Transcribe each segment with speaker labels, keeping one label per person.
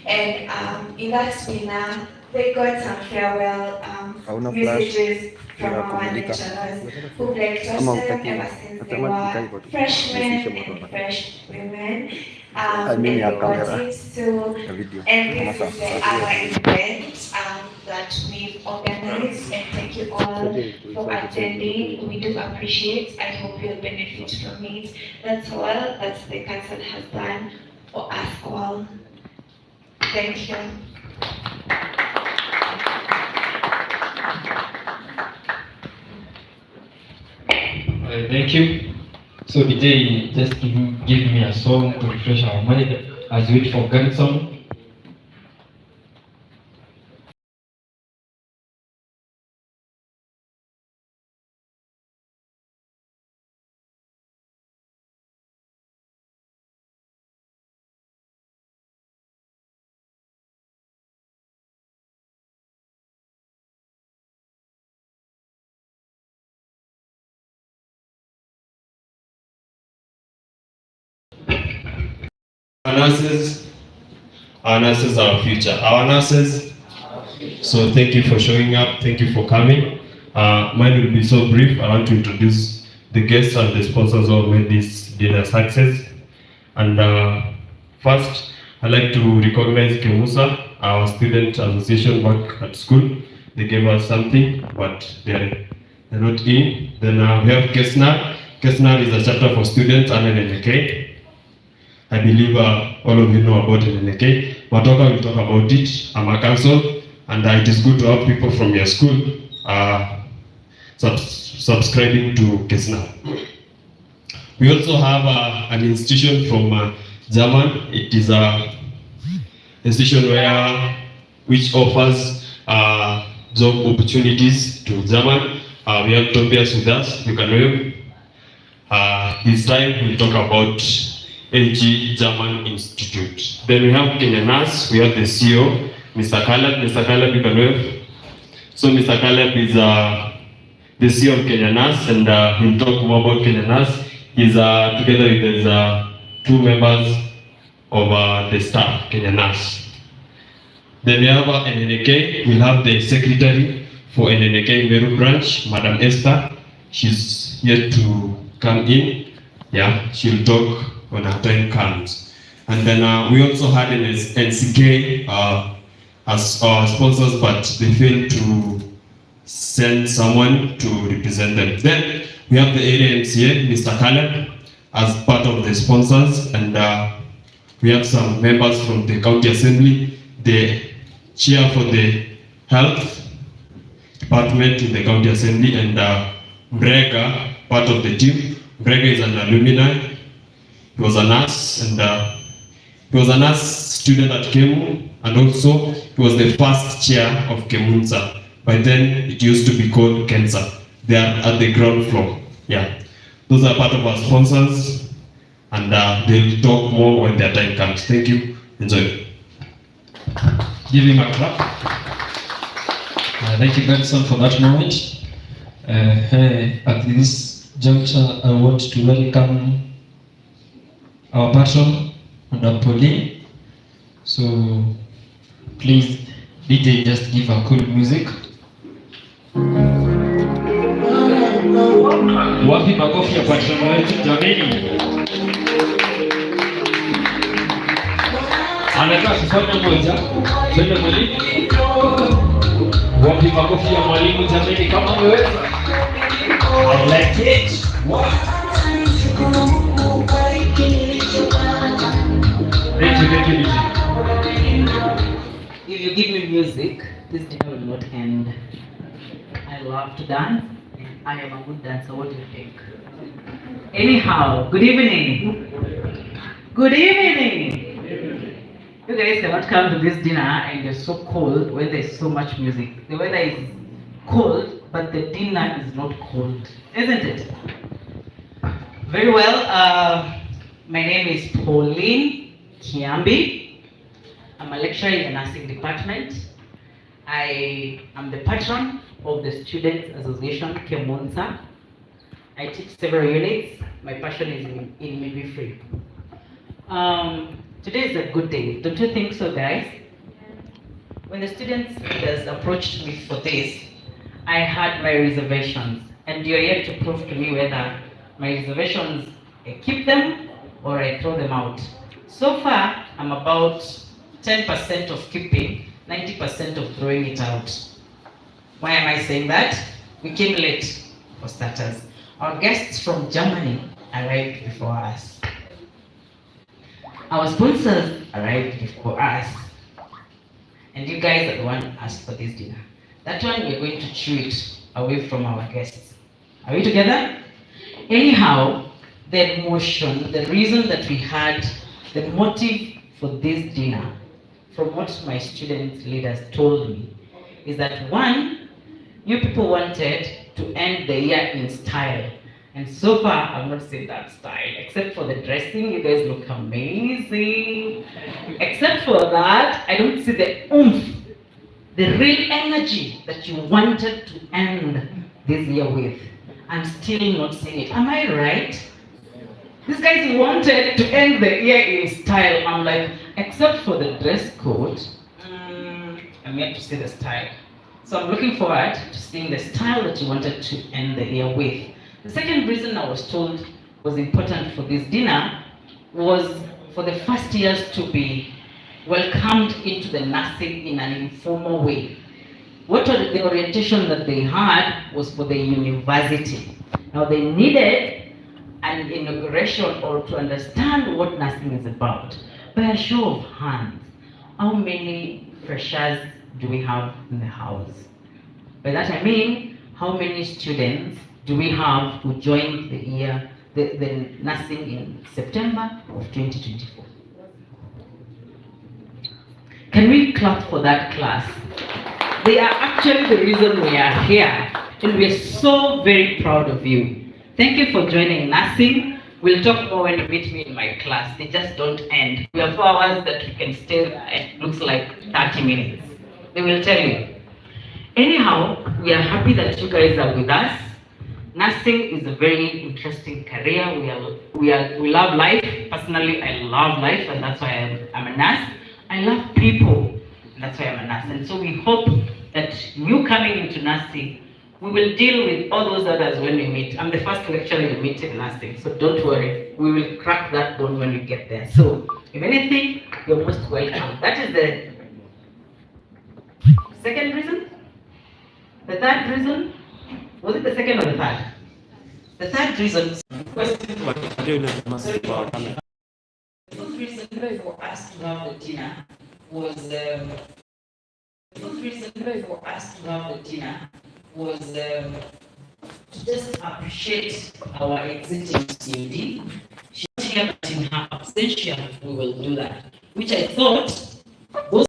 Speaker 1: And in that seminar, they got some farewell
Speaker 2: hauna flash
Speaker 1: messages from
Speaker 2: ya
Speaker 1: our
Speaker 2: kumulika
Speaker 1: lecturers who've lectured
Speaker 2: ama
Speaker 1: them
Speaker 2: utaki
Speaker 1: ever since they
Speaker 2: nasema
Speaker 1: were
Speaker 2: ikai hivyo tu nisiishe
Speaker 1: freshmen
Speaker 2: moto
Speaker 1: and
Speaker 2: hapa
Speaker 1: fresh women.
Speaker 2: I
Speaker 1: And
Speaker 2: mean ya
Speaker 1: they got
Speaker 2: kamera
Speaker 1: it. So,
Speaker 2: ya video
Speaker 1: and
Speaker 2: ama
Speaker 1: this is the
Speaker 2: saa
Speaker 1: our event that we've organized. And thank you all for attending. We do appreciate. I hope you'll benefit from it. That's all that the council has done for us all. Thank you.
Speaker 3: Thank you. So DJ, just give me a song to refresh our mind as we wait for Gala song.
Speaker 4: Our nurses are our future. Our nurses. So thank you for showing up. Thank you for coming. Mine will be so brief. I want to introduce the guests and the sponsors who made this dinner success. And first, I'd like to recognize Kemunsa, our student association back at school. They gave us something, but they're not in. Then we have Kesnar. Kesnar is a chapter for students under NNK. I believe all of you know about NNK. Matoka will talk about it. I'm a council, and it is good to have people from your school subscribing to Kesnar. We also have an institution from German. It is a institution which offers job opportunities to German. We have Tobias with us. You can wave. This time we'll talk about AG German Institute. Then we have Kenya NAS. We have the CEO, Mr. Caleb. Mr. Caleb, you can wave. So Mr. Caleb is the CEO of Kenya NAS, and he'll talk more about Kenya NAS. He's together with his two members of the staff, Kenya NAS. Then we have NNK. We'll have the secretary for NNK Meru branch, Madam Esther. She's yet to come in. Yeah, she'll talk when her time comes. And then we also had an NCK as our sponsors, but they failed to send someone to represent them. Then we have the area MCA, Mr. Caleb, as part of the sponsors, and we have some members from the county assembly, the chair for the health department in the county assembly, and Brega, part of the team. Brega is an alumni. He was a nurse, and he was a nurse student at Kemu, and also he was the first chair of Kemunsa. By then, it used to be called Kensa. They are at the ground floor. Yeah, those are part of our sponsors, and they'll talk more when their time comes. Thank you. Enjoy.
Speaker 3: Give him a clap. Thank you, Godson, for that moment. At this juncture, I want to welcome our patron and our Pauline. So please, DJ, just give a cool music. Wapi makofi ya patron wetu jameni? Anataka kufanya moja. Twende mwalimu. Wapi makofi ya mwalimu jameni kama umeweza? I like it. Wow. Thank you, DJ.
Speaker 5: If you give me music, this dinner will not end. I love to dance, and I am a good dancer. What do you think? Anyhow, good evening. Good evening. You guys cannot come to this dinner and you're so cold when there's so much music. The weather is cold, but the dinner is not cold, isn't it? Very well. My name is Pauline Kiambi. I'm a lecturer in the nursing department. I am the patron of the Students Association Kemunsa. I teach several units. My passion is in midwifery. Today is a good day. Don't you think so, guys? When the students leaders approached me for this, I had my reservations, and you're yet to prove to me whether my reservations, I keep them or I throw them out. So far, I'm about 10% of keeping, 90% of throwing it out. Why am I saying that? We came late, for starters. Our guests from Germany arrived before us. Our sponsors arrived before us. And you guys are the one who asked for this dinner. That one, we're going to chew it away from our guests. Are we together? Anyhow, the emotion, the reason that we had, the motive for this dinner, from what my student leaders told me, is that one, you people wanted to end the year in style. And so far, I've not seen that style, except for the dressing. You guys look amazing. Except for that, I don't see the oomph, the real energy that you wanted to end this year with. I'm still not seeing it. Am I right? These guys wanted to end the year in style. I'm like, except for the dress code, I'm yet to see the style. So I'm looking forward to seeing the style that you wanted to end the year with. The second reason I was told was important for this dinner was for the first years to be welcomed into the nursing in an informal way. What the orientation that they had was for the university. Now they needed an inauguration or to understand what nursing is about. By a show of hands, how many freshers do we have in the house? By that I mean, how many students do we have who joined the year, the nursing in September of 2024? Can we clap for that class? They are actually the reason we are here, and we are so very proud of you. Thank you for joining nursing. We'll talk more when you meet me in my class. They just don't end. We have 4 hours that we can stay there. It looks like 30 minutes. They will tell you. Anyhow, we are happy that you guys are with us. Nursing is a very interesting career. We love life. Personally, I love life, and that's why I'm a nurse. I love people, and that's why I'm a nurse. And so we hope that you coming into nursing, we will deal with all those others when we meet. I'm the first lecturer you meet in nursing, so don't worry. We will crack that bone when we get there. So, if anything, you're most welcome. That is the second reason. The third reason, was it the second or the third? The third reason. The reason for us to have the dinner was to just appreciate our existing COD. She's not here, but in her absentia, we will do that. Which I thought those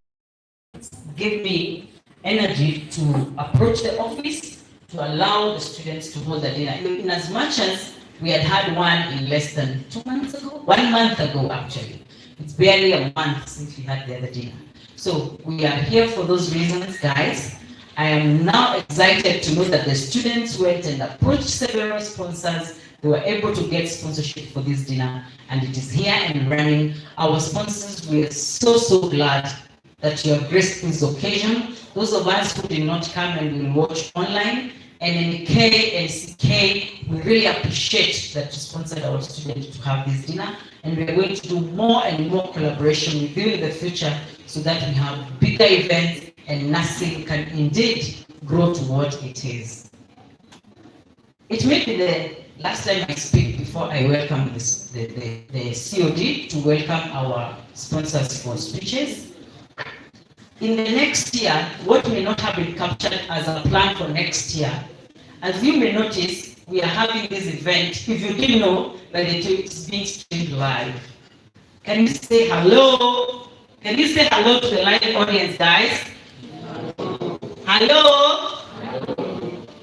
Speaker 5: gave me energy to approach the office to allow the students to hold the dinner. In as much as we had one in less than 2 months ago, 1 month ago actually. It's barely a month since we had the other dinner. So we are here for those reasons, guys. I am now excited to know that the students went and approached several sponsors. They were able to get sponsorship for this dinner, and it is here and running. Our sponsors, we are so glad that you have graced this occasion. Those of us who did not come and will watch online, NNK and CK, we really appreciate that you sponsored our students to have this dinner, and we are going to do more and more collaboration with you in the future so that we have bigger events and nursing can indeed grow to what it is. It may be the last time I speak before I welcome the COD to welcome our sponsors for speeches. In the next year, what may not have been captured as a plan for next year, as you may notice, we are having this event. If you didn't know, that it's being streamed live. Can you say hello? Can you say hello to the live audience, guys? Hello?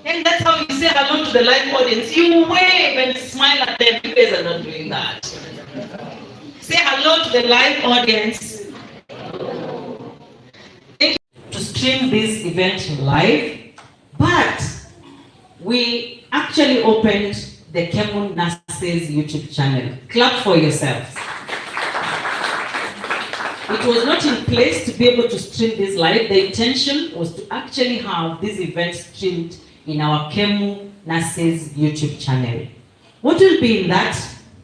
Speaker 5: And that's how you say hello to the live audience. You wave and smile at them. You guys are not doing that. Say hello to the live audience. Thank you to stream this event live, but we actually opened the Kemunsa's YouTube channel. Clap for yourselves. It was not in place to be able to stream this live. The intention was to actually have this event streamed in our Kemunsa's YouTube channel. What will be in that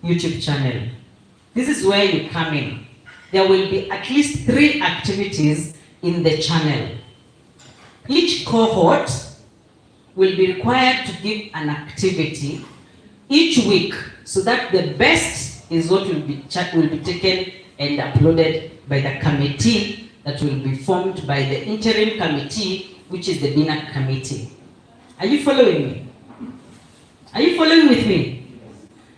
Speaker 5: YouTube channel? This is where you come in. There will be at least 3 activities in the channel. Each cohort will be required to give an activity each week, so that the best is what will be taken and uploaded by the committee that will be formed by the interim committee, which is the dinner committee. Are you following me? Are you following with me?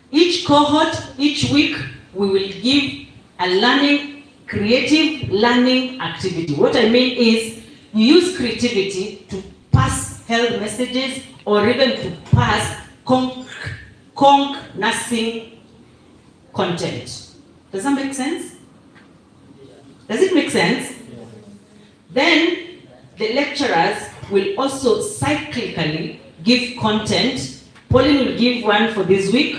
Speaker 5: Each cohort, each week, we will give a creative learning activity. What I mean is, you use creativity to pass health messages or even to pass nursing content. Does that make sense? Does it make sense? Then the lecturers will also cyclically give content. Pauline will give one for this week.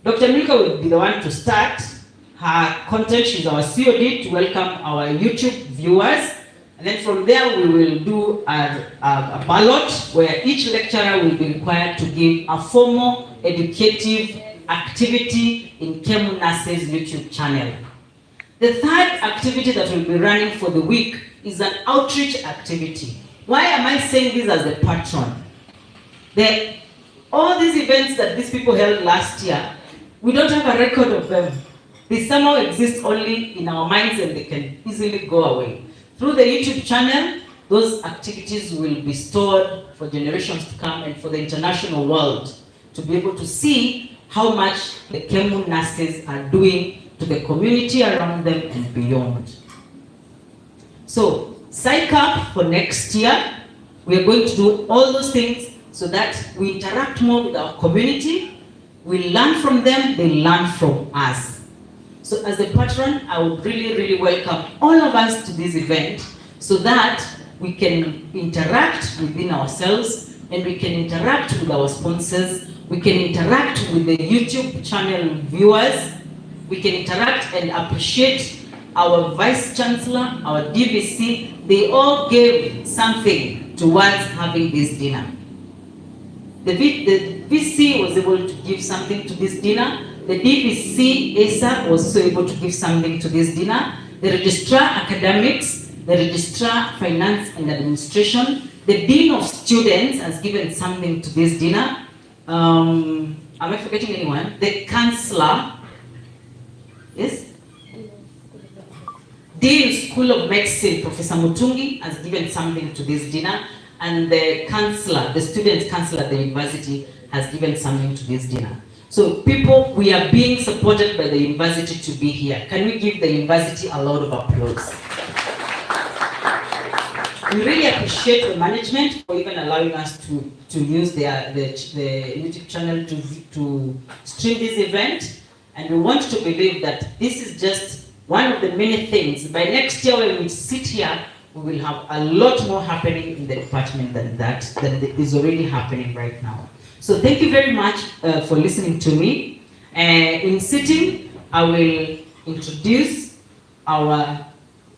Speaker 5: Dr. Milka will be the one to start her content. She's our COD to welcome our YouTube viewers. And then from there we will do a ballot where each lecturer will be required to give a formal educative activity in Kemunsa's YouTube channel. The third activity that will be running for the week is an outreach activity. Why am I saying this as the patron? All these events that these people held last year, we don't have a record of them. They somehow exist only in our minds and they can easily go away. Through the YouTube channel, those activities will be stored for generations to come and for the international world to be able to see how much the Kemunsa's are doing to the community around them and beyond. So, psych up for next year. We are going to do all those things so that we interact more with our community. We learn from them, they learn from us. So as a patron, I would really welcome all of us to this event so that we can interact within ourselves and we can interact with our sponsors, we can interact with the YouTube channel viewers, we can interact and appreciate our Vice Chancellor, our DVC. They all gave something towards having this dinner. The VC was able to give something to this dinner. The DVC ASA was also able to give something to this dinner. The Registrar Academics, the Registrar Finance and Administration, the Dean of Students has given something to this dinner. Am I forgetting anyone? The Chancellor, yes? Dean School of Medicine, Professor Mutungi, has given something to this dinner. And the Chancellor, the Student Chancellor at the university, has given something to this dinner. So people, we are being supported by the university to be here. Can we give the university a lot of applause? We really appreciate the management for even allowing us to use the YouTube channel to stream this event. And we want to believe that this is just one of the many things. By next year when we sit here, we will have a lot more happening in the department than is already happening right now. So thank you very much for listening to me. In sitting, I will introduce our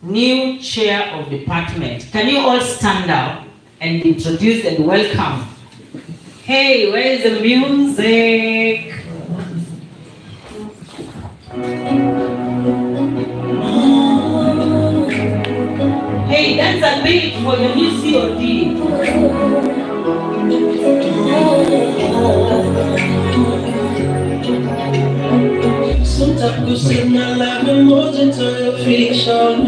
Speaker 5: new chair of department. Can you all stand up and introduce and welcome? Hey, where is the music? Hey, that's a beat for your new COD.
Speaker 6: Sometimes you see my life in motion to your fiction.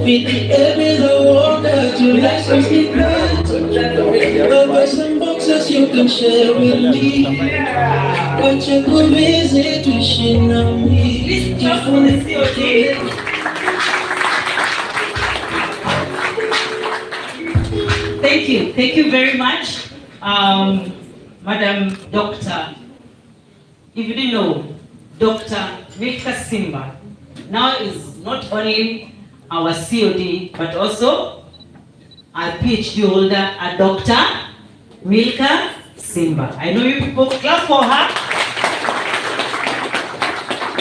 Speaker 6: With the areas I walk out, you like some secrets. I'll buy some boxes you can share with me. But you could visit wishing on me.
Speaker 5: Please clap for the COD. Thank you very much, Madam Doctor. If you didn't know, Dr. Milka Simba now is not only our COD, but also our PhD holder, a Dr. Milka Simba. I know you people clap for her.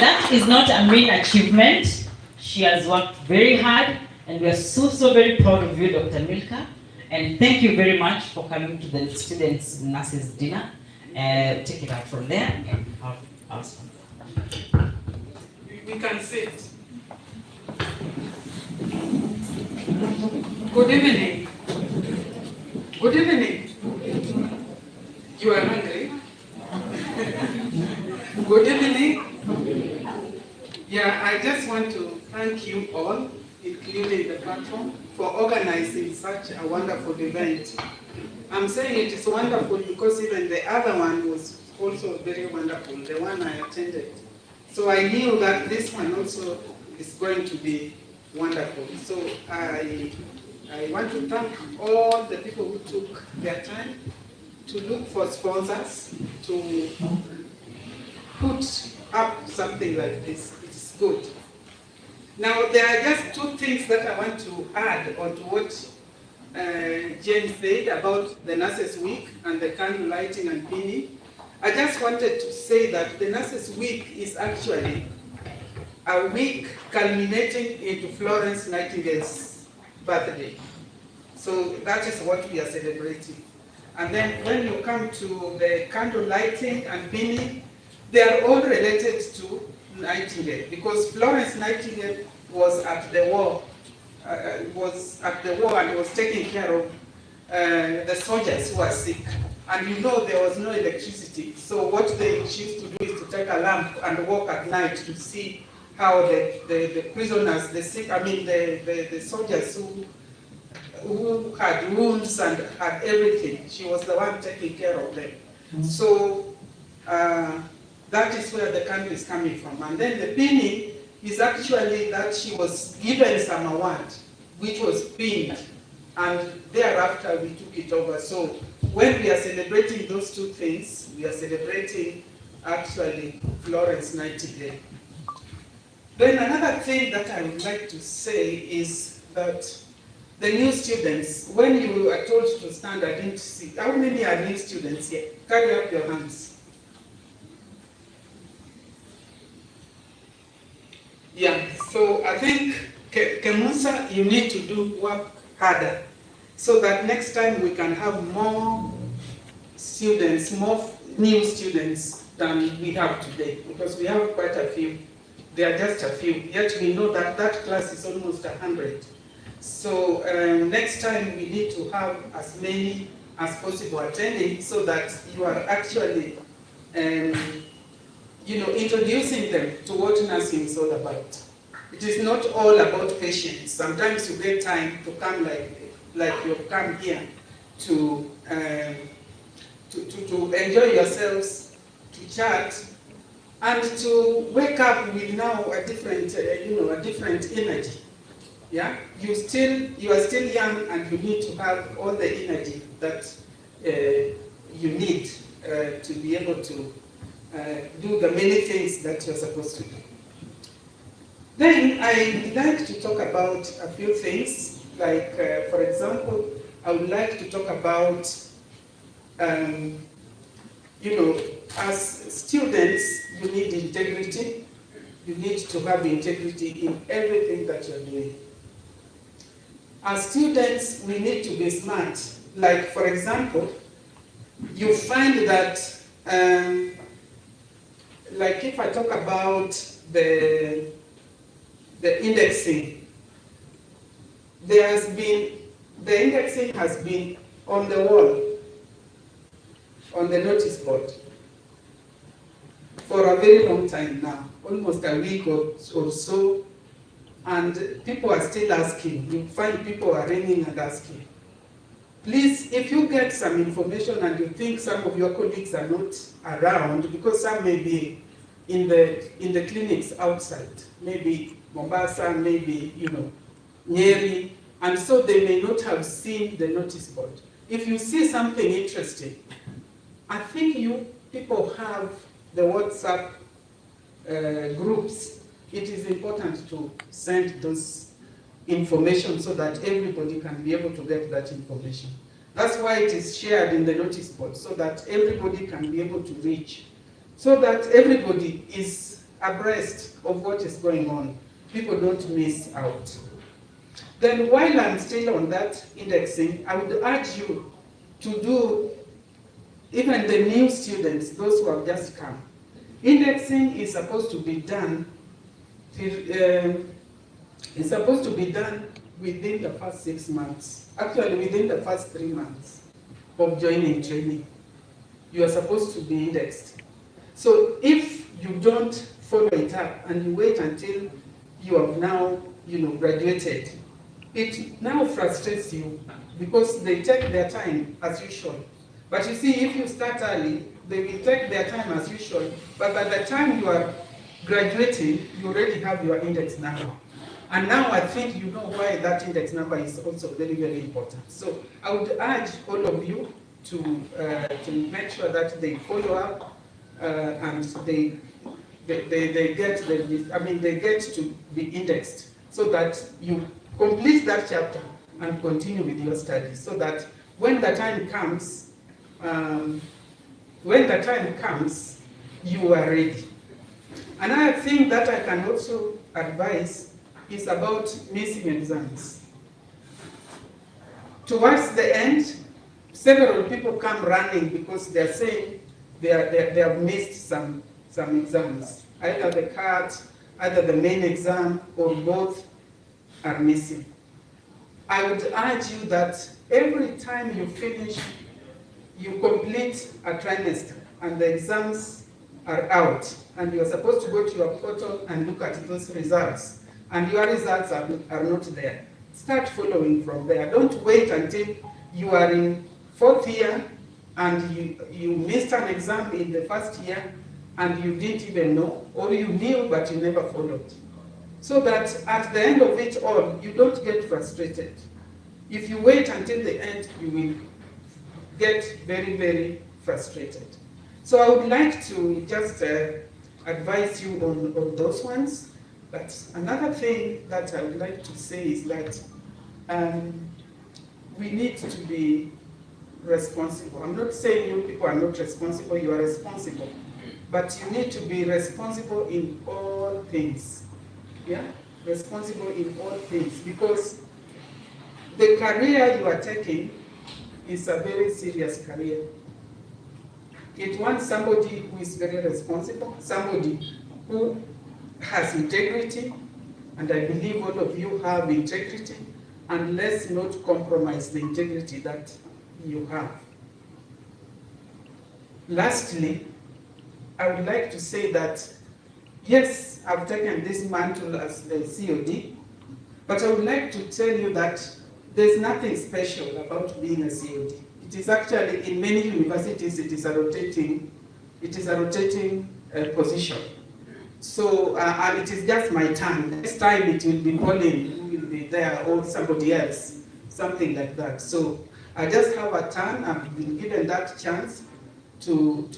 Speaker 5: That is not a main achievement. She has worked very hard, and we are so, so very proud of you, Dr. Milka. And thank you very much for coming to the students' nurses' dinner. Take it out from there and have awesome.
Speaker 7: We can sit. Good evening. Good evening. You are hungry? Good evening. Yeah, I just want to thank you all, including the Patron, for organizing such a wonderful event. I'm saying it is wonderful because even the other one was also very wonderful, the one I attended. So I knew that this one also is going to be wonderful. So I want to thank all the people who took their time to look for sponsors, to put up something like this. It's good. Now, there are just two things that I want to add on to what Jane said about the Nurses Week and the candle lighting and pinning. I just wanted to say that the Nurses Week is actually a week culminating into Florence Nightingale's birthday. So that is what we are celebrating. And then when you come to the candle lighting and pinning, they are all related to Nightingale, because Florence Nightingale was at the war, and was taking care of the soldiers who were sick. And you know there was no electricity. So what they used to do is to take a lamp and walk at night to see how the prisoners, the sick, the soldiers who had wounds and had everything, she was the one taking care of them. So that is where the candle is coming from. And then the pinning is actually that she was given some award, which was pinned, and thereafter we took it over. So when we are celebrating those two things, we are celebrating actually Florence Nightingale. Then another thing that I would like to say is that the new students, when you are told to stand, I didn't see. How many are new students here? Carry up your hands. Yeah, so I think, Kemunsa, you need to work harder so that next time we can have more students, more new students than we have today, because we have quite a few. They are just a few, yet we know that that class is almost 100. So next time we need to have as many as possible attending so that you are actually introducing them to what nursing is all about. It is not all about patients. Sometimes you get time to come like you've come here to enjoy yourselves, to chat, and to wake up with now a different, a different energy. Yeah, you are still young, and you need to have all the energy that you need to be able to do the many things that you're supposed to do. Then I would like to talk about a few things, like for example, I would like to talk about, as students, you need integrity. You need to have integrity in everything that you're doing. As students, we need to be smart. Like, for example, you find that, like if I talk about the indexing, the indexing has been on the wall, on the notice board, for a very long time now, almost a week or so, and people are still asking. You find people are ringing and asking. Please, if you get some information and you think some of your colleagues are not around, because some may be in the clinics outside, maybe Mombasa, maybe Nyeri, and so they may not have seen the notice board. If you see something interesting, I think you people have the WhatsApp groups. It is important to send those information so that everybody can be able to get that information. That's why it is shared in the notice board, so that everybody can be able to reach, so that everybody is abreast of what is going on. people don't miss out. Then while I'm still on that indexing, I would urge you to do, even the new students, those who have just come, indexing is supposed to be done within the first 6 months. Actually, within the first 3 months of joining training, you are supposed to be indexed. So if you don't follow it up and you wait until you have now, graduated, it now frustrates you because they take their time as usual. But you see, if you start early, they will take their time as usual. But by the time you are graduating, you already have your index number. And now I think you know why that index number is also very, very important. So I would urge all of you to make sure that they follow up and they get to be indexed so that you complete that chapter and continue with your studies, so that when the time comes, you are ready. Another thing that I can also advise is about missing exams. Towards the end, several people come running because they're saying they have missed some exams. Either the CAT, either the main exam, or both are missing. I would urge you that every time you finish, you complete a trimester and the exams are out, and you're supposed to go to your portal and look at those results, and your results are not there. Start following from there. Don't wait until you are in 4th year and you missed an exam in the first year and you didn't even know, or you knew but you never followed. So that at the end of it all, you don't get frustrated. If you wait until the end, you will get very, very frustrated. So I would like to just advise you on those ones. But another thing that I would like to say is that we need to be responsible. I'm not saying you people are not responsible, you are responsible. But you need to be responsible in all things. Yeah? Responsible in all things. Because the career you are taking is a very serious career. It wants somebody who is very responsible, somebody who has integrity, and I believe all of you have integrity, and let's not compromise the integrity that you have. Lastly, I would like to say that, yes, I've taken this mantle as the COD, but I would like to tell you that there's nothing special about being a COD. It is actually, in many universities, it is a rotating position. So, and it is just my turn. Next time it will be Colin who will be there, or somebody else, something like that. So I just have a turn. I've been given that chance to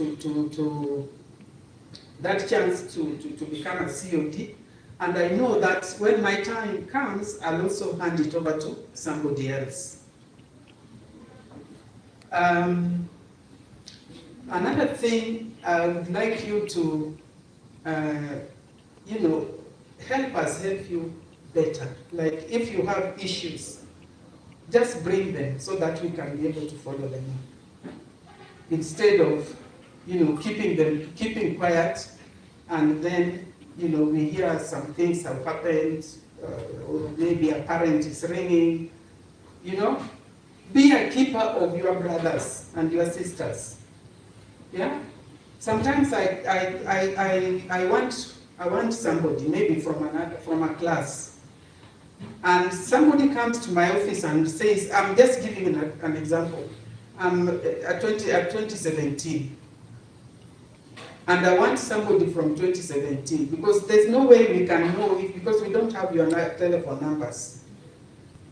Speaker 7: become a COD. And I know that when my time comes, I'll also hand it over to somebody else. Another thing, I would like you to, help us help you better. Like if you have issues, just bring them so that we can be able to follow them up. Instead of, keeping quiet, and then, we hear some things have happened, or maybe a parent is ringing, Be a keeper of your brothers and your sisters. Yeah? Sometimes I want somebody, maybe from a class, and somebody comes to my office and says, I'm just giving an example. At 2017, and I want somebody from 2017, because there's no way we can know it, because we don't have your telephone numbers.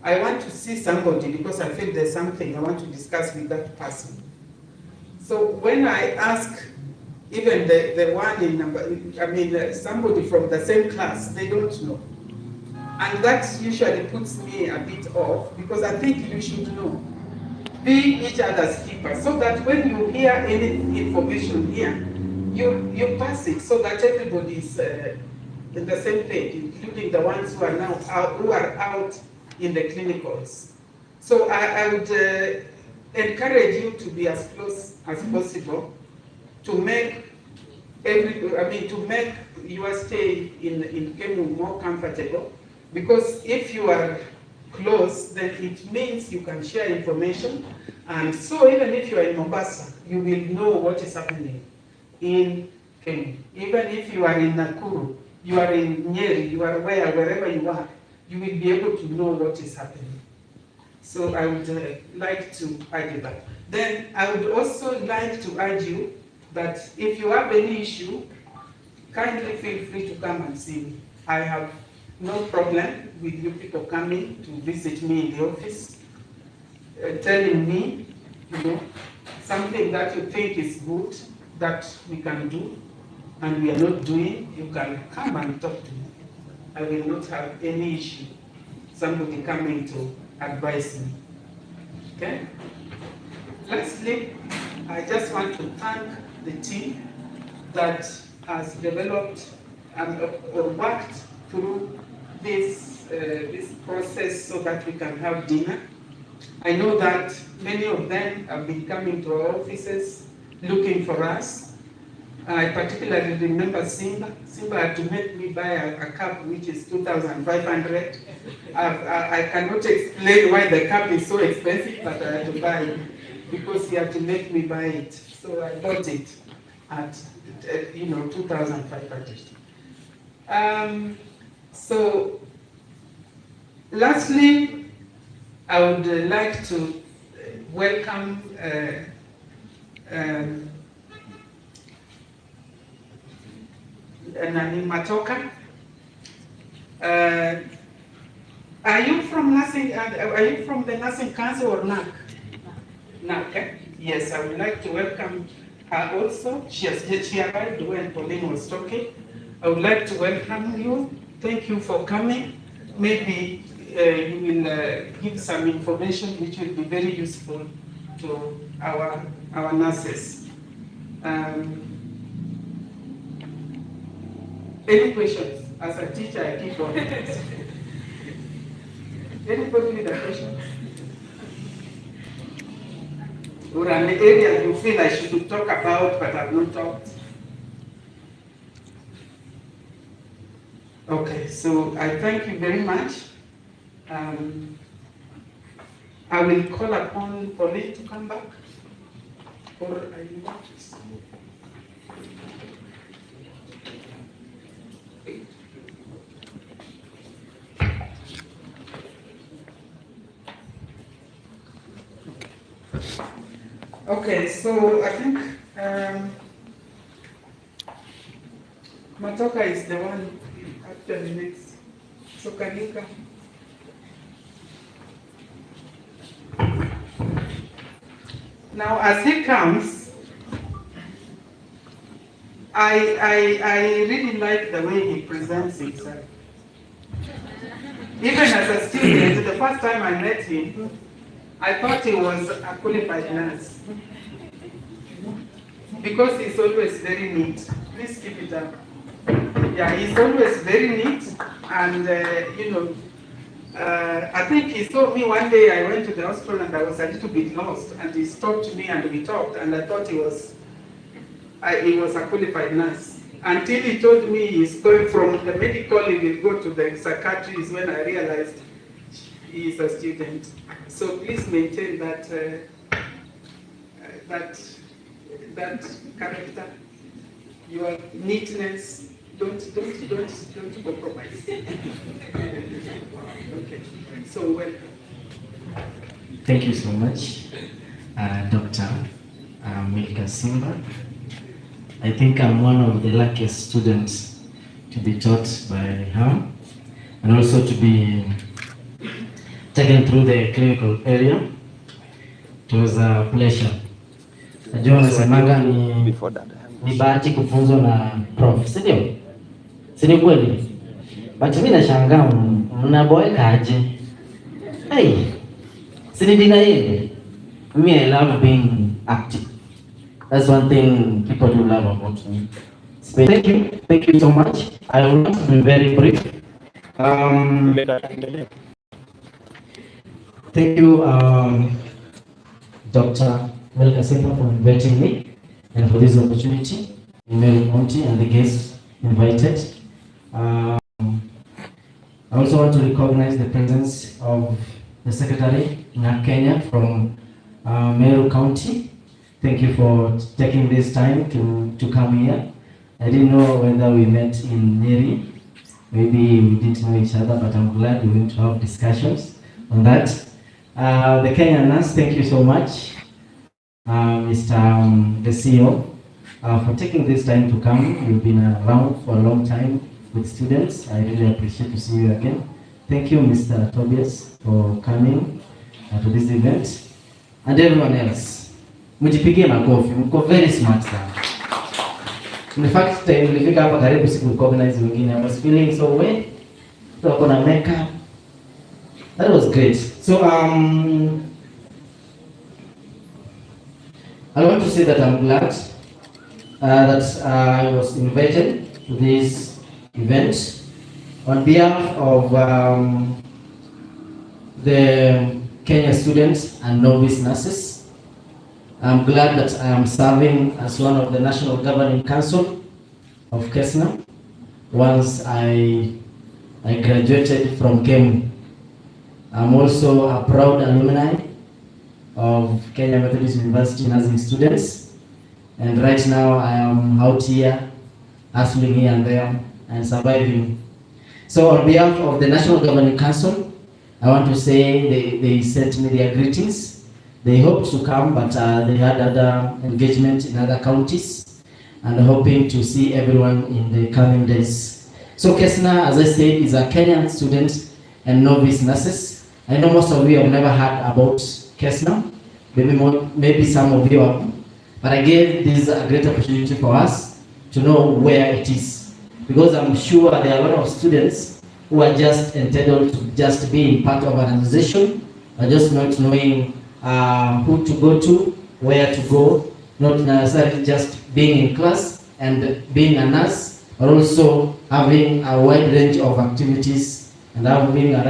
Speaker 7: I want to see somebody because I feel there's something I want to discuss with that person. So when I ask even the one in somebody from the same class, they don't know. And that usually puts me a bit off, because I think you should know. Be each other's keeper, so that when you hear any information here, you pass it, so that everybody in the same page, including the ones who are now out in the clinicals. So I would encourage you to be as close as possible to make to make your stay in Kemu more comfortable, because if you are close, then it means you can share information, and so even if you are in Mombasa, you will know what is happening in Kemu. Even if you are in Nakuru, you are in Nyeri, you are wherever you are, you will be able to know what is happening. So I would like to argue that. Then I would also like to argue that if you have any issue, kindly feel free to come and see me. I have no problem with you people coming to visit me in the office, telling me, something that you think is good that we can do and we are not doing. You can come and talk to me. I will not have any issue somebody coming to advise me. Okay? Lastly, I just want to thank the team that has developed or worked through this process so that we can have dinner. I know that many of them have been coming to our offices looking for us. I particularly remember Simba. Simba had to make me buy a cup which is 2,500. I cannot explain why the cup is so expensive, but I had to buy it because he had to make me buy it. So I bought it at 2,500. So lastly, I would like to welcome Nani Matoka. Are you from nursing? Are you from the Nursing Council or NAC? NAC, eh? Yes, I would like to welcome her also. She arrived when Pauline was talking. I would like to welcome you. Thank you for coming. Maybe you will give some information which will be very useful to our nurses. Any questions? As a teacher, I keep on. Anybody with a question? Or an area you feel I should talk about but I've not talked? Okay, so I thank you very much. I will call upon Pauline to come back. Or I will not. Okay, so I think Matoka is the one after the next. So can you come? Now, as he comes, I really like the way he presents himself. Even as a student, the first time I met him, I thought he was a qualified nurse. Because he's always very neat. Please keep it up. Yeah, he's always very neat, and I think he saw me one day. I went to the hospital and I was a little bit lost, and he stopped me and we talked, and I thought he was a qualified nurse. Until he told me he's going from the medical, he will go to the psychiatry, is when I realized he is a student. So please maintain that character, your neatness. Don't compromise. Okay. So welcome.
Speaker 8: Thank you so much, Dr. Milka Simba. I think I'm one of the luckiest students to be taught by her, and also to be taken through the clinical area. It was a pleasure. Najua nasemaga ni bahati kufunzwa na prof, si ndio? Si ni kweli? But mimi nashangaa mnaboeka aje? Hey, si ni dina yenu? Me, I love being active. That's one thing people do love about me. Thank you so much. I will not be very brief. Thank you, Dr. Melka Simba, for inviting me and for this opportunity, Mary Monty and the guests invited. I also want to recognize the presence of the Secretary in Kenya from Meru County. Thank you for taking this time to come here. I didn't know whether we met in Nyeri. Maybe we didn't know each other, but I'm glad we're going to have discussions on that. The Kenyan nurse, thank you so much, Mr. The CEO, for taking this time to come. You've been around for a long time with students. I really appreciate to see you again. Thank you, Mr. Tobias, for coming to this event. And everyone else, mjipigie makofi, mko very smart sana. In fact, nilifika hapa karibu siku recognize wengine. I was feeling so way. Tuko na makeup. That was great. So I want to say that I'm glad that I was invited to this event on behalf of the Kenya students and novice nurses. I'm glad that I am serving as one of the National Governing Council of Kesna once I graduated from Kemu. I'm also a proud alumni of Kenya Methodist University nursing students, and right now I am out here hustling here and there and surviving. So on behalf of the National Governing Council, I want to say they sent me their greetings. They hoped to come, but they had other engagement in other counties, and hoping to see everyone in the coming days. So Kesna, as I said, is a Kenyan student and novice nurses. I know most of you have never heard about Kesna. Maybe some of you have. But again, this is a great opportunity for us to know where it is. Because I'm sure there are a lot of students who are just entitled to just being part of an organization, or just not knowing who to go to, where to go, not necessarily just being in class and being a nurse, but also having a wide range of activities and having a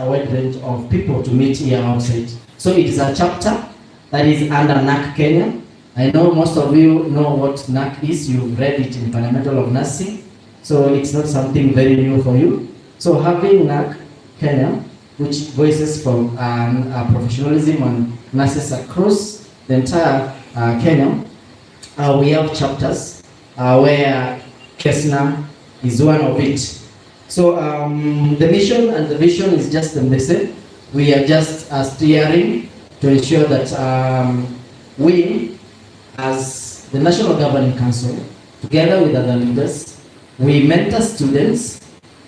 Speaker 8: wide range of people to meet here outside. So it is a chapter that is under NAC Kenya. I know most of you know what NAC is. You've read it in Fundamental of Nursing, so it's not something very new for you. So having NAC Kenya, which voices from professionalism and nurses across the entire Kenya, we have chapters where Kesna is one of it. So the mission and the vision is just the message. We are just steering to ensure that we, as the National Governing Council, together with other leaders, we mentor students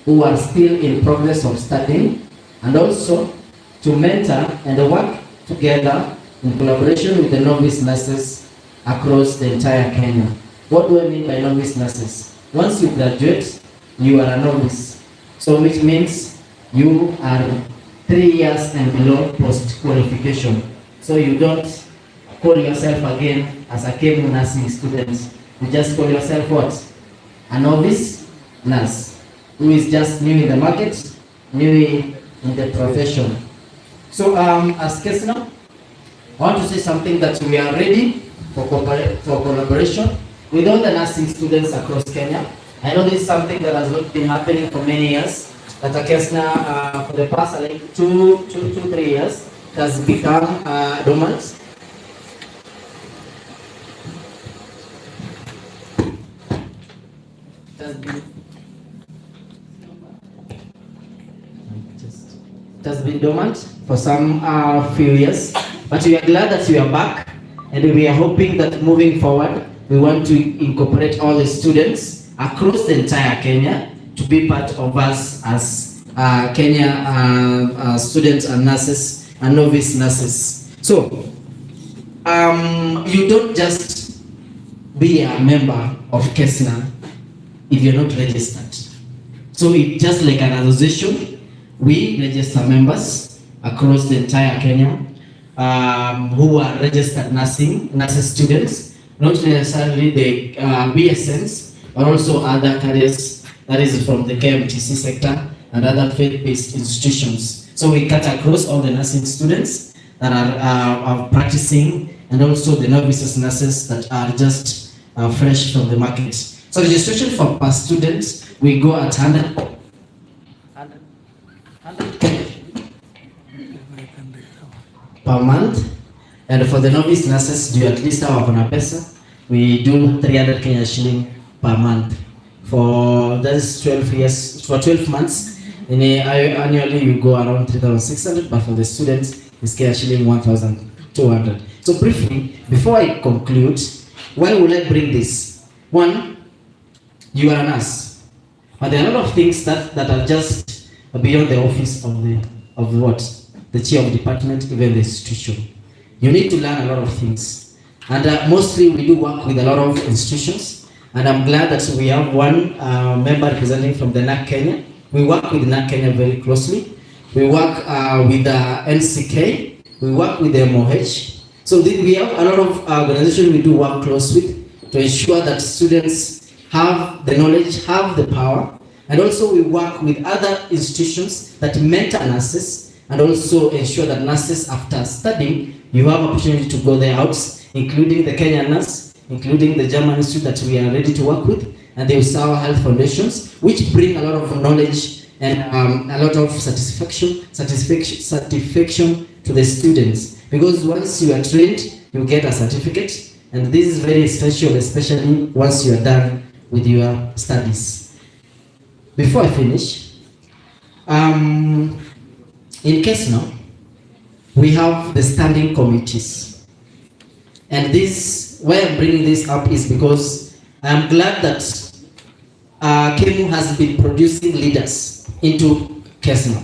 Speaker 8: who are still in progress of studying, and also to mentor and work together in collaboration with the novice nurses across the entire Kenya. What do I mean by novice nurses? Once you graduate, you are a novice. So which means you are 3 years and below post-qualification. So you don't call yourself again as a Kemu nursing student. You just call yourself what? A novice nurse who is just new in the market, new in the profession. So as Kesna, I want to say something that we are ready for collaboration with all the nursing students across Kenya. I know this is something that has not been happening for many years, that Kesna for the past like 2-3 years has become dormant. It has been dormant for some few years, but we are glad that we are back, and we are hoping that moving forward, we want to incorporate all the students across the entire Kenya to be part of us as Kenya students and nurses and novice nurses. So you don't just be a member of Kesna if you're not registered. So it's just like an association. We register members across the entire Kenya who are registered nurses students, not necessarily the BSNs, but also other careers, that is from the KMTC sector and other faith-based institutions. So we cut across all the nursing students that are practicing, and also the novices nurses that are just fresh from the market. So registration for per student, we go at 100 per month, and for the novice nurses do at least our kuna pesa, we do 300 Kenya shilling per month for that's 12 years, for 12 months. Annually you go around 3,600, but for the students it's Kenya shilling 1,200. So briefly, before I conclude, why would I bring this? One, you are a nurse, but there are a lot of things that are just beyond the office of the chair of department, even the institution. You need to learn a lot of things, and mostly we do work with a lot of institutions, and I'm glad that we have one member representing from the NAC Kenya. We work with NAC Kenya very closely. We work with the NCK, we work with the MOH. So we have a lot of organizations we do work close with to ensure that students have the knowledge, have the power, and also we work with other institutions that mentor nurses, and also ensure that nurses, after studying, you have opportunity to go there out, including the Kenyan nurse, including the German institute that we are ready to work with, and the Usawa Health Foundations, which bring a lot of knowledge and a lot of satisfaction to the students. Because once you are trained, you get a certificate, and this is very essential, especially once you are done with your studies. Before I finish, in Kemunsa, we have the standing committees. And this, why I'm bringing this up is because I'm glad that Kemu has been producing leaders into Kemunsa.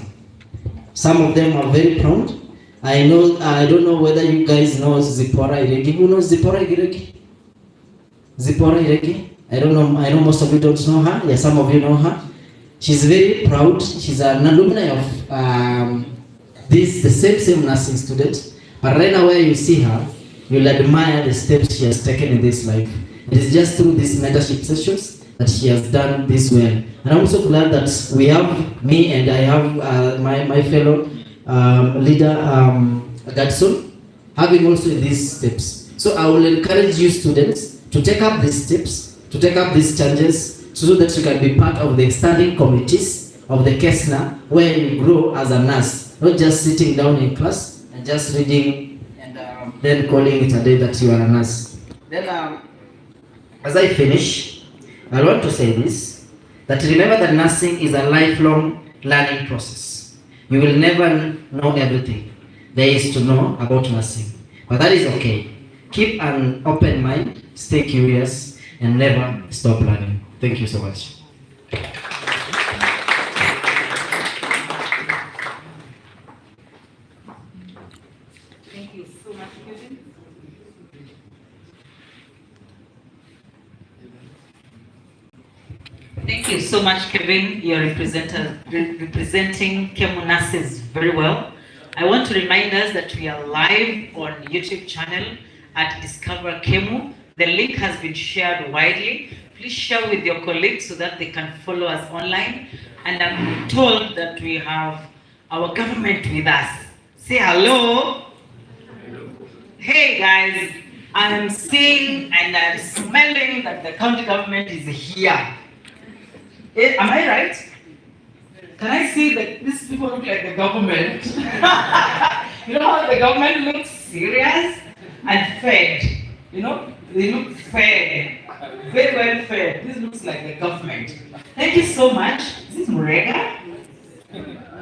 Speaker 8: Some of them are very proud. I don't know whether you guys know Zipporah Iregi. Who knows Zipporah Iregi? Zipporah Iregi? I don't know. I know most of you don't know her. Yeah, some of you know her. She's very proud. She's an alumni of the same nursing student. But right now, where you see her, you'll admire the steps she has taken in this life. It is just through these mentorship sessions that she has done this well. And I'm also glad that we have me, and I have my fellow leader, Gadson, having also these steps. So I will encourage you students to take up these steps, to take up these challenges, so that you can be part of the standing committees of the Kemunsa, where you grow as a nurse, not just sitting down in class and just reading and then calling it a day that you are a nurse. Then as I finish, I want to say this, that remember that nursing is a lifelong learning process. You will never know everything there is to know about nursing, but that is okay. Keep an open mind, stay curious, and never stop learning. Thank you so much.
Speaker 5: Thank you so much, Kevin. Thank you so much, Kevin. You're representing Kemu nurses very well. I want to remind us that we are live on YouTube channel at Discover Kemu. The link has been shared widely. Please share with your colleagues so that they can follow us online. And I'm told that we have our government with us. Say hello. Hey guys, I'm seeing and I'm smelling that the county government is here. Am I right? Can I see that these people look like the government? You know how the government looks serious and fed? You know, they look fed, very well fed. This looks like the government. Thank you so much. Is this Murega?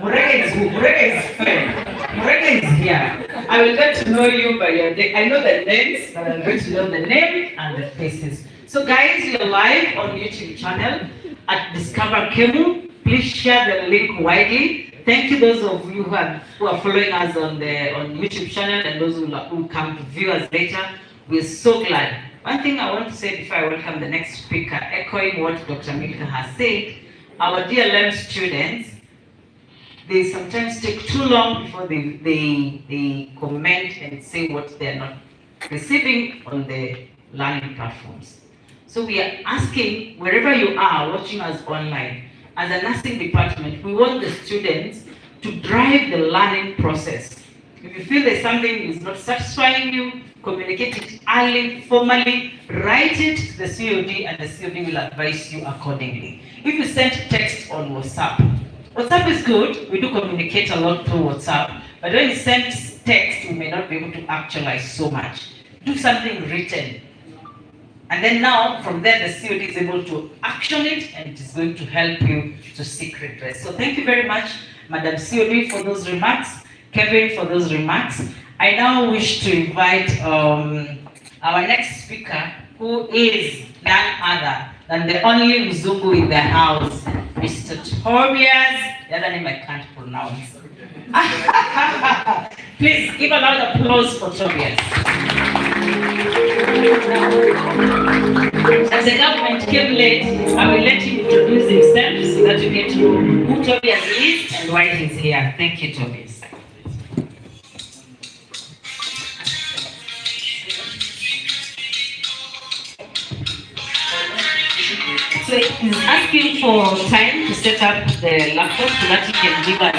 Speaker 5: Murega is who? Murega is fed. Murega is here. I will get to know you by your name. I know the names, but I'm going to know the name and the faces. So guys, you're live on YouTube channel at Discover Kemu. Please share the link widely. Thank you those of you who are following us on YouTube channel, and those who come to view us later. We're so glad. One thing I want to say before I welcome the next speaker, echoing what Dr. Milka has said, our DLM students, they sometimes take too long before they comment and say what they're not receiving on the learning platforms. So we are asking, wherever you are watching us online, as a nursing department, we want the students to drive the learning process. If you feel there's something is not satisfying you, communicate it early, formally, write it to the COD, and the COD will advise you accordingly. If you send text on WhatsApp, WhatsApp is good, we do communicate a lot through WhatsApp, but when you send text, we may not be able to actualize so much. Do something written. And then now, from there, the COD is able to action it, and it is going to help you to seek redress. So thank you very much, Madam COD, for those remarks, Kevin, for those remarks. I now wish to invite our next speaker, who is none other than the only Mzungu in the house, Mr. Tobias. The other name I can't pronounce. Please give a loud applause for Tobias. As the government came late, I will let him introduce himself so that you get to know who Tobias is and why he's here. Thank you, Tobias. So he's asking for time to set up the laptop so that he can give us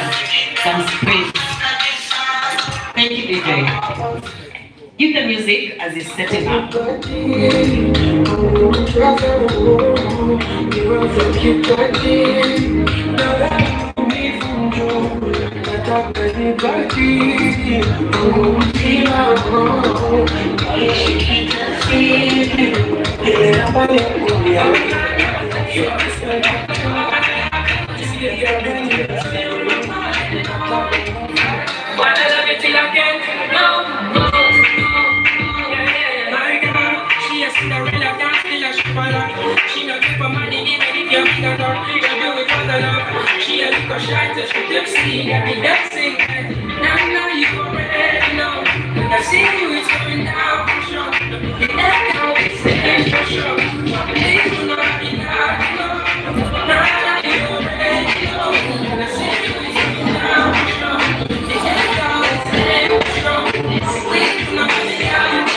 Speaker 5: some space. Thank you, DJ. Give the music as he's setting up.
Speaker 6: She not give for money even if you're big or not. She do it for the love. She a little shy to shoot them see that me dancing. Now you already know. When I see you it's going down for sure. The echo is there for sure. Please do not be loud, now you already know. When I see you it's going down for sure. The echo is there for sure. Please do not be loud.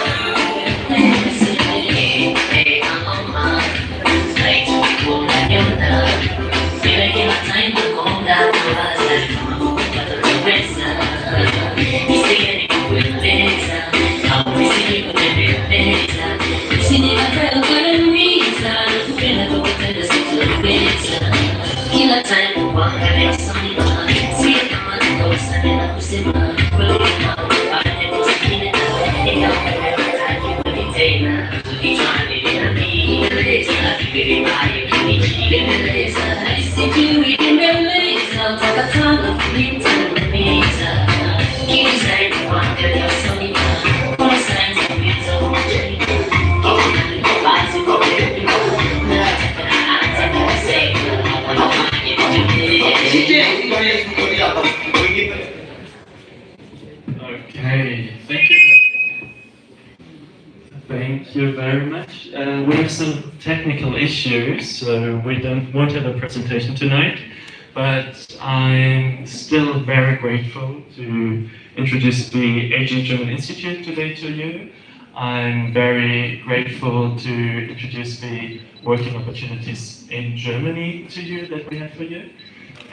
Speaker 9: Okay, thank you very much. We have some technical issues, so we won't have a presentation tonight, but I'm still very grateful to introduce the AG German Institute today to you. I'm very grateful to introduce the working opportunities in Germany to you that we have for you.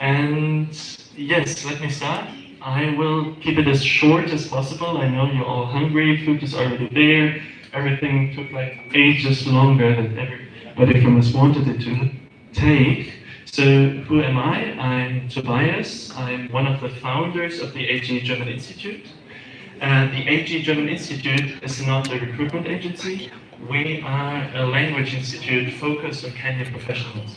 Speaker 9: And yes, let me start. I will keep it as short as possible. I know you're all hungry, food is already there. Everything took like ages longer than everybody from us wanted it to take. So who am I? I'm Tobias. I'm one of the founders of the AG German Institute. The AG German Institute is not a recruitment agency. We are a language institute focused on Kenyan professionals.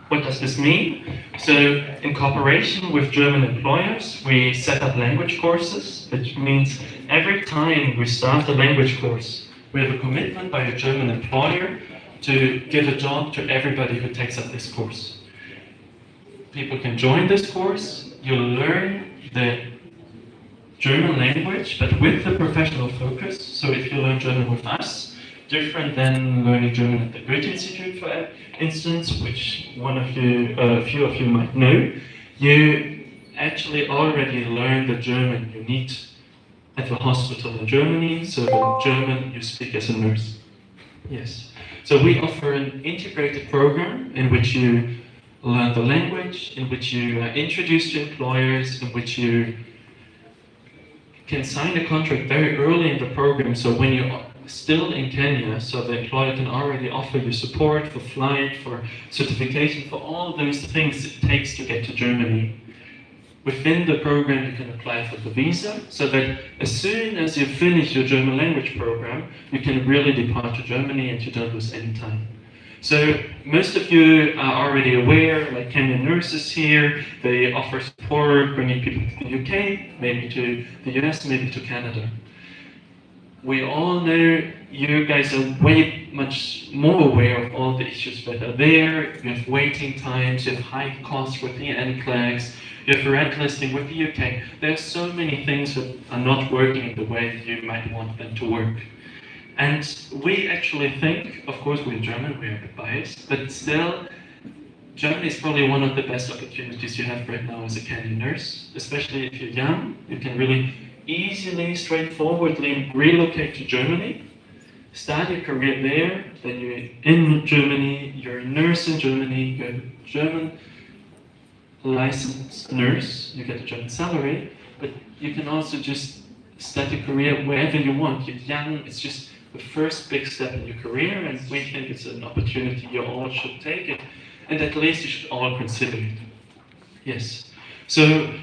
Speaker 9: What does this mean? So in cooperation with German employers, we set up language courses, which means every time we start a language course, we have a commitment by a German employer to give a job to everybody who takes up this course. People can join this course, you'll learn the German language, but with the professional focus. So if you learn German with us, different than learning German at the Goethe Institute, for instance, which a few of you might know, you actually already learn the German you need at the hospital in Germany, so the German you speak as a nurse. Yes. So we offer an integrated program in which you learn the language, in which you are introduced to employers, in which you can sign a contract very early in the program. So when you're still in Kenya, so the employer can already offer you support for flight, for certification, for all those things it takes to get to Germany. Within the program, you can apply for the visa, so that as soon as you finish your German language program, you can really depart to Germany and you don't lose any time. So most of you are already aware, like Kenyan nurses here, they offer support bringing people to the UK, maybe to the US, maybe to Canada. We all know you guys are way much more aware of all the issues that are there. You have waiting times, you have high costs with the NCLEX, you have red listing with the UK. There are so many things that are not working the way you might want them to work. And we actually think, of course we're German, we're a bit biased, but still, Germany is probably one of the best opportunities you have right now as a Kenyan nurse, especially if you're young. You can really easily, straightforwardly relocate to Germany, start your career there, then you're in Germany, you're a nurse in Germany, you're a German licensed nurse, you get a German salary, but you can also just start your career wherever you want. You're young, it's just the first big step in your career, and we think it's an opportunity you all should take it, and at least you should all consider it. Yes. So,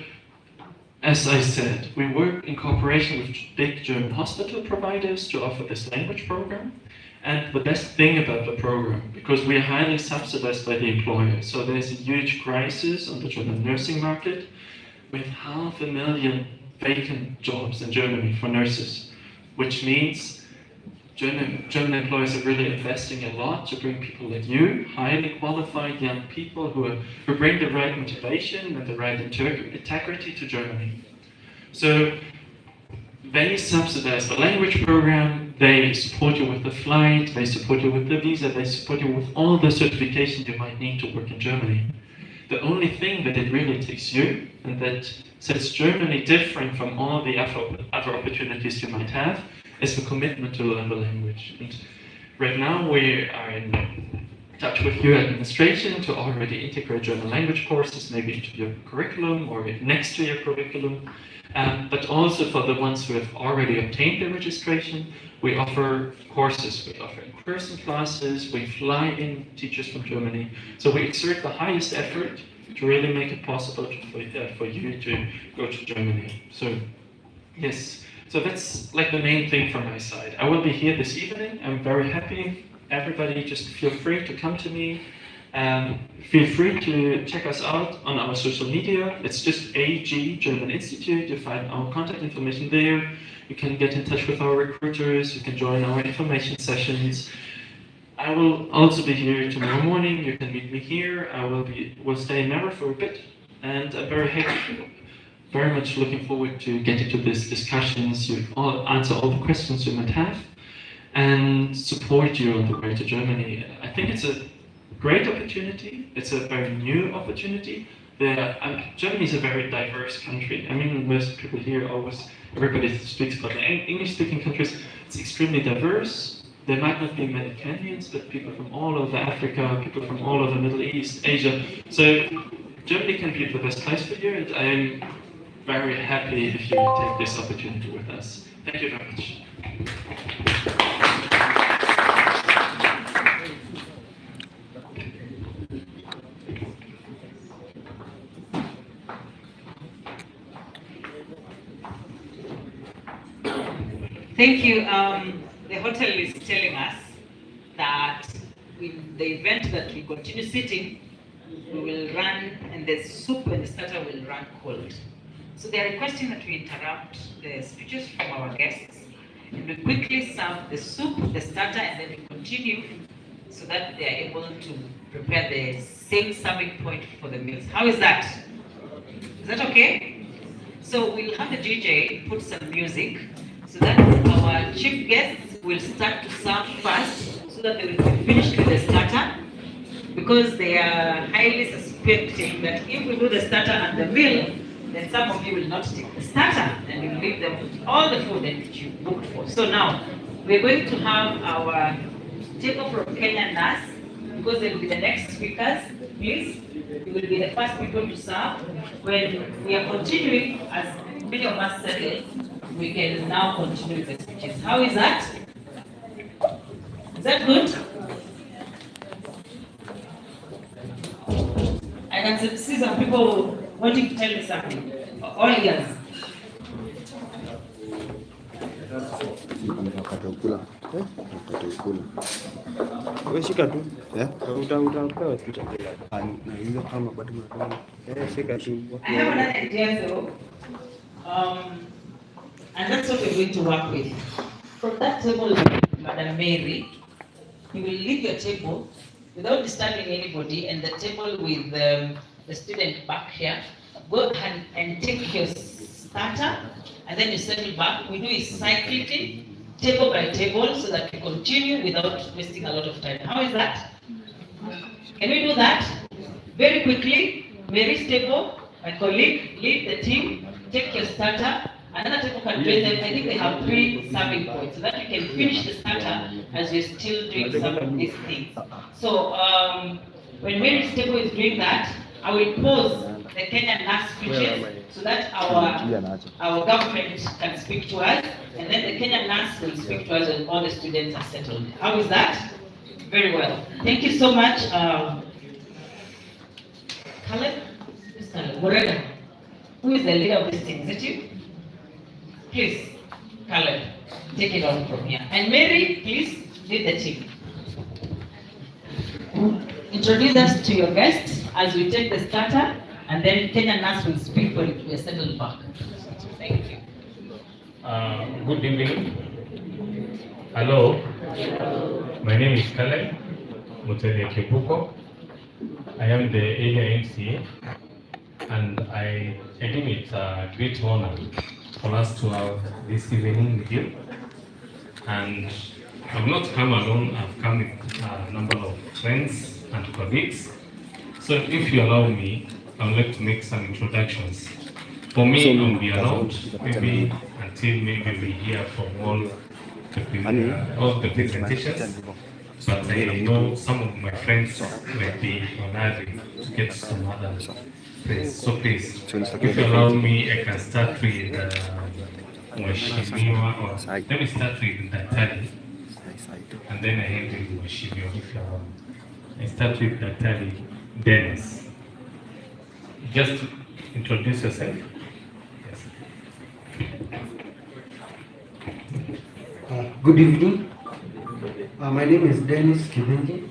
Speaker 9: as I said, we work in cooperation with big German hospital providers to offer this language program. And the best thing about the program, because we are highly subsidized by the employer, so there's a huge crisis on the German nursing market. We have 500,000 vacant jobs in Germany for nurses, which means German employers are really investing a lot to bring people like you, highly qualified young people who bring the right motivation and the right integrity to Germany. So they subsidize the language program, they support you with the flight, they support you with the visa, they support you with all the certifications you might need to work in Germany. The only thing that it really takes you, and that sets Germany different from all the other opportunities you might have, is the commitment to learn the language. And right now we are in touch with your administration to already integrate German language courses, maybe into your curriculum or next to your curriculum. But also for the ones who have already obtained their registration, we offer courses, we offer in-person classes, we fly in teachers from Germany. So we exert the highest effort to really make it possible for you to go to Germany. So, yes. So that's like the main thing from my side. I will be here this evening. I'm very happy. Everybody just feel free to come to me. Feel free to check us out on our social media. It's just AG German Institute. You find our contact information there. You can get in touch with our recruiters. You can join our information sessions. I will also be here tomorrow morning. You can meet me here. We'll stay in Mara for a bit. And I'm very much looking forward to getting to these discussions, answer all the questions you might have, and support you on the way to Germany. I think it's a great opportunity. It's a very new opportunity. Germany is a very diverse country. I mean, most people here everybody speaks about the English-speaking countries. It's extremely diverse. There might not be many Kenyans, but people from all over Africa, people from all over the Middle East, Asia. So Germany can be the best place for you, and I'm very happy if you take this opportunity with us. Thank you very much.
Speaker 5: Thank you. The hotel is telling us that in the event that we continue sitting, we will run, and the soup and the starter will run cold. So they are requesting that we interrupt the speeches from our guests, and we quickly serve the soup, the starter, and then we continue so that they are able to prepare the same serving point for the meals. How is that? Is that okay? So we'll have the DJ put some music so that our chief guests will start to serve first so that they will be finished with the starter, because they are highly suspecting that if we do the starter and the meal, then some of you will not take the starter and you will leave them with all the food that you booked for. So now we're going to have our table from Kenya NAS, because they will be the next speakers. Please, you will be the first people to serve. When we are continuing, as many of us said it, we can now continue with the speeches. How is that? Is that good? I can see some people wanting to tell me something. All ears.
Speaker 2: Wakati wa kula. Wakati wa kula. Wewe shika tu. Utapewa tu chakula. Na hizo kama bado mnatoa. Shika tu.
Speaker 5: I have another idea though. And that's what we're going to work with. From that table, Madam Mary, you will leave your table without disturbing anybody, and the table with the student back here. Go ahead and take your starter, and then you settle back. We do it cyclically, table by table, so that we continue without wasting a lot of time. How is that? Can we do that? Very quickly, Mary's table, my colleague, lead the team, take your starter. Another table can join them. I think they have 3 serving points, so that you can finish the starter as you're still doing some of these things. So when Mary's table is doing that, I will pause the Kenyan NAS speeches so that our government can speak to us, and then the Kenyan NAS will speak to us when all the students are settled. How is that? Very well. Thank you so much. Caleb? Who's Caleb? Morena. Who is the leader of this team? Is it you? Please, Caleb, take it on from here. And Mary, please lead the team. Introduce us to your guests as we take the starter, and then Kenyan NAS will speak when we are settled back. Thank you.
Speaker 10: Good evening. Hello. My name is Caleb Mutele Kebuko. I am the area MCA, and I think it's a great honor for us to have this evening with you. And I've not come alone, I've come with a number of friends and colleagues. So if you allow me, I would like to make some introductions. For me, I'll be around maybe until maybe we hear from all the presentations. But I know some of my friends might be on hurry to get some other place. So please, if you allow me, I can start with Mheshimiwa, or let me start with Daktari, and then I end with Mheshimiwa, if you allow me. I start with Daktari Dennis. Just introduce yourself. Yes.
Speaker 11: Good evening. My name is Dennis Kibengi.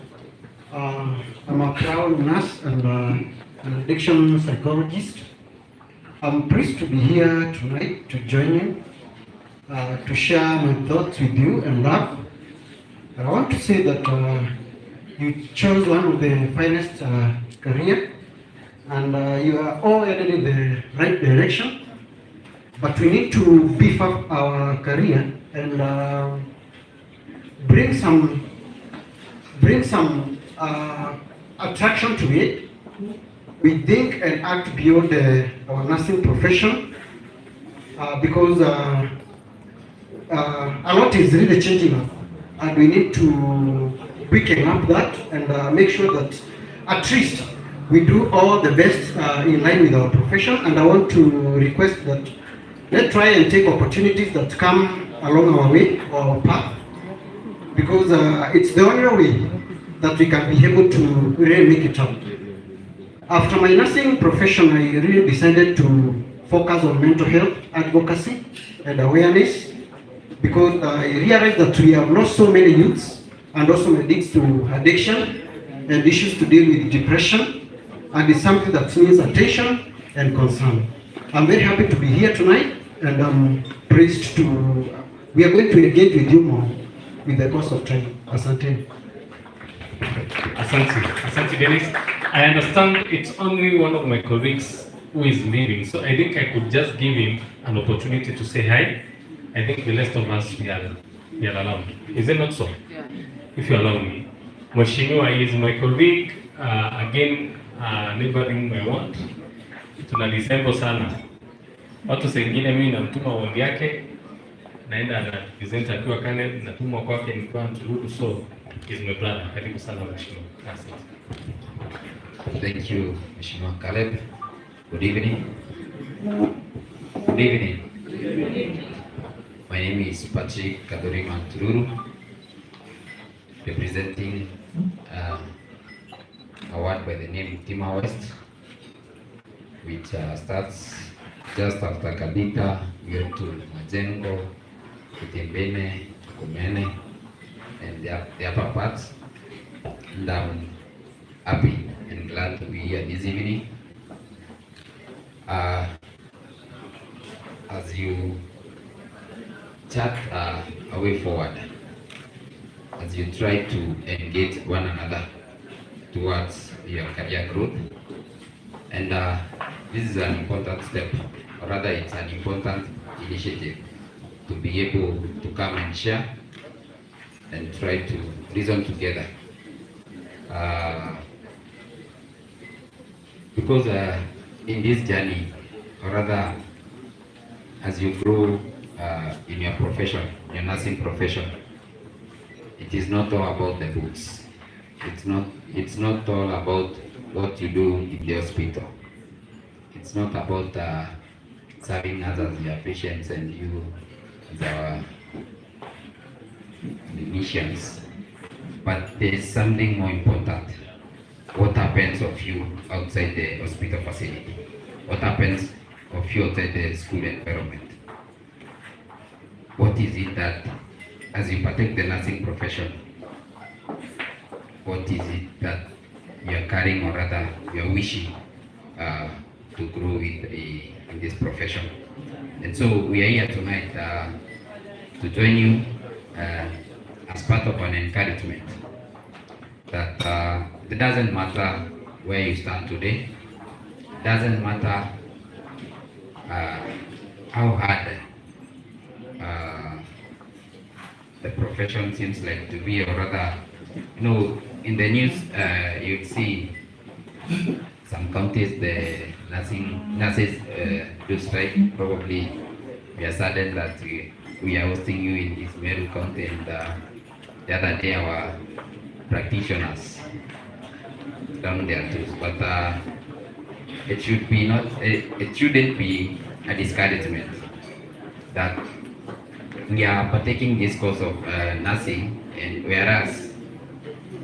Speaker 11: I'm a Crown nurse and an addiction psychologist. I'm pleased to be here tonight to join you, to share my thoughts with you and love. I want to say that you chose one of the finest career, and you are all headed in the right direction. But we need to beef up our career and bring some attraction to it. We think and act beyond our nursing profession because a lot is really changing us, and we need to weaken up that and make sure that at least we do all the best in line with our profession. And I want to request that let's try and take opportunities that come along our way or our path, because it's the only way that we can be able to really make it up. After my nursing profession, I really decided to focus on mental health advocacy and awareness, because I realized that we have lost so many youths and also addicts to addiction and issues to deal with depression, and it's something that needs attention and concern. I'm very happy to be here tonight, and I'm pleased to, we are going to engage with you more with the course of time. Asante.
Speaker 10: Asante Dennis. I understand it's only one of my colleagues who is leaving, so I think I could just give him an opportunity to say hi. I think the rest of us we are allowed. Is it not so? Yeah. If you allow me. Mheshimiwa is my colleague, again neighboring my ward. Tunalisembo sana. Watu sengine mimi namtuma ward yake, naenda na present akiwa Caleb, natumwa kwake nikiwa Mtululu, so is my brother. Karibu sana mheshimiwa. Asante.
Speaker 12: Thank you, Mheshimiwa Caleb. Good evening. Good evening. My name is Patrick Kadorima Tururu, representing a ward by the name Tima West, which starts just after Kabita, we go to Majengo, Kitembene, Kumene, and the upper parts. And I'm happy and glad to be here this evening. As you chart a way forward, as you try to engage one another towards your career growth, and this is an important step, or rather it's an important initiative to be able to come and share and try to reason together. Because in this journey, or rather as you grow in your profession, your nursing profession, it is not all about the books. It's not all about what you do in the hospital. It's not about serving us as your patients and you as our clinicians. But there is something more important. What happens of you outside the hospital facility? What happens of you outside the school environment? What is it that, as you partake the nursing profession, what is it that you are carrying, or rather you are wishing to grow in this profession? And so we are here tonight to join you as part of an encouragement that it doesn't matter where you stand today, it doesn't matter how hard the profession seems like to be, or rather, in the news you'd see some counties the nurses do strike. Probably we are saddened that we are hosting you in this Meru County, and the other day our practitioners down there too. But it shouldn't be a discouragement that we are partaking this course of nursing, and whereas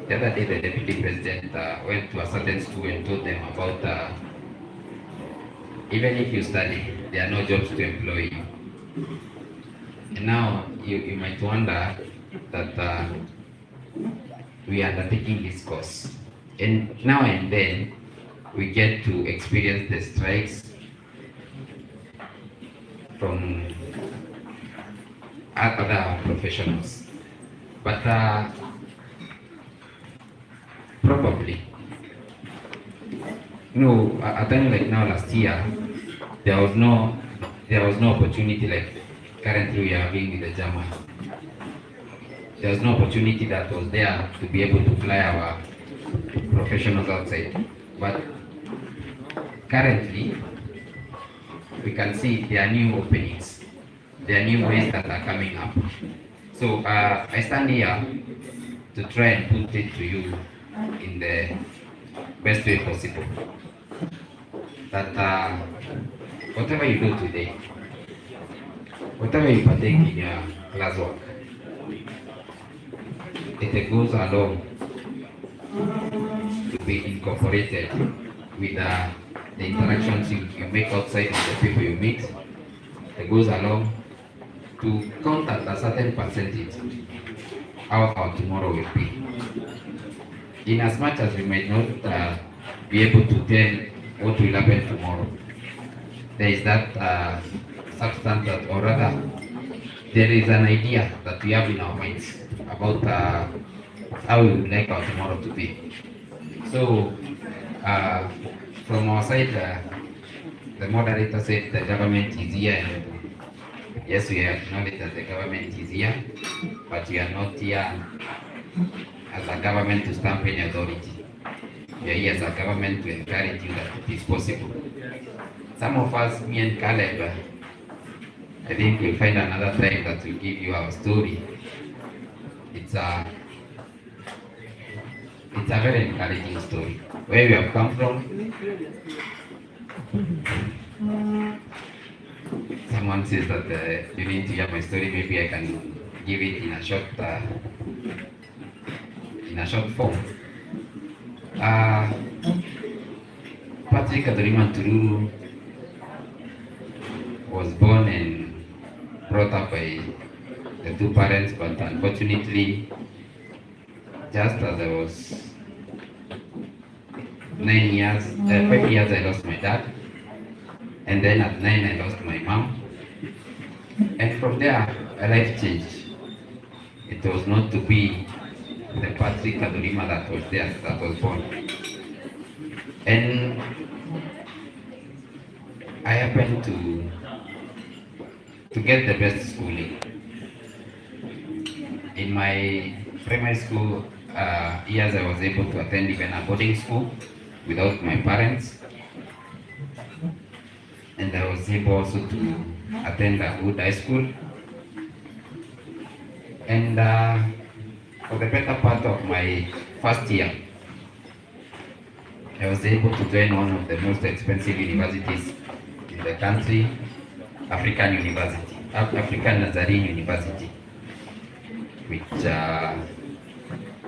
Speaker 12: the other day the deputy president went to a certain school and told them about even if you study, there are no jobs to employ you. And now you might wonder that we are undertaking this course, and now and then we get to experience the strikes from other professionals. But probably, a time like now last year, there was no opportunity like currently we are having with the German. There was no opportunity that was there to be able to fly our professionals outside. But currently, we can see there are new openings. There are new ways that are coming up. So I stand here to try and put it to you in the best way possible. That whatever you do today, whatever you partake in your classwork, it goes along to be incorporated with the interactions you make outside with the people you meet. It goes along to count at a certain percentage how our tomorrow will be. In as much as we might not be able to tell what will happen tomorrow, there is that substance that, or rather, there is an idea that we have in our minds about how we would like our tomorrow to be. So, from our side, the moderator said the government is here, and yes, we acknowledge that the government is here, but we are not here as a government to stamp any authority. We are here as a government to encourage you that it is possible. Some of us, me and Caleb, I think we'll find another time that will give you our story. It's a very encouraging story. Where we have come from, someone says that you need to hear my story. Maybe I can give it in a short form. Patrick Adoriman Tururu was born and brought up by the two parents, but unfortunately, just as I was 5 years, I lost my dad, and then at 9 I lost my mom, and from there my life changed. It was not to be the Patrick Adorima that was there, that was born, and I happened to get the best schooling. In my primary school years, I was able to attend even a boarding school without my parents, and I was able also to attend a good high school. And for the better part of my first year, I was able to join one of the most expensive universities in the country, African Nazarene University, which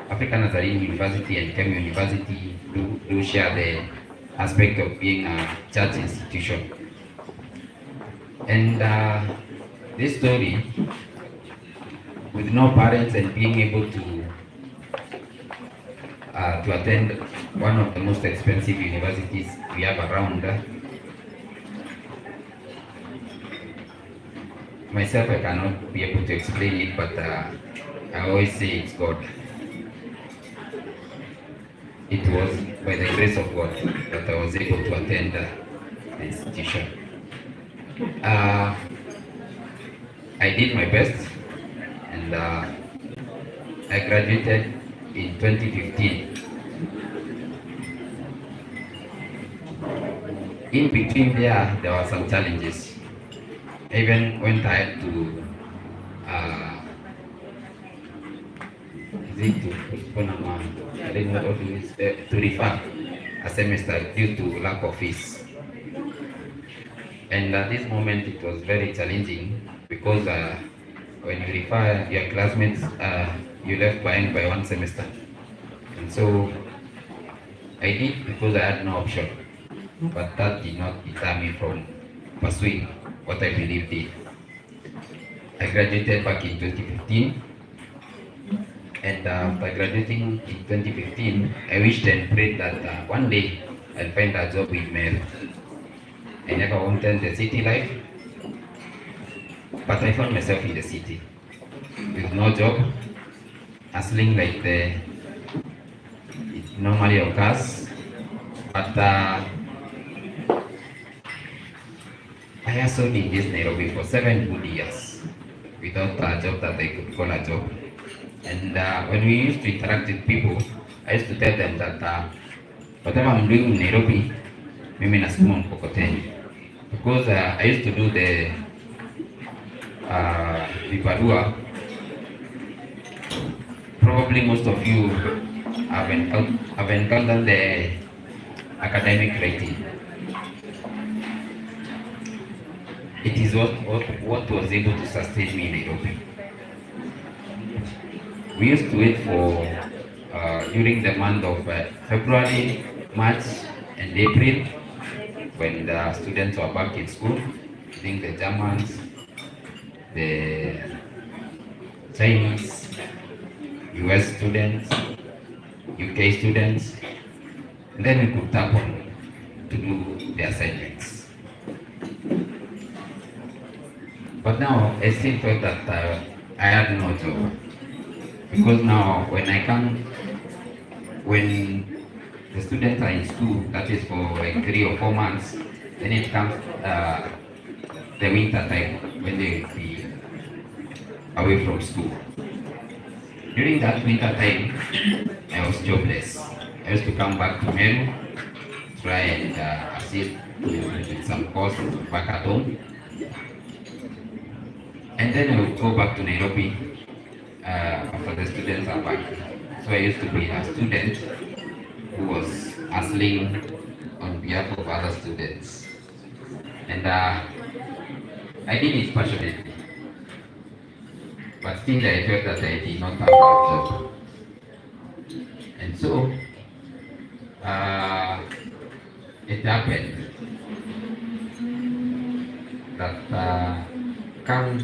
Speaker 12: African Nazarene University and Kemunsa University do share the aspect of being a church institution. And this story, with no parents and being able to attend one of the most expensive universities we have around, myself, I cannot be able to explain it, but I always say it's God. It was by the grace of God that I was able to attend the institution. I did my best, and I graduated in 2015. In between there were some challenges. I even went ahead to to refer a semester due to lack of fees. And at this moment it was very challenging because when you refer your classmates, you left behind by one semester. And so I did because I had no option. But that did not deter me from pursuing what I believed in. I graduated back in 2015. And after graduating in 2015, I wished and prayed that one day I'll find a job in Meru. I never wanted the city life, but I found myself in the city with no job, hustling like it normally occurs. But I hustled in this Nairobi for 7 good years without a job that I could call a job. And when we used to interact with people, I used to tell them that whatever I'm doing in Nairobi, mimi nasukuma mkokoteni. Because I used to do the vibarua. Probably most of you have encountered the academic writing. It is what was able to sustain me in Nairobi. We used to wait for during the month of February, March, and April, when the students were back in school. I think the Germans, the Chinese, US students, UK students, and then we could tap on to do the assignments. But now I still felt that I had no job. Because now when the students are in school, that is for like 3 or 4 months, then it comes the winter time when they will be away from school. During that winter time, I was jobless. I used to come back to Meru, try and assist with some courses back at home. And then I would go back to Nairobi after the students are back. So I used to be a student who was hustling on behalf of other students. And I did it passionately. But still I felt that I did not have a job. And so it happened that come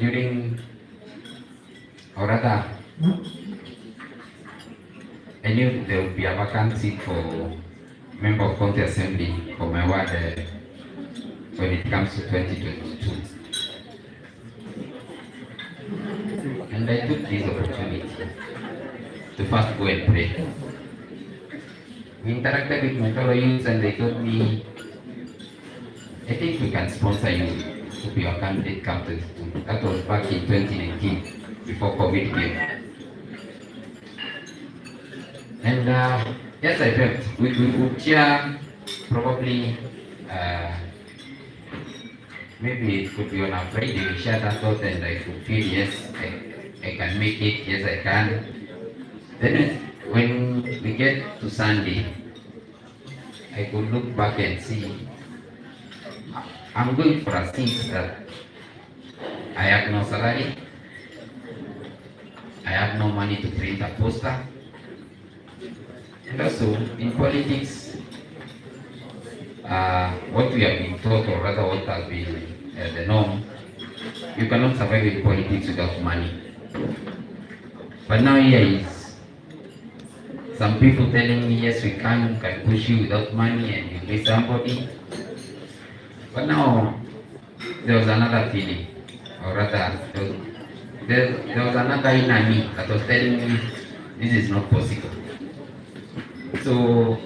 Speaker 12: during, or rather, I knew there would be a vacancy for member of county assembly for my ward when it comes to 2022. And I took this opportunity to first go and pray. We interacted with my fellow youths and they told me, I think we can sponsor you to be your candidate captain. That was back in 2019, before COVID came. And yes, I felt we would share probably, maybe it could be on a Friday, we share that thought and I could feel, yes, I can make it, yes, I can. Then when we get to Sunday, I could look back and see, I'm going for a seat that I have no salary, I have no money to print a poster, and also in politics, what we have been taught, or rather what has been the norm, you cannot survive in politics without money. But now here is some people telling me, yes, we can push you without money and you be somebody. But now there was another feeling, or rather, there was another inner me that was telling me this is not possible. So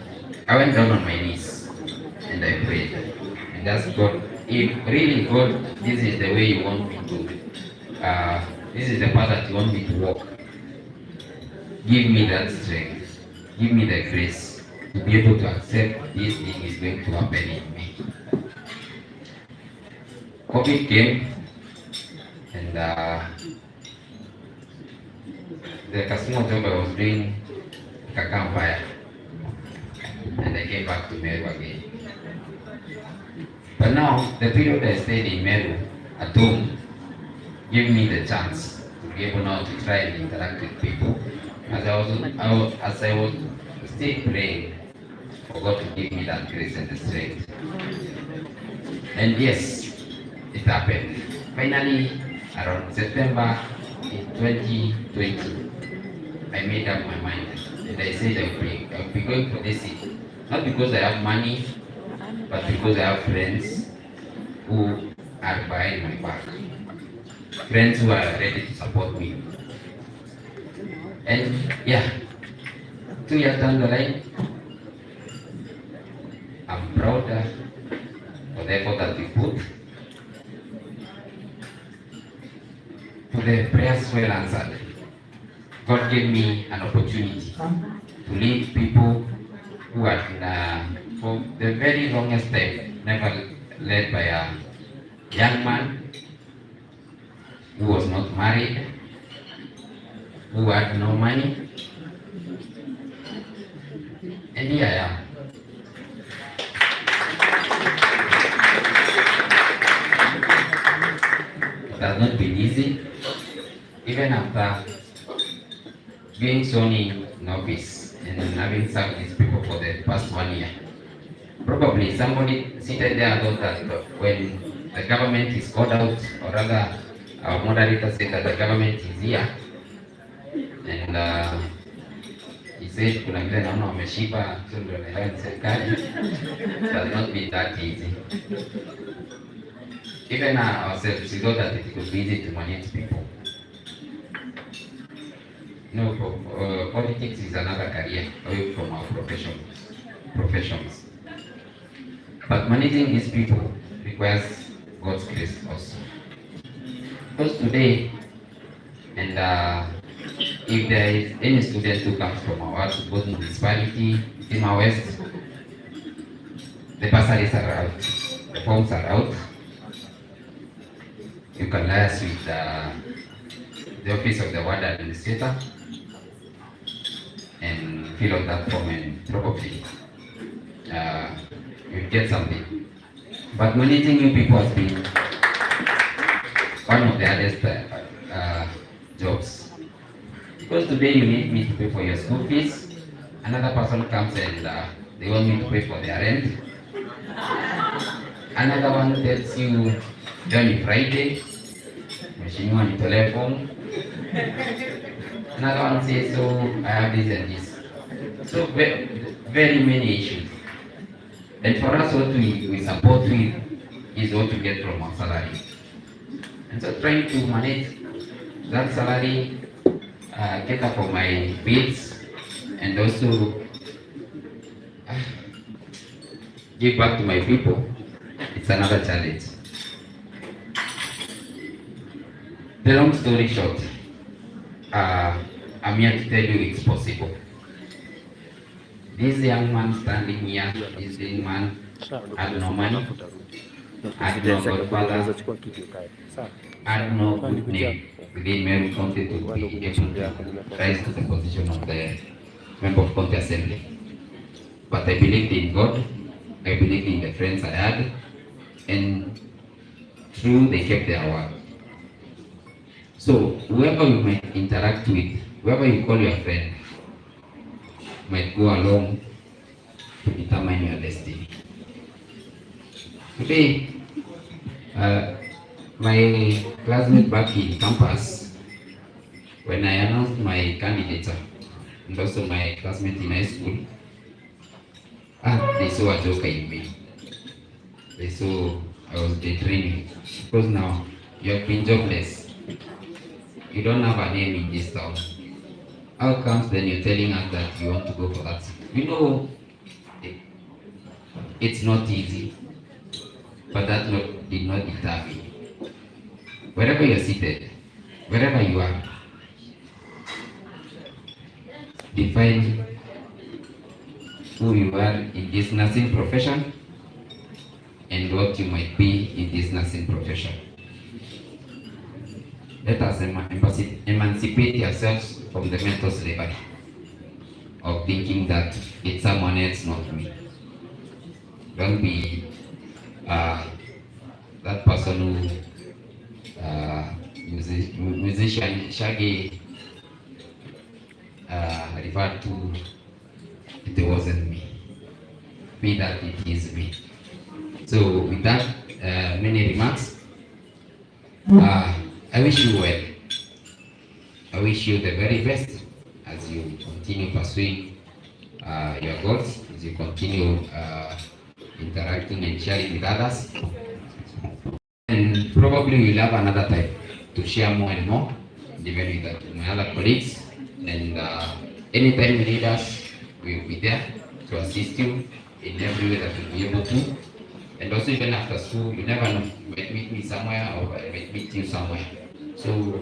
Speaker 12: I went down on my knees and I prayed and asked God, if really God, this is the way you want me to, this is the path that you want me to walk, give me that strength, give me the grace to be able to accept this thing is going to happen in me. COVID came and the casino job I was doing fire, and I came back to Meru again. But now the period I stayed in Meru at home gave me the chance to be able now to try and interact with people. As I was still praying for God to give me that grace and the strength. And yes, it happened. Finally, around September in 2020, I made up my mind and I said I'll be going for this seat. Not because I have money, but because I have friends who are behind my back. Friends who are ready to support me. And yeah, 2 years down the line, I'm proud for the effort that we put, for the prayers well answered. God gave me an opportunity to lead people who had been, for the very longest time, never led by a young man who was not married, who had no money. And here I am. It has not been easy, even after being shown in office and having served these people for the past 1 year. Probably somebody seated there thought that when the government is called out, or rather our moderator said that the government is here, and he said kuna vile naona wameshiba, so ndio naelewa ni serikali. It has not been that easy. Even ourselves, we thought that it could be easy to manage people. No, politics is another career away from our professions. But managing these people requires God's grace also. Because today, and if there is any student who comes from our both municipality, Tima West, the bursaries are out, the forms are out. you can liaise with the office of the ward administrator and fill out that form, and probably you'll get something. But managing new people has been one of the hardest jobs. Because today you need me to pay for your school fees, another person comes and they want me to pay for their rent. Another one tells you, Johnny Friday, Mheshimiwa nitolee form. Another one says, so I have this and this. So very many issues. And for us, what we support with is what we get from our salary. And so trying to manage that salary, cater for my bills, and also give back to my people, it's another challenge. The long story short, I'm here to tell you it's possible. This young man standing here, this young man had no money, had no godfather, had no good name within Meru County to be able to rise to the position of the member of county assembly. But I believed in God, I believed in the friends I had, and true, they kept their word. So whoever you might interact with, whoever you call your friend, might go along to determine your destiny. Today, my classmate back in campus, when I announced my candidature, and also my classmate in high school, they saw a joker in me. They saw I was daydreaming. Because now you have been jobless. You don't have a name in this town. How comes then you're telling us that you want to go for that? You know, it's not easy, but that did not deter me. Wherever you're seated, wherever you are, define who you are in this nursing profession and what you might be in this nursing profession. Let us emancipate ourselves from the mental slavery of thinking that it's someone else, not me. Don't be that person who musician Shaggy referred to. It wasn't me. Be that it is me. So with that many remarks, I wish you well. I wish you the very best as you continue pursuing your goals, as you continue interacting and sharing with others. And probably we'll have another time to share more and more, even with my other colleagues. And anytime you need us, we will be there to assist you in every way that we'll be able to. And also even after school, you never know, you might meet me somewhere or I might meet you somewhere. So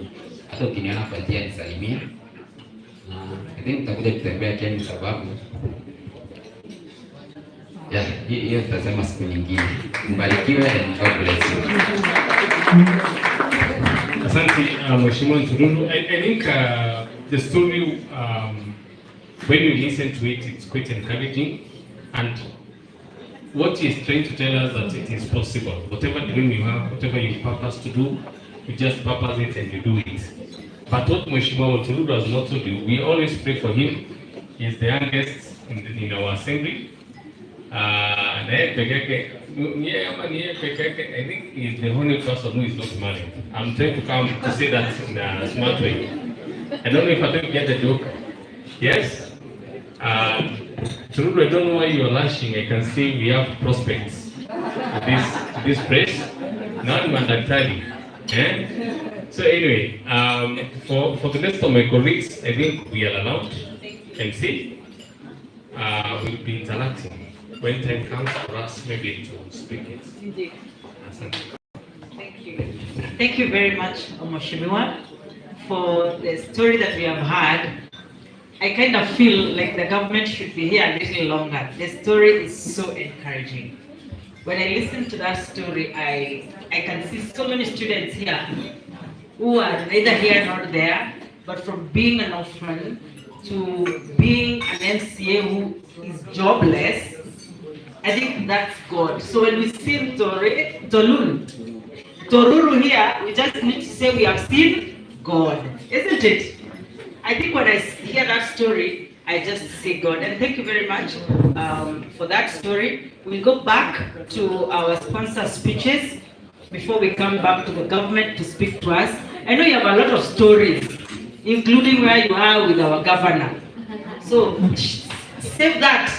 Speaker 12: hata ukiniona kwa njia nisalimie. I think nitakuja kutembea Kenya sababu hiyo tutasema siku nyingine. Mbarikiwe and God bless you.
Speaker 10: Asante Mheshimiwa Ntururu. I think the story when you listen to it, it's quite encouraging, and what he is trying to tell us that it is possible. Whatever dream you have, whatever you purpose to do, you just purpose it and you do it. But what Mheshimiwa Ntururu has not told you, we always pray for him. He is the youngest in our assembly. I think he is the only person who is not married. I'm trying to come to say that in a smart way. I don't know if I don't get the joke. Yes? Tururu, I don't know why you are laughing. I can see we have prospects to this place. Now I'm understanding. So anyway, for the rest of my colleagues, I think we are allowed and see. We'll be interacting when time comes for us maybe to speak it.
Speaker 5: Indeed. Thank you. Thank you very much, Mheshimiwa, for the story that we have had. I kind of feel like the government should be here a little longer. The story is so encouraging. When I listen to that story, I I can see so many students here who are neither here nor there, but from being an orphan to being an MCA who is jobless, I think that's God. So when we sing Toruru here, we just need to say we have seen God, isn't it? I think when I hear that story, I just say God. And thank you very much for that story. We'll go back to our sponsor speeches before we come back to the government to speak to us. I know you have a lot of stories, including where you are with our governor. So save that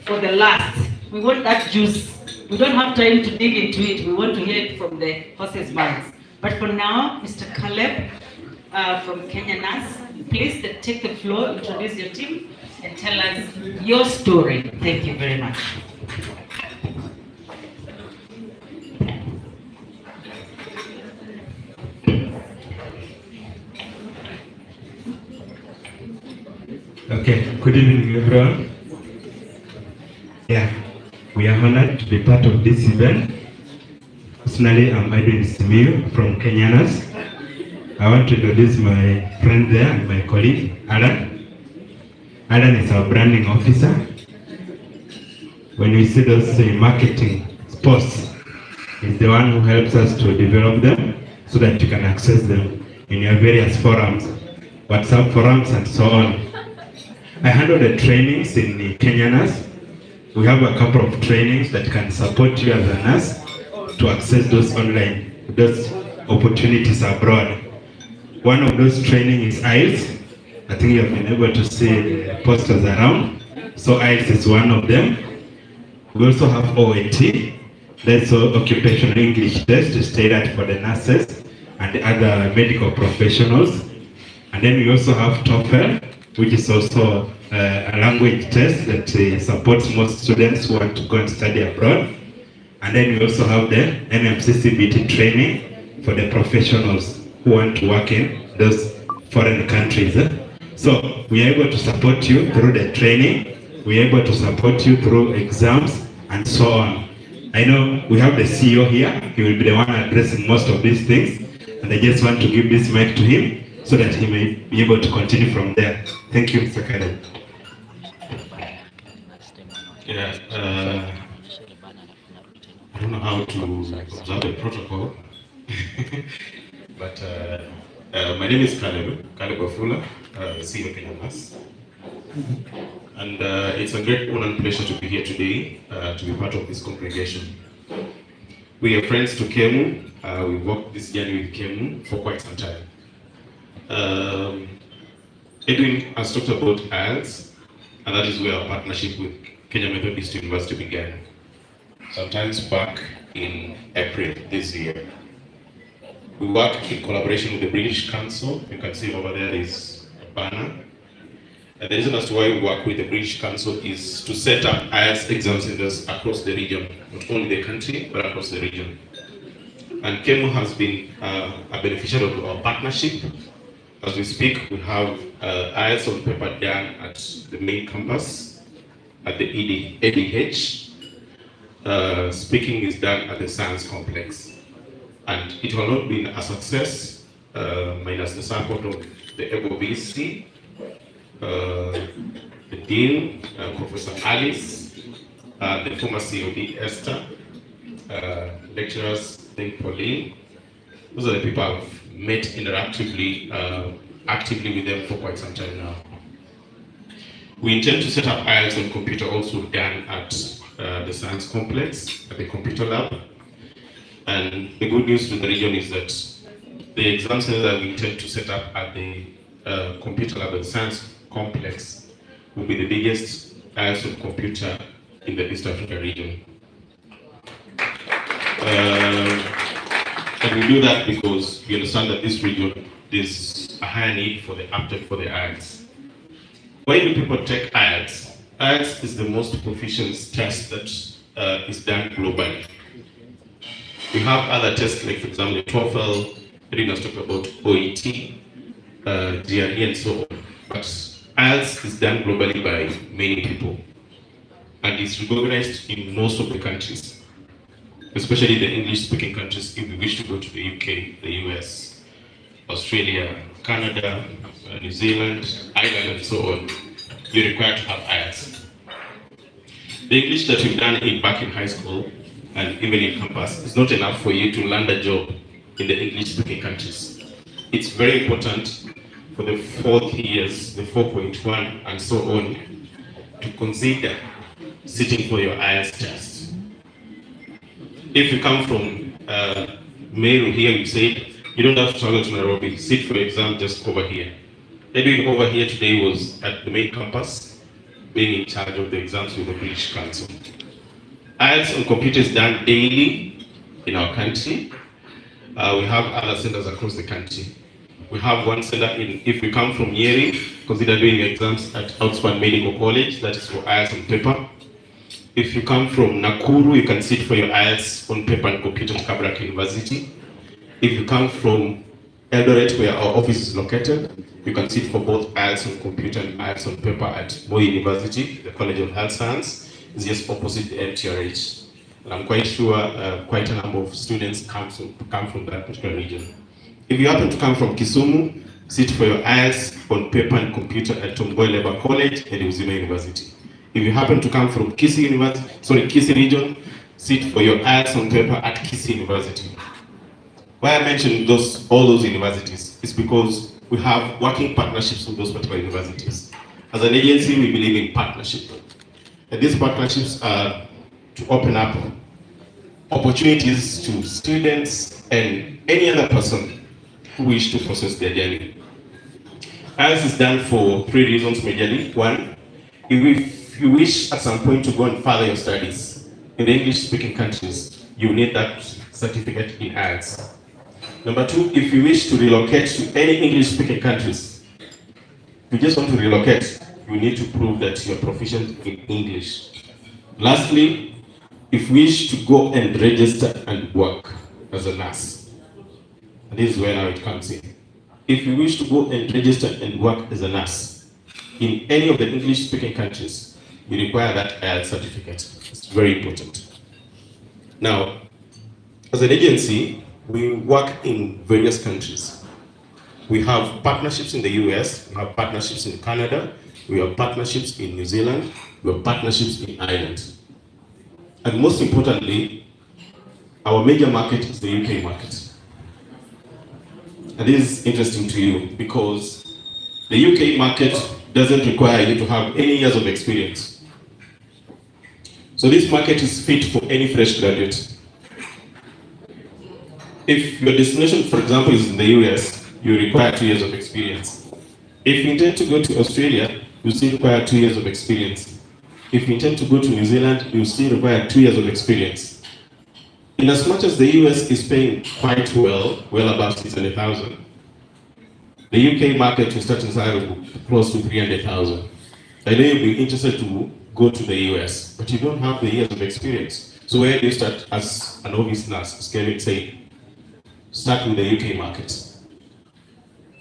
Speaker 5: for the last. We want that juice. We don't have time to dig into it. We want to hear it from the horse's mouths. But for now, Mr. Caleb from Kenya NAS, please take the floor, introduce your team, and tell us your story. Thank you very much.
Speaker 13: Okay, good evening everyone. Yeah, we are honored to be part of this event. Personally, I'm Edwin Simiyu from Kenya NAS. I want to introduce my friend there and my colleague, Alan. Alan is our branding officer. When we see those marketing posts, he's the one who helps us to develop them so that you can access them in your various forums, WhatsApp forums and so on. I handle the trainings in the Kenya NAS. We have a couple of trainings that can support you as a nurse to access those opportunities abroad. One of those trainings is IELTS. I think you have been able to see the posters around. So IELTS is one of them. We also have OET. That's occupational English test is tailored for the nurses and the other medical professionals. And then we also have TOEFL, which is also a language test that supports most students who want to go and study abroad. And then we also have the NMCCBT training for the professionals who want to work in those foreign countries. So we are able to support you through the training, we are able to support you through exams and so on. I know we have the CEO here, he will be the one addressing most of these things, and I just want to give this mic to him so that he may be able to continue from there. Thank you, Mr. Karen.
Speaker 14: Yeah, I don't know how to observe the protocol, but my name is Caleb Afula, CEO Kenya NAS. And it's a great honor and pleasure to be here today to be part of this congregation. We are friends to Kemu. We've walked this journey with Kemu for quite some time. Edwin has talked about IELTS, and that is where our partnership with Kenya Methodist University began, sometimes back in April this year. We work in collaboration with the British Council. You can see over there is a banner. And the reason as to why we work with the British Council is to set up IELTS exam centers across the region, not only the country, but across the region. And Kemu has been a beneficiary of our partnership. As we speak, we have IELTS on paper done at the main campus, at the ADH. Speaking is done at the Science Complex. And it will not be a success minus the support of the EBO-VC, the Dean, Professor Alice, the former COD Esther, lecturers, Dean Pauline. Those are the people I've met interactively, actively with them for quite some time now. We intend to set up IELTS on computer also done at the Science Complex, at the computer lab. And the good news to the region is that the exam center that we intend to set up at the computer lab at the Science Complex will be the biggest IELTS on computer in the East Africa region. And we do that because we understand that this region there's a higher need for the uptake for the IELTS. Why do people take IELTS? IELTS is the most proficiency test that is done globally. We have other tests like, for example, the TOEFL, Rina's talked about OET, GRE and so on. But IELTS is done globally by many people and is recognized in most of the countries. especially the English-speaking countries, if you wish to go to the UK, the US, Australia, Canada, New Zealand, Ireland, and so on, you're required to have IELTS. The English that you've done back in high school and even in campus is not enough for you to land a job in the English-speaking countries. It's very important for the 4th years, the 4.1 and so on, to consider sitting for your IELTS test. If you come from Meru here, you said, you don't have to travel to Nairobi, sit for your exam just over here. Edwin over here today was at the main campus, being in charge of the exams with the British Council. IELTS on computer is done daily in our country. We have other centers across the country. We have one center if you come from Nyeri, consider doing exams at Outspan Medical College, that is for IELTS on paper. If you come from Nakuru, you can sit for your IELTS on paper and computer at Kabarak University. If you come from Eldoret, where our office is located, you can sit for both IELTS on computer and IELTS on paper at Moi University. The College of Health Science is just opposite the MTRH. And I'm quite sure quite a number of students come from that particular region. If you happen to come from Kisumu, sit for your IELTS on paper and computer at Tomboy Labour College and Uzima University. If you happen to come from Kisii region, sit for your IELTS on paper at Kisii University. Why I mentioned all those universities is because we have working partnerships with those particular universities. As an agency, we believe in partnership. And these partnerships are to open up opportunities to students and any other person who wish to process their journey. IELTS is done for 3 reasons majorly. 1, if you wish at some point to go and further your studies in the English-speaking countries, you need that certificate in IELTS. Number 2, if you wish to relocate to any English-speaking countries, if you just want to relocate, you need to prove that you are proficient in English. Lastly, if you wish to go and register and work as a nurse, and this is where now it comes in. If you wish to go and register and work as a nurse in any of the English-speaking countries, you require that IELTS certificate. It's very important. Now, as an agency, we work in various countries. We have partnerships in the US, we have partnerships in Canada, we have partnerships in New Zealand, we have partnerships in Ireland. And most importantly, our major market is the UK market. And this is interesting to you because the UK market doesn't require you to have any years of experience. So this market is fit for any fresh graduate. If your destination, for example, is in the US, you require 2 years of experience. If you intend to go to Australia, you still require 2 years of experience. If you intend to go to New Zealand, you still require 2 years of experience. In as much as the US is paying quite well above 600,000, the UK market will start in salary close to 300,000. I know you'll be interested to go to the US, but you don't have the years of experience. So where do you start as an novice nurse, as Kevin said? Start with the UK market.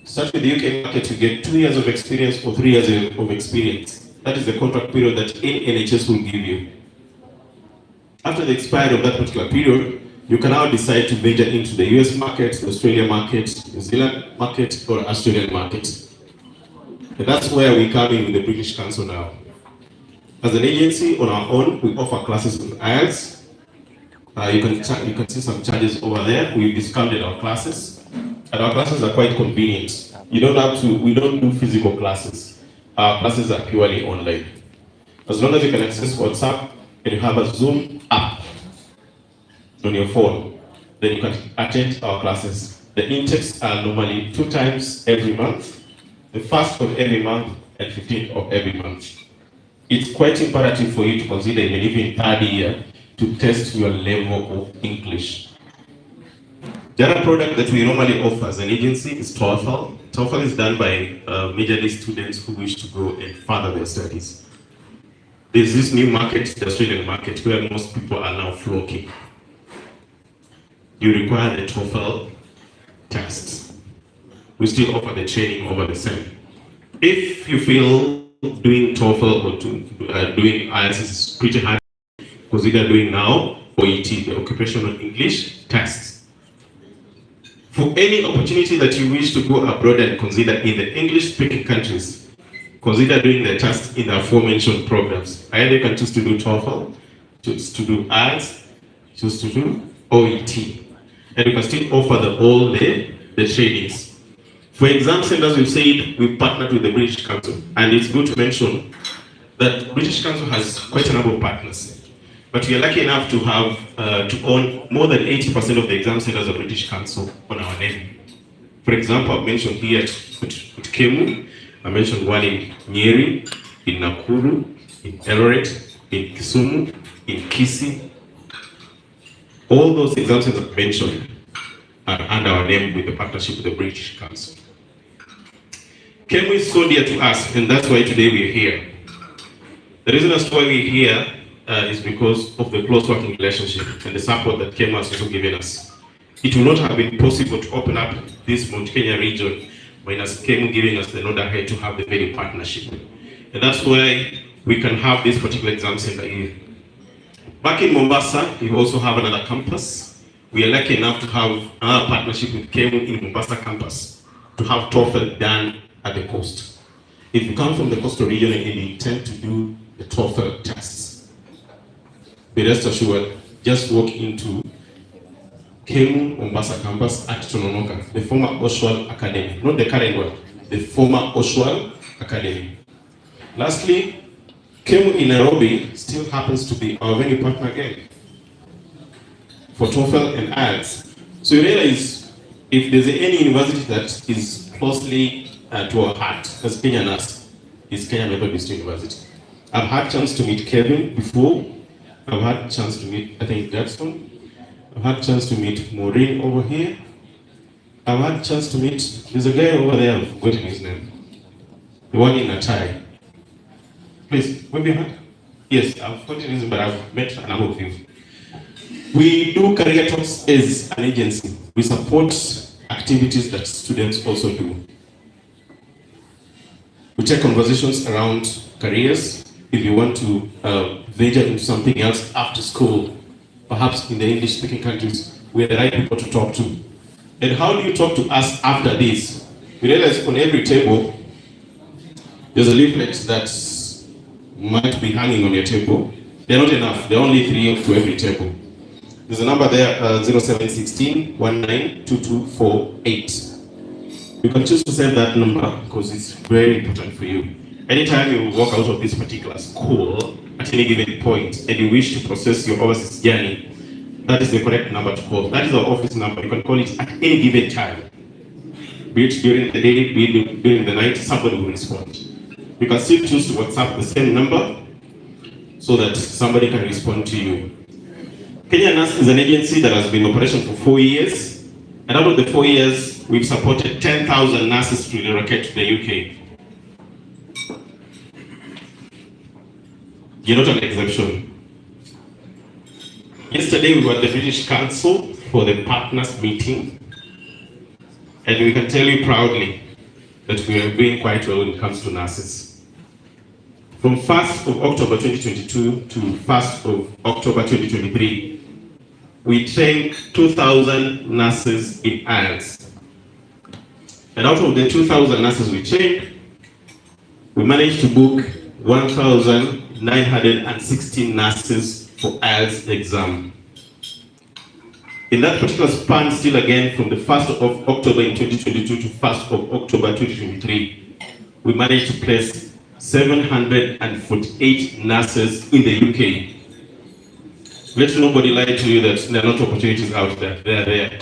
Speaker 14: Start with the UK market to get 2 years of experience or 3 years of experience. That is the contract period that any NHS will give you. After the expiry of that particular period, you can now decide to venture into the US market, the Australia market, New Zealand market, or Australian market. And that's where we come in with the British Council now. As an agency, on our own, we offer classes with IELTS. You can see some charges over there. We've discounted our classes, and our classes are quite convenient. We don't do physical classes. Our classes are purely online. As long as you can access WhatsApp and you have a Zoom app on your phone, then you can attend our classes. The intakes are normally 2 times every month, the 1st of every month and 15th of every month. It's quite imperative for you to consider even 3rd year to test your level of English. The other product that we normally offer as an agency is TOEFL. TOEFL is done by majorly students who wish to go and further their studies. There's this new market, the Australian market, where most people are now flocking. You require the TOEFL test. We still offer the training over the same. If you feel doing TOEFL or doing IELTS is pretty hard, consider doing now. OET, the Occupational English Tests. For any opportunity that you wish to go abroad and consider in the English-speaking countries, consider doing the test in the aforementioned programs. Either you can choose to do TOEFL, choose to do IELTS, choose to do OET. And you can still offer all the trainings. For exam centers, we've said we've partnered with the British Council, and it's good to mention that British Council has quite a number of partners. But we are lucky enough to have to own more than 80% of the exam centers of British Council on our name. For example, I've mentioned here at Kemu, I mentioned one in Nyeri, in Nakuru, in Eldoret, in Kisumu, in Kisii. All those exam centers I've mentioned are under our name with the partnership with the British Council. Kemu is so dear to us, and that's why today we're here. The reason as to why we're here is because of the close working relationship and the support that Kemu has also given us. It would not have been possible to open up this Mount Kenya region minus Kemu giving us the nod ahead to have the very partnership. And that's why we can have this particular exam center here. Back in Mombasa, we also have another campus. We are lucky enough to have another partnership with Kemu in Mombasa campus to have TOEFL done at the coast. If you come from the coastal region and you intend to do the TOEFL tests, be rest assured, just walk into Kemu Mombasa campus at Tononoka, the former Oswald Academy, not the current one, the former Oswald Academy. Lastly, Kemu in Nairobi still happens to be our venue partner again for TOEFL and IELTS. So you realize if there's any university that is closely to our heart as Kenyans, is Kenya Methodist University. I've had a chance to meet Kevin before. I've had a chance to meet, I think, Jackson. I've had a chance to meet Maureen over here. I've had a chance to meet, there's a guy over there, I've forgotten his name. The one in a tie. Please, wave your hand. Yes, I've forgotten his name, but I've met a number of you. We do career talks as an agency. We support activities that students also do. We take conversations around careers. If you want to venture into something else after school, perhaps in the English-speaking countries, we're the right people to talk to. And how do you talk to us after this? We realize on every table, there's a leaflet that might be hanging on your table. They're not enough. There are only 3 to every table. There's a number there, 0716 192248. You can choose to save that number because it's very important for you. Anytime you walk out of this particular school at any given point and you wish to process your overseas journey, that is the correct number to call. That is our office number. You can call it at any given time. Be it during the day, be it during the night, somebody will respond. You can still choose to WhatsApp the same number so that somebody can respond to you. Kenya Nurse is an agency that has been in operation for 4 years. And out of the 4 years, we've supported 10,000 nurses to relocate to the UK. You're not an exception. Yesterday, we were at the British Council for the partners meeting. And we can tell you proudly that we are doing quite well when it comes to nurses. From 1st of October 2022 to 1st of October 2023, we trained 2,000 nurses in IELTS. And out of the 2,000 nurses we trained, we managed to book 1,916 nurses for IELTS exam. In that particular span, still again, from the 1st of October in 2022 to 1st of October 2023, we managed to place 748 nurses in the UK. Let nobody lie to you that there are not opportunities out there. They are there.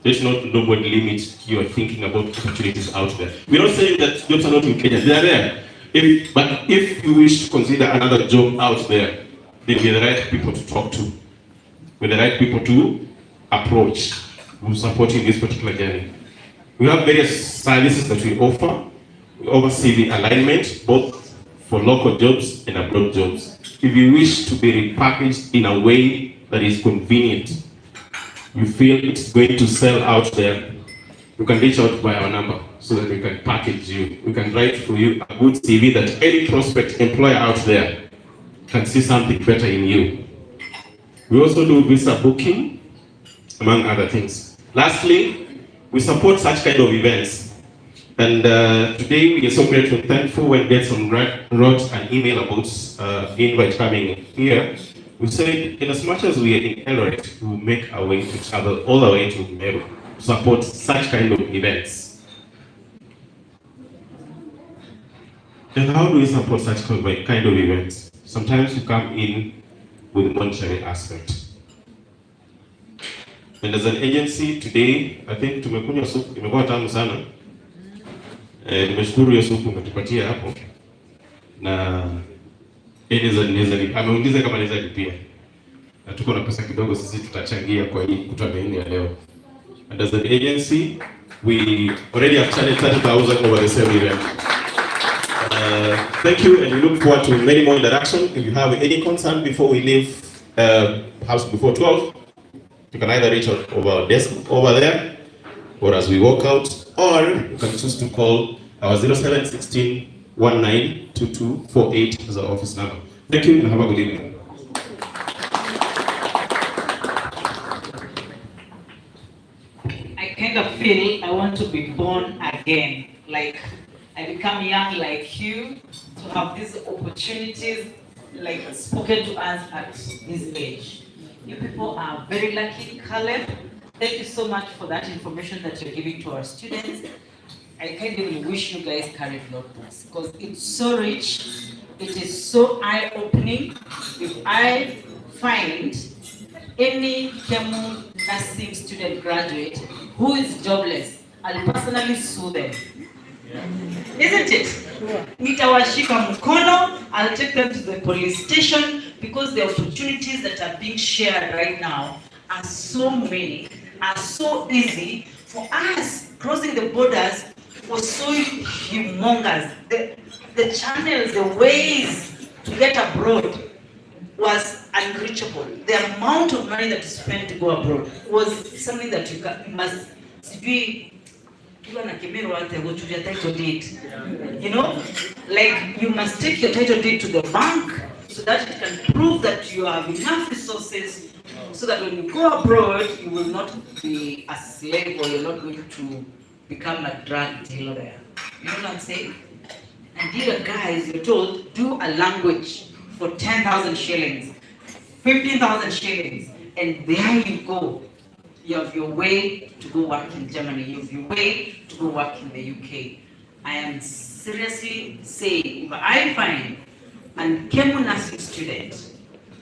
Speaker 14: Let nobody limit your thinking about opportunities out there. We're not saying that jobs are not in Kenya. They are there. But if you wish to consider another job out there, then we're the right people to talk to. We're the right people to approach who support you in this particular journey. We have various services that we offer. We oversee the alignment, both for local jobs and abroad jobs. If you wish to be repackaged in a way that is convenient, you feel it's going to sell out there, you can reach out by our number so that we can package you. We can write for you a good CV that any prospect employer out there can see something better in you. We also do visa booking, among other things. Lastly, we support such kind of events. And today we are so grateful and thankful when Getson wrote an email about invite coming here. We said, in as much as we are in Eldoret, we will make our way to travel all the way to Meru to support such kind of events. And how do we support such kind of events? Sometimes we come in with the monetary aspect. And as an agency today, I think tumekunywa supu, imekuwa tamu sana. Nimeshukuru hiyo supu umetupatia hapo. Na ameuliza kama naweza lipia. Na tuko na pesa kidogo, sisi tutachangia kwa hii kutambeni ya leo. And as an agency, we already have charged 30,000 over the same event. Thank you, and we look forward to many more interaction. If you have any concern before we leave house before 12, you can either reach out over our desk over there, or as we walk out, or you can choose to call our 0716 192248 as our office number. Thank you, and have a good evening.
Speaker 5: I kind of feel I want to be born again. Like I become young like you, to have these opportunities like spoken to us at this age. You people are very lucky. Caleb, thank you so much for that information that you're giving to our students. I kind of wish you guys carried notebooks because it's so rich, it is so eye-opening. If I find any Kemu nursing student graduate who is jobless, I'll personally sue them. Isn't it? Nitawashika mkono, I'll take them to the police station because the opportunities that are being shared right now are so many, are so easy. For us, crossing the borders was so humongous. The channels, the ways to get abroad was unreachable. The amount of money that you spend to go abroad was something that you must be. You know, like you must take your title deed to the bank so that it can prove that you have enough resources so that when you go abroad, you will not be a slave or you're not going to become a drug dealer there. You know what I'm saying? And here guys, you're told, do a language for 10,000 shillings, 15,000 shillings, and there you go. You have your way to go work in Germany. You have your way to go work in the UK. I am seriously saying, if I find a Kemu nursing student,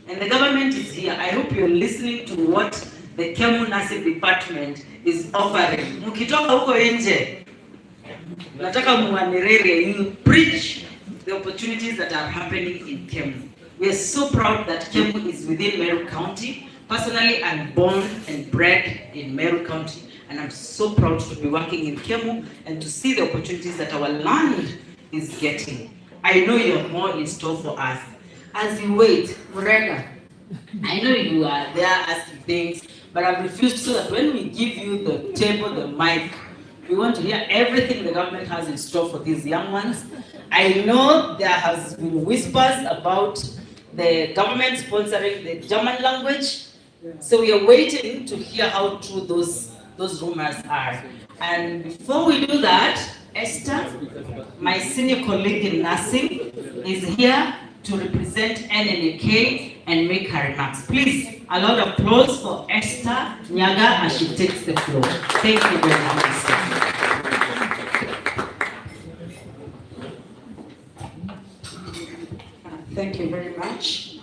Speaker 5: and the government is here, I hope you're listening to what the Kemu nursing department is offering. Mukitoka huko nje, nataka muwanerere, you preach the opportunities that are happening in Kemu. We are so proud that Kemu is within Meru County. Personally, I'm born and bred in Meru County, and I'm so proud to be working in Kemu and to see the opportunities that our land is getting. I know you have more in store for us. As you wait, Murega, I know you are there asking things, but I've refused so that when we give you the table, the mic, we want to hear everything the government has in store for these young ones. I know there has been whispers about the government sponsoring the German language. So we are waiting to hear how true those rumors are. And before we do that, Esther, my senior colleague in nursing, is here to represent NNK and make her remarks. Please, a lot of applause for Esther Nyaga as she takes the floor. Thank you very much, Esther.
Speaker 15: Thank you very much,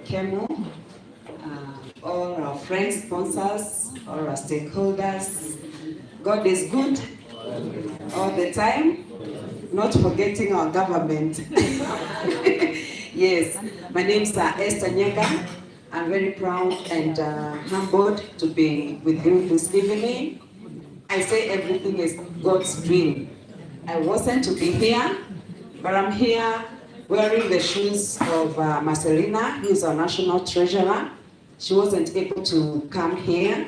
Speaker 15: Kemu. All our friends, sponsors, all our stakeholders. God is good all the time, not forgetting our government. Yes, my name is Esther Nyaga. I'm very proud and humbled to be with you this evening. I say everything is God's dream. I wasn't to be here, but I'm here wearing the shoes of Marcelina, who is our national treasurer. She wasn't able to come here.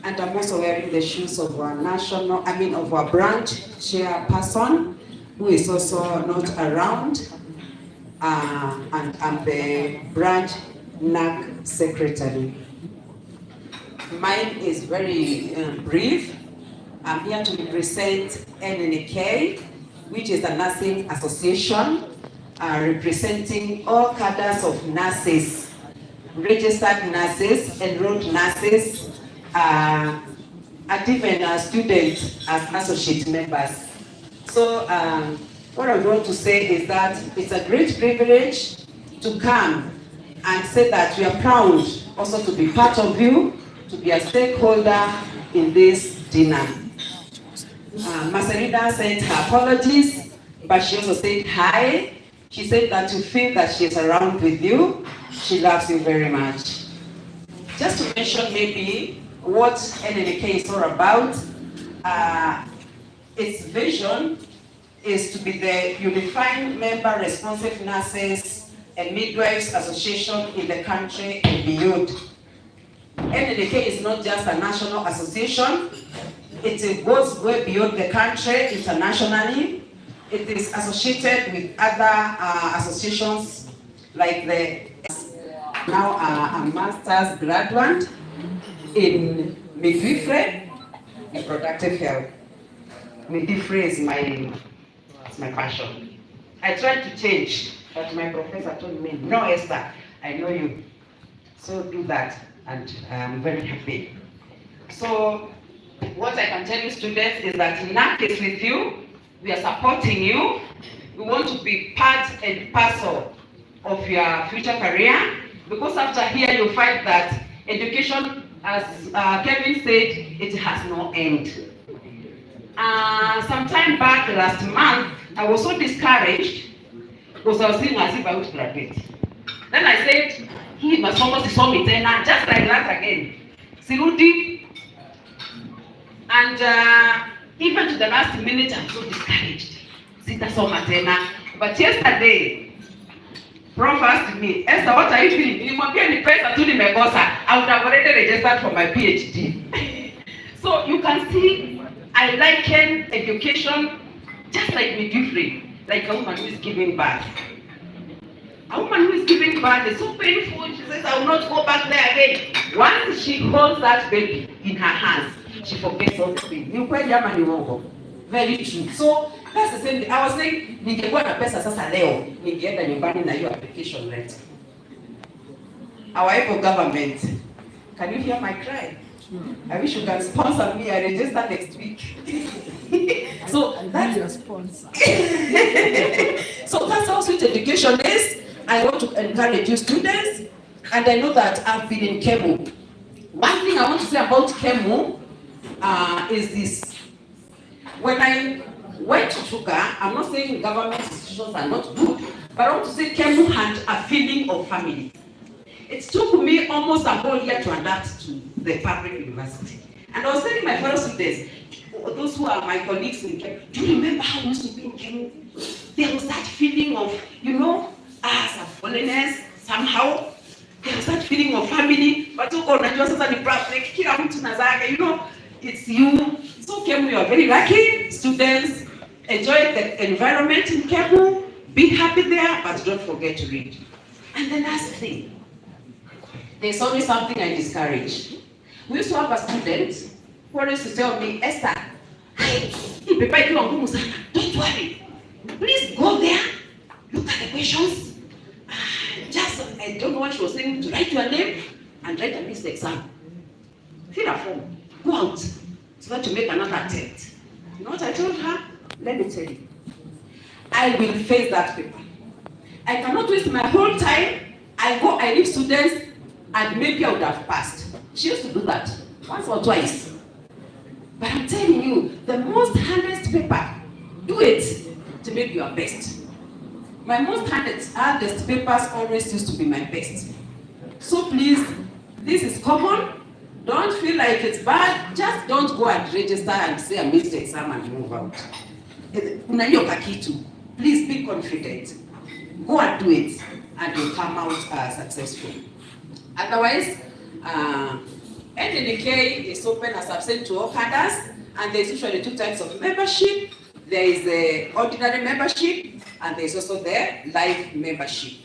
Speaker 15: And I'm also wearing the shoes of our of our branch chairperson, who is also not around. And I'm the branch NAC Secretary. Mine is very brief. I'm here to represent NNK, which is a nursing association representing all cadres of nurses, registered nurses, enrolled nurses, and even students as associate members. So what I want to say is that it's a great privilege to come and say that we are proud also to be part of you, to be a stakeholder in this dinner. Marcelina sent her apologies, but she also said hi. She said that you feel that she is around with you. She loves you very much. Just to mention maybe what NNK is all about, its vision is to be the unifying member responsive nurses and midwives association in the country and beyond. NNK is not just a national association, it goes way beyond the country internationally. It is associated with other associations like the now a master's graduate in midwifery and reproductive health. Midwifery is my passion. I tried to change, but my professor told me, no, Esther, I know you. So do that, and I'm very happy. So what I can tell you, students, is that NAC is with you. We are supporting you. We want to be part and parcel of your future career, because after here you'll find that education, as Kevin said, it has no end. Sometime back last month, I was so discouraged because I was feeling as if I would graduate. Then I said, he must almost saw me then, just like that again. Sirudi, and even to the last minute, I'm so discouraged. Sita saw Matena. But yesterday, Prof asked me, Esther, what are you feeling? I would have already registered for my PhD. So you can see, I liken education just like midwifery, like a woman who is giving birth. A woman who is giving birth is so painful. She says, I will not go back there again. Once she holds that baby in her hands, she forgets all the pain. Very true. So that's the same thing. I was saying, ningekuwa na pesa sasa leo, ningeenda nyumbani na hiyo application letter. Our Apple government, can you hear my cry? I wish you can sponsor me. I register next week. So that's your sponsor. So that's how sweet education is. I want to encourage you students, and I know that I've been in Kemu. One thing I want to say about Kemu is this. When I went to Chuka, I'm not saying government institutions are not good, but I want to say Kemu had a feeling of family. It took me almost a whole year to adapt to the public university. And I was telling my fellow students, those who are my colleagues in Kemu, do you remember how we used to be in Kemu? There was that feeling of, some holiness, somehow. There was that feeling of family, but it's you. So Kemu, you are very lucky. Students, enjoy the environment in Kemu, be happy there, but don't forget to read. And the last thing, there's always something I discourage. We used to have a student who used to tell me, Esther, don't worry. Please go there, look at the questions. I don't know what she was saying, to write your name and write a missed exam. Fill a form, go out, so that you make another attempt. You know what I told her? Let me tell you. I will face that paper. I cannot waste my whole time. I leave students, and maybe I would have passed. She used to do that once or twice. But I'm telling you, the most hardest paper, do it to make your best. My most hardest papers always used to be my best. So please, this is common. Don't feel like it's bad. Just don't go and register and say I missed the exam and move out. Please be confident. Go and do it, and you'll come out successful. Otherwise, NNK is open as I've said to all cadres, and there's usually two types of membership. There is the ordinary membership, and there's also the live membership.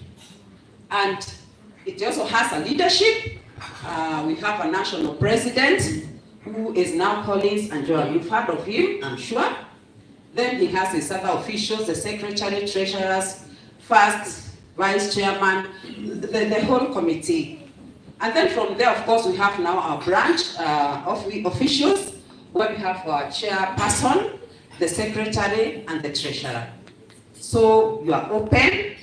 Speaker 15: And it also has a leadership. We have a national president who is now Collins and Joel. You've heard of him, I'm sure. Then he has his other officials, the secretary, treasurers, first vice chairman, the whole committee. And then from there, of course, we have now our branch of officials, where we have our chairperson, the secretary, and the treasurer. So you are open,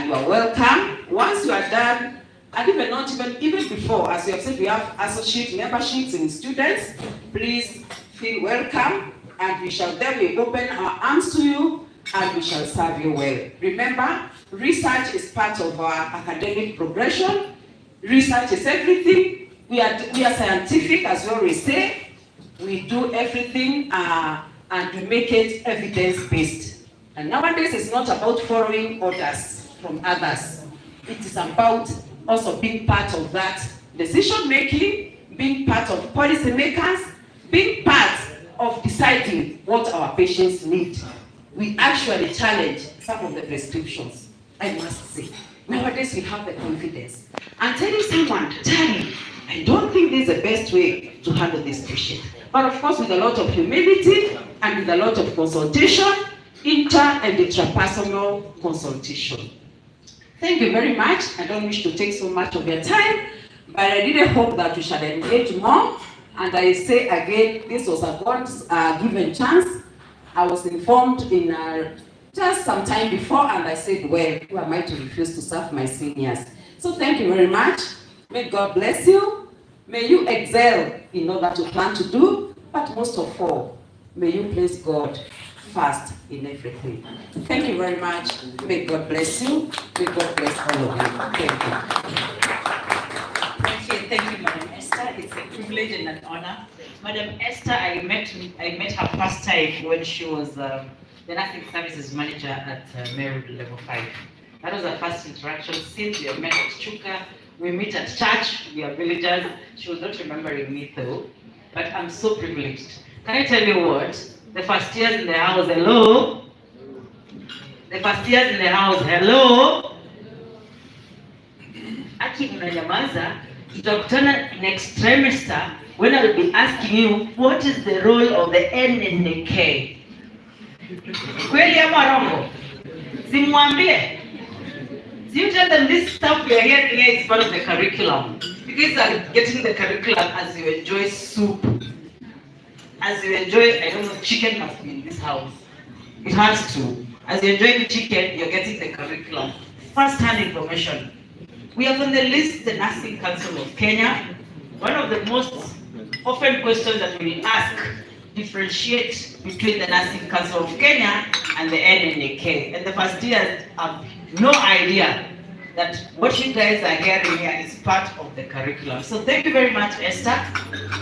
Speaker 15: you are welcome. Once you are done, and even before, as you have said, we have associate memberships in students. Please feel welcome, and we shall then we open our arms to you, and we shall serve you well. Remember, research is part of our academic progression. Research is everything. We are scientific, as we always say. We do everything and we make it evidence-based. And nowadays, it's not about following orders from others. It is about also being part of that decision-making, being part of policymakers, being part of deciding what our patients need. We actually challenge some of the prescriptions, I must say. Nowadays, we have the confidence. And telling someone, Charlie, I don't think this is the best way to handle this patient. But of course, with a lot of humility and with a lot of consultation, inter and intrapersonal consultation. Thank you very much. I don't wish to take so much of your time, but I really hope that we shall engage more. And I say again, this was a God's given chance. I was informed in just some time before, and I said, well, who am I to refuse to serve my seniors? So thank you very much. May God bless you. May you excel in all that you plan to do, but most of all, may you place God first in everything. Thank you very much. May God bless you. May God bless all of you.
Speaker 5: Thank you, Madam Esther. It's a privilege and an honor. Madam Esther, I met her first time when she was the nursing services manager at Meru Level 5. That was our first interaction. Since we have met at Chuka, we meet at church, we are villagers. She was not remembering me though, but I'm so privileged. Can I tell you what? The first years in the house, hello? The first years in the house, hello? Aki unanyamaza, tutakutana next trimester when I will be asking you, what is the role of the NNK? Kweli ama rongo? Simwambie. So you tell them this stuff we are hearing here is part of the curriculum. You guys are getting the curriculum as you enjoy soup. As you enjoy, I don't know, chicken must be in this house. It has to. As you enjoy the chicken, you're getting the curriculum. First-hand information. We have on the list the Nursing Council of Kenya. One of the most often questions that we ask differentiate between the Nursing Council of Kenya and the NNK. And the first years have no idea that what you guys are hearing here is part of the curriculum. So thank you very much, Esther,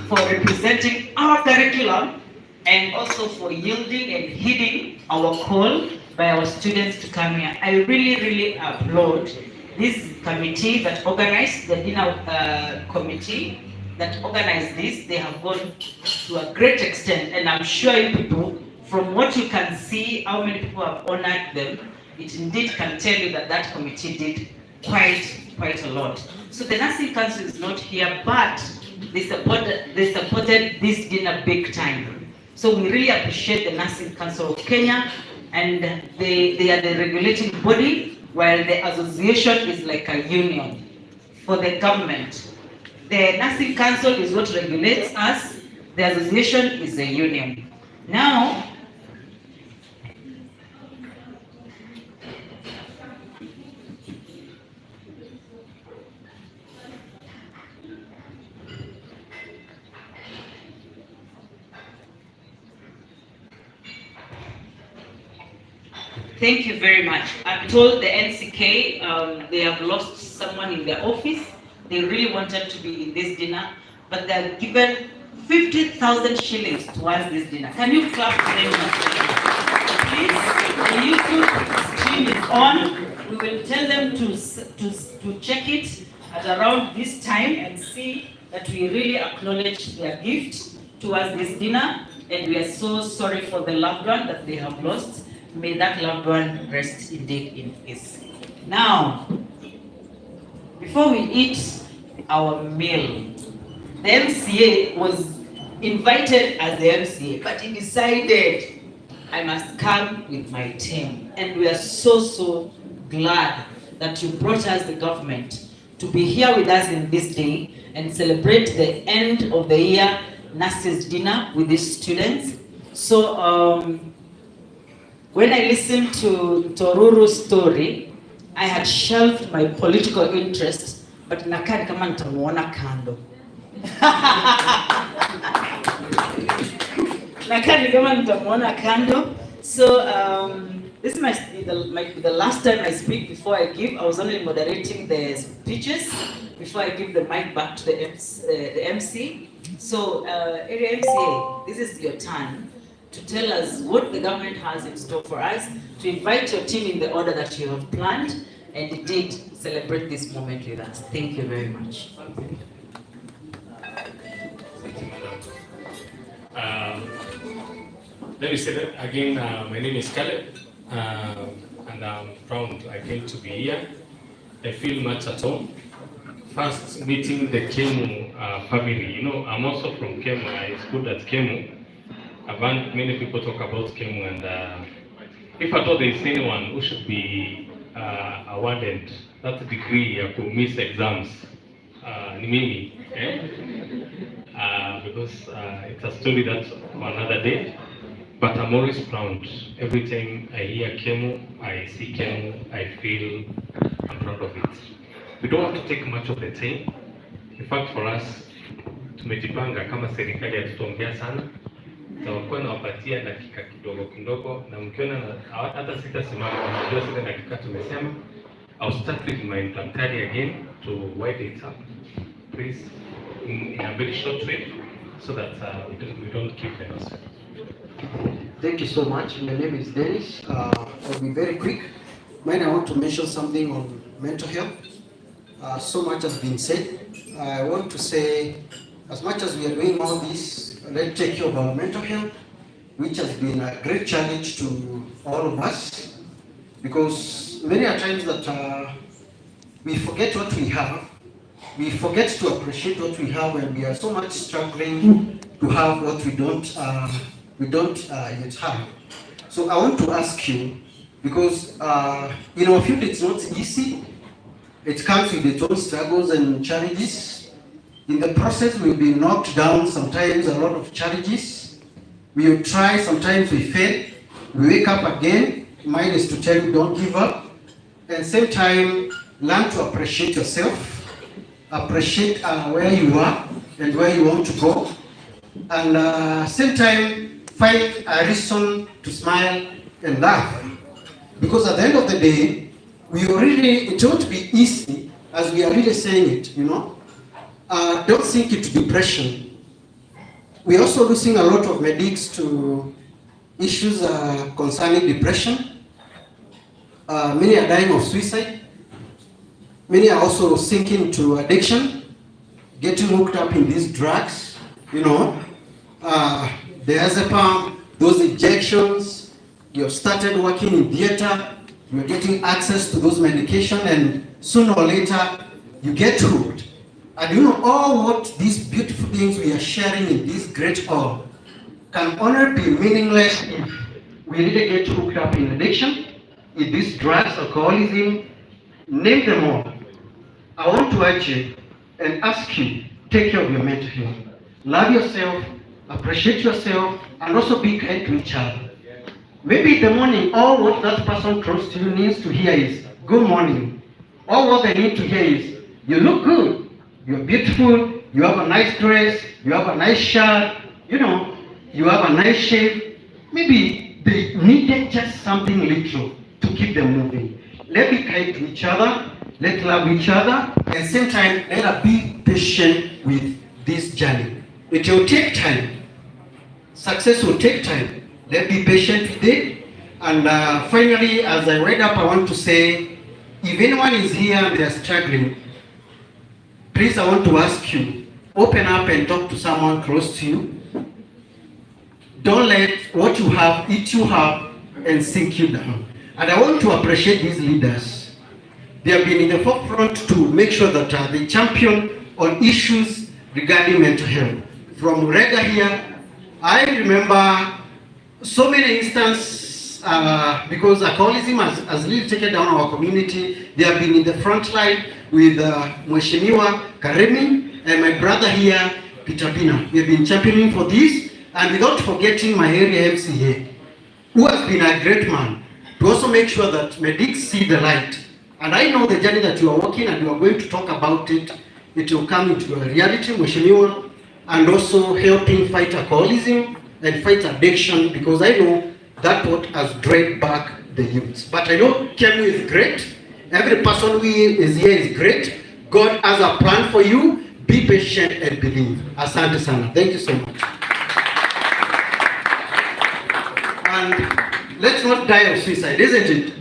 Speaker 5: for representing our curriculum and also for yielding and heeding our call by our students to come here. I really, really applaud this committee that organized, the dinner committee that organized this. They have gone to a great extent, and I'm sure you people, from what you can see, how many people have honored them, it indeed can tell you that that committee did quite a lot. So the Nursing Council is not here, but they supported this dinner big time. So we really appreciate the Nursing Council of Kenya, and they are the regulating body, while the association is like a union for the government. The Nursing Council is what regulates us, the association is a union. Now, thank you very much. I'm told the NCK, they have lost someone in their office. They really wanted to be in this dinner, but they're given 50,000 shillings towards this dinner. Can you clap for them? Please, the YouTube stream is on. We will tell them to check it at around this time and see that we really acknowledge their gift towards this dinner, and we are so sorry for the loved one that they have lost. May that loved one rest indeed in peace. Now, before we eat our meal, the MCA was invited as the MCA, but he decided I must come with my team. And we are so glad that you brought us, the government, to be here with us in this day and celebrate the end of the year nurses dinner with these students. So when I listened to Toruru's story, I had shelved my political interest, but nakaa kama nitamuona kando. Nakaa kama nitamuona kando. So this might be the last time I speak before I give. I was only moderating the speeches before I give the mic back to the MC. So area MCA, this is your turn to tell us what the government has in store for us, to invite your team in the order that you have planned, and indeed celebrate this moment with us. Thank you very much.
Speaker 10: Let me say that again. My name is Caleb, and I'm proud I came to be here. I feel much at home. First meeting the Kemu family. You know, I'm also from Kemu. I schooled at Kemu. I've heard many people talk about Kemu, and if at all there is anyone who should be awarded that degree to miss exams, ni mimi, because it's a story that's for another day. But I'm always proud. Every time I hear Kemu, I see Kemu, I feel I'm proud of it. We don't want to take much of the time. In fact, for us, tumejipanga kama serikali hatutaongea sana. Tutakuwa nawapatia dakika kidogo kidogo, na mkiona hata sitasimama, unajua sita dakika tumesema. I'll start with my introductory again to wind it up, please, in a very short way, so that we don't keep them.
Speaker 11: Thank you so much. My name is Dennis. I'll be very quick. Mine, I want to mention something on mental health. So much has been said. I want to say, as much as we are doing all this, let's take care of our mental health, which has been a great challenge to all of us, because many are times that we forget what we have. We forget to appreciate what we have, and we are so much struggling to have what we don't yet have. So I want to ask you, because in our field it's not easy. It comes with its own struggles and challenges. In the process, we'll be knocked down sometimes, a lot of challenges. We'll try, sometimes we fail. We wake up again. Mine is to tell you, don't give up. And same time, learn to appreciate yourself. Appreciate where you are and where you want to go. And same time, find a reason to smile and laugh. Because at the end of the day, it won't be easy, as we are really saying it, you know. Don't sink into depression. We're also losing a lot of medics to issues concerning depression. Many are dying of suicide. Many are also sinking into addiction, getting hooked up in these drugs, you know. The azepam, those injections, you have started working in theater, you're getting access to those medication, and sooner or later, you get hooked. And you know, all what these beautiful things we are sharing in this great hall can only be meaningless if we really get hooked up in addiction, in these drugs, alcoholism, name them all. I want to urge you and ask you, take care of your mental health. Love yourself, appreciate yourself, and also be kind to each other. Maybe in the morning, all what that person close to you needs to hear is, good morning. All what they need to hear is, you look good, you're beautiful, you have a nice dress, you have a nice shirt, you know, you have a nice shape. Maybe they needed just something little to keep them moving. Let's be kind to each other, let's love each other, and at the same time, let us be patient with this journey. It will take time. Success will take time. Let's be patient with it. And finally, as I read up, I want to say, if anyone is here and they are struggling, please, I want to ask you, open up and talk to someone close to you. Don't let what you have eat you up and sink you down. And I want to appreciate these leaders. They have been in the forefront to make sure that they champion on issues regarding mental health. From Rega here, I remember so many instances because alcoholism has really taken down our community. They have been in the front line with Mheshimiwa Karemi and my brother here, Peter Pina. We have been championing for this, and without forgetting my area MCA, who has been a great man to also make sure that medics see the light. And I know the journey that you are walking, and you are going to talk about it. It will come into a reality, Mheshimiwa, and also helping fight alcoholism and fight addiction, because I know that what has dragged back the youths. But I know Kemu is great. Every person who is here is great. God has a plan for you. Be patient and believe. Asante sana. Thank you so much. And let's not die of suicide, isn't it?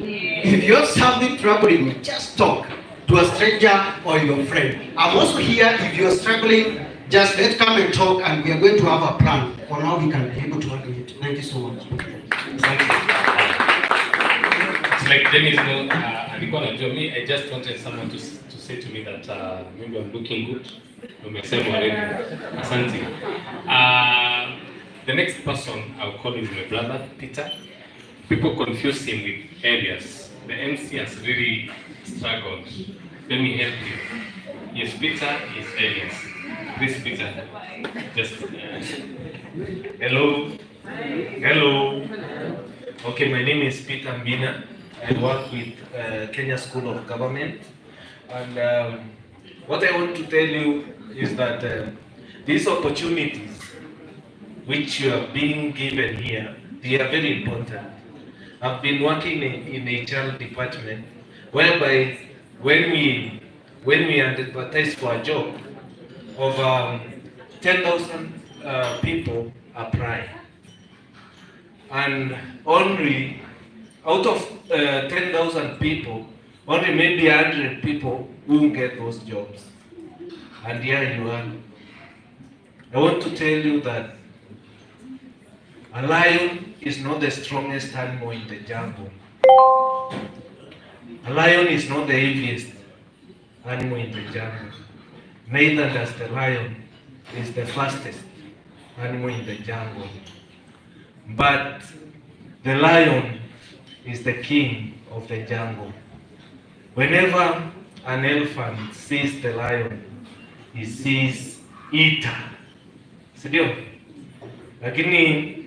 Speaker 11: If you're something troubling you, just talk to a stranger or your friend. I'm also here if you're struggling. Just let's come and talk, and we are going to have a plan for how we can be able to handle it. Thank you so much.
Speaker 10: It's like Dennis, alikuwa anajua me. I just wanted someone to say to me that maybe I'm looking good. Umesema already. Asante. The next person I'll call is my brother Peter. People confuse him with Elias. The MC has really struggled. Let me help you. Yes, Peter is Elias. This Peter. Just hello. Hello. Okay, my name is Peter Mbina. I work with Kenya School of Government, and what I want to tell you is that these opportunities which you are being given here, they are very important. I've been working in a HR department, whereby when we advertise for a job, over 10,000 people apply, and only out of 10,000 people, only maybe 100 people will get those jobs. And here you are. I want to tell you that a lion is not the strongest animal in the jungle. A lion is not the heaviest animal in the jungle. Neither does the lion is the fastest animal in the jungle. But the lion is the king of the jungle. Whenever an elephant sees the lion, he sees eater. Sindio? Lakini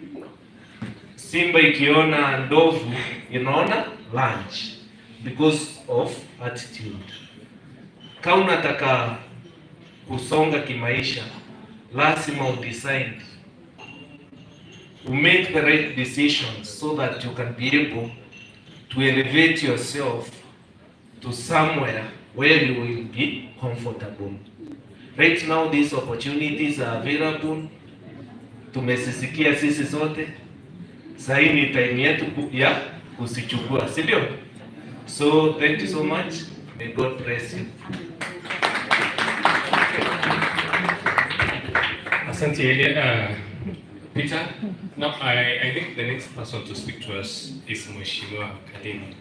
Speaker 10: simba ikiona ndovu inaona lunch because of attitude. Kama unataka kusonga kimaisha, lazima udecide. You make the right decisions so that you can be able to elevate yourself to somewhere where you will be comfortable. Right now these opportunities are available. Tumesisikia sisi sote. Sasa hii ni time yetu ya kusichukua, si ndio? So thank you so much. May God bless you. Asante Peter. Now I think the next person to speak to us is Mheshimiwa Kadeni.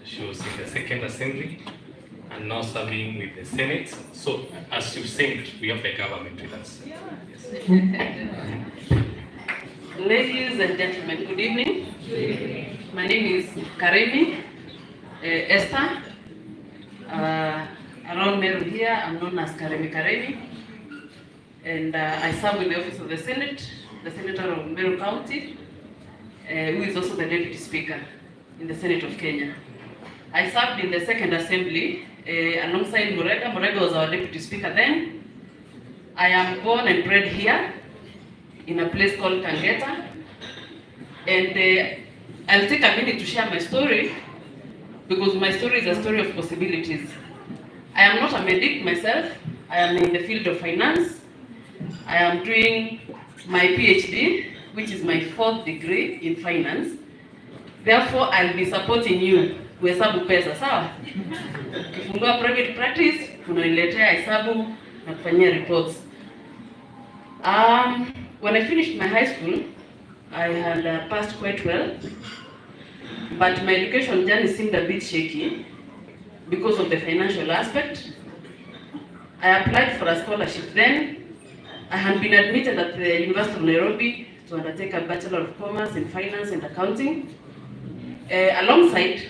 Speaker 10: She was in the second assembly and now serving with the Senate. So as you said, we have the government with us. Yes.
Speaker 16: Ladies and gentlemen, good evening. My name is Karemi Esther. Around Meru here, I'm known as Karemi. And I serve with the office of the Senate, the Senator of Meru County, who is also the Deputy Speaker in the Senate of Kenya. I served in the second assembly alongside Murega. Murega was our Deputy Speaker then. I am born and bred here in a place called Kangeta. And I'll take a minute to share my story, because my story is a story of possibilities. I am not a medic myself. I am in the field of finance. I am doing my PhD, which is my 4th degree in finance. Therefore, I'll be supporting you kuhesabu pesa, sawa? Ukifungua private practice, unaniletea hesabu na kufanyia reports. When I finished my high school, I had passed quite well, but my education journey seemed a bit shaky because of the financial aspect. I applied for a scholarship then. I had been admitted at the University of Nairobi to undertake a Bachelor of Commerce in Finance and Accounting. Alongside,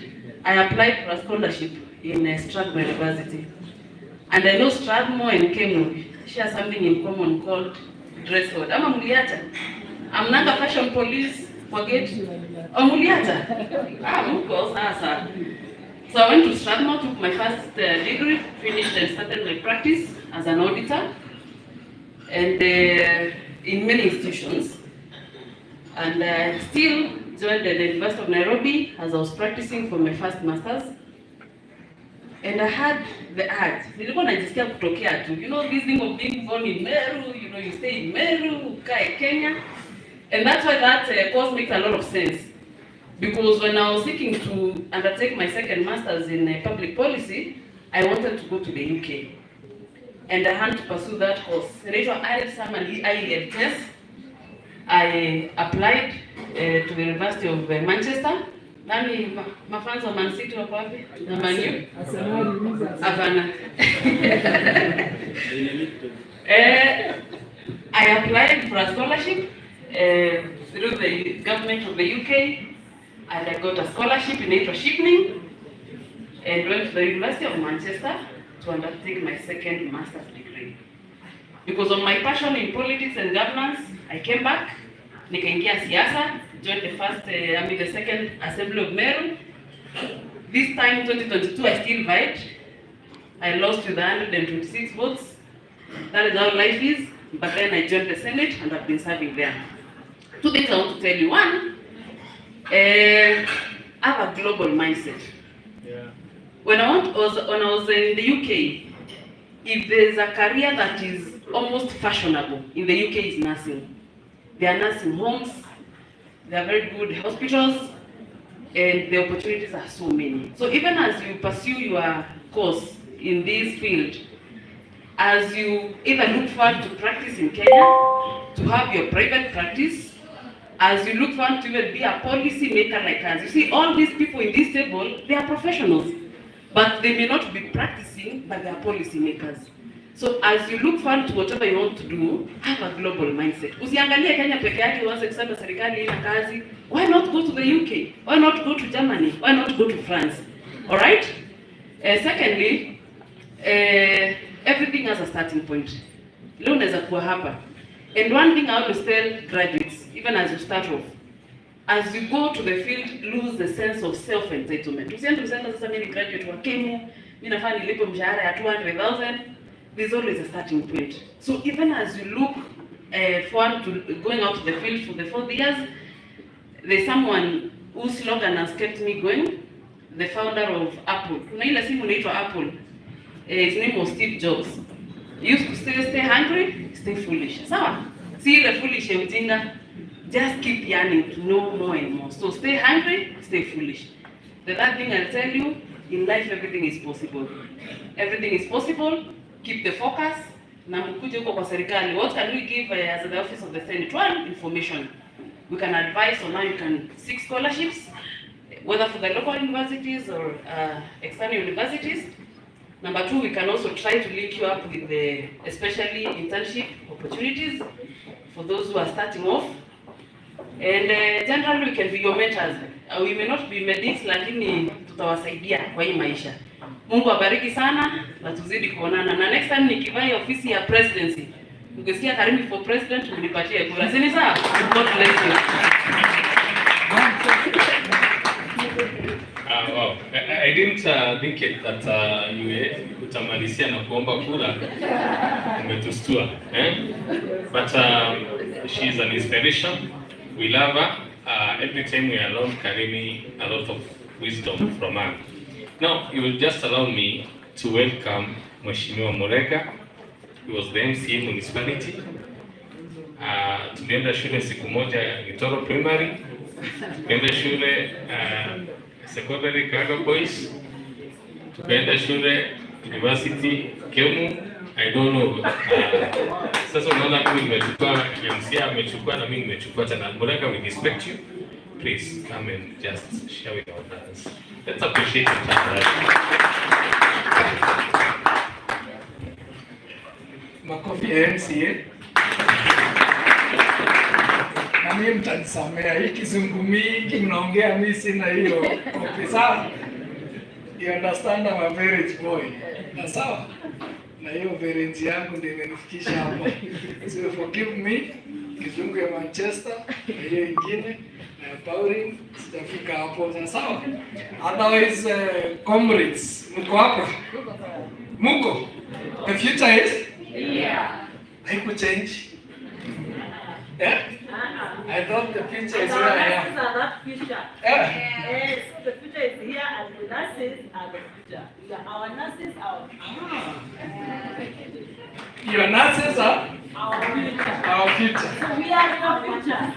Speaker 16: I applied for a scholarship in Strathmore University. And I know Strathmore and Kemunsa share something in common called dress code. Ama muliacha? Amnanga fashion police, forget? Oh, muliacha? Muko sasa. So I went to Strathmore, took my first degree, finished and started my practice as an auditor, and in many institutions. And I still joined the University of Nairobi as I was practicing for my first master's. And I had the urge. Nilikuwa najisikia kutokea tu. You know, this thing of being born in Meru, you know, you stay in Meru, ukae Kenya. And that's why that course makes a lot of sense. Because when I was seeking to undertake my second master's in public policy, I wanted to go to the UK. And I had to pursue that course. I applied to the University of Manchester. Nani mafans wa Man City wako wapi? Na Man U? Hapana. I applied for a scholarship through the government of the UK, and I got a scholarship in shipning and went to the University of Manchester to undertake my second master's degree. Because of my passion in politics and governance, I came back, nikaingia siasa, joined the second assembly of Meru. This time, 2022, I still vied. I lost with 126 votes. That is how life is. But then I joined the Senate and I've been serving there. Two things I want to tell you. One, I have a global mindset.
Speaker 10: Yeah.
Speaker 16: When I was in the UK, if there's a career that is almost fashionable in the UK, is nursing. There are nursing homes, there are very good hospitals, and the opportunities are so many. So even as you pursue your course in this field, as you either look forward to practice in Kenya, to have your private practice, as you look forward to even be a policy maker like us. You see, all these people in this table, they are professionals, but they may not be practicing, but they are policy makers. So as you look forward to whatever you want to do, have a global mindset. Usiangalie Kenya peke yake uanze kusema serikali ina kazi. Why not go to the UK? Why not go to Germany? Why not go to France? All right? Secondly, everything has a starting point. Leo unaweza kuwa hapa. And one thing I always tell graduates, even as you start off, as you go to the field, lose the sense of self-entitlement. Usiende kusema sasa mimi ni graduate wa Kenya, mimi nafaa nilipe mshahara ya 200,000. There's always a starting point. So even as you look forward to going out to the field for the 4 years, there's someone whose slogan has kept me going, the founder of Apple. Kuna ile simu inaitwa Apple. His name was Steve Jobs. He used to say, stay hungry, stay foolish. Sawa? See the foolish ya ujinga. Just keep yearning to know more and more. So stay hungry, stay foolish. The third thing I'll tell you, in life everything is possible. Everything is possible. Keep the focus. Na mkuje huko kwa serikali. What can we give as the office of the Senate? One, information. We can advise on how you can seek scholarships, whether for the local universities or external universities. Number two, we can also try to link you up with the, especially internship opportunities for those who are starting off. And generally we can be your mentors. We may not be medics, lakini tutawasaidia kwa hii maisha. Mungu abariki sana na tuzidi kuonana. Na next time nikivai ofisi ya presidency, ukisikia karibu for president, mnipatie kura. Si ni sawa? God bless you.
Speaker 10: Wow. I didn't think it that utamalizia na kuomba kura. Umetustua. But she's an inspiration. We love her. Every time we are alone, carrying a lot of wisdom from her. Now, you will just allow me to welcome Mheshimiwa Murega. He was the MCA municipality. Tulienda shule siku moja Gitoro Primary. Tukaenda shule secondary Kaga Boys. Tukaenda shule University Kemu. I don't know. Sasa unaona kama nimechukua MCA amechukua na mimi nimechukua tena. Murega, we respect you. Please come and just share with our brothers. Let's appreciate each other.
Speaker 17: Makofi ya MCA. Na mimi mtanisamea, hii kizungu mingi mnaongea, mimi sina hiyo kopi. Sawa? You understand, I'm a village boy. Na sawa? Na hiyo village yangu ndio imenifikisha hapa. So forgive me, kizungu ya Manchester, na hiyo ingine, na ya Pauline, sitafika hapo. Na sawa? Otherwise, comrades, mko hapa? Muko? The future is? Yeah. Haiku change? Yeah? I thought the future is where I am.
Speaker 18: That future.
Speaker 17: Yeah.
Speaker 18: Yes, the future is here and the nurses are the future. Our nurses are
Speaker 17: Your nurses are?
Speaker 18: our future.
Speaker 17: Our future.
Speaker 18: So we are your future.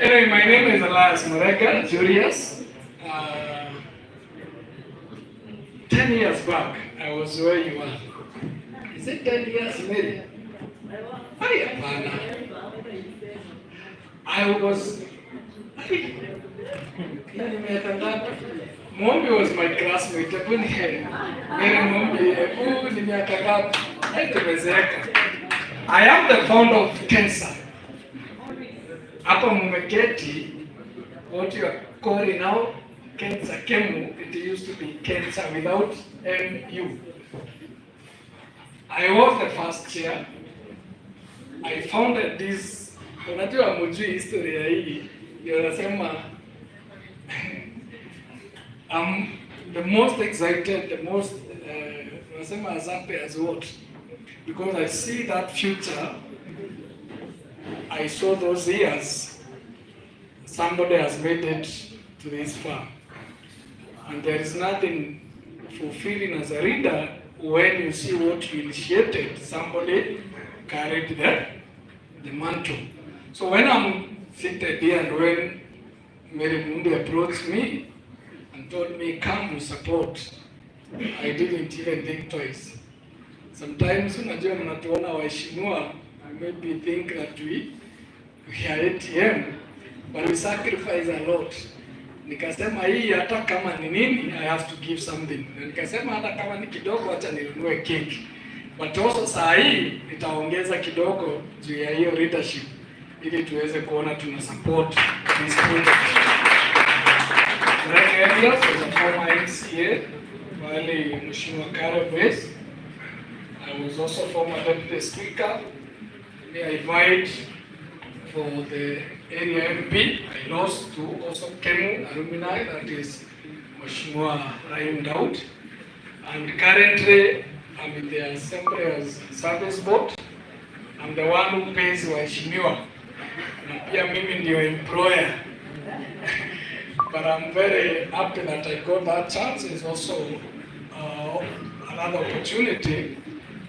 Speaker 17: Anyway, my name is Elias Mureka, Julius. 10 years back, I was where you are. Is it 10 years, maybe? I was. Mombi was my classmate. I couldn't hear. Mombi, I am the founder of Kemunsa. Hapa mumeketi, what you are calling now, Kemunsa, Kemu, it used to be Kemunsa without MU. I was the first chair. I founded this, unajua mujui historia hii, ndio nasema I'm the most excited, the most, nasema as happy as what? Because I see that future, I saw those years, somebody has made it to this far. And there is nothing fulfilling as a reader when you see what you initiated, somebody carried the mantle. So when I'm seated here and when Mary Mundi approached me and told me, come support, I didn't even think twice. Sometimes unajua mnatuona waheshimiwa, I maybe think that we are ATM, but we sacrifice a lot. Nikasema hii hata kama ni nini, I have to give something. Na nikasema hata kama ni kidogo, acha ninunue keki. But also saa hii nitaongeza kidogo juu ya hiyo leadership ili tuweze kuona tuna support this project. Like earlier, as a former MCA, while Mheshimiwa Karo Base, I was also former Deputy Speaker. I invite for the area MP. I lost to also Kemu alumni, that is Mheshimiwa Rahim Daud. And currently, I'm in the Assembly as Service Board. I'm the one who pays waheshimiwa. Na pia mimi ndio employer. But I'm very happy that I got that chance. It's also another opportunity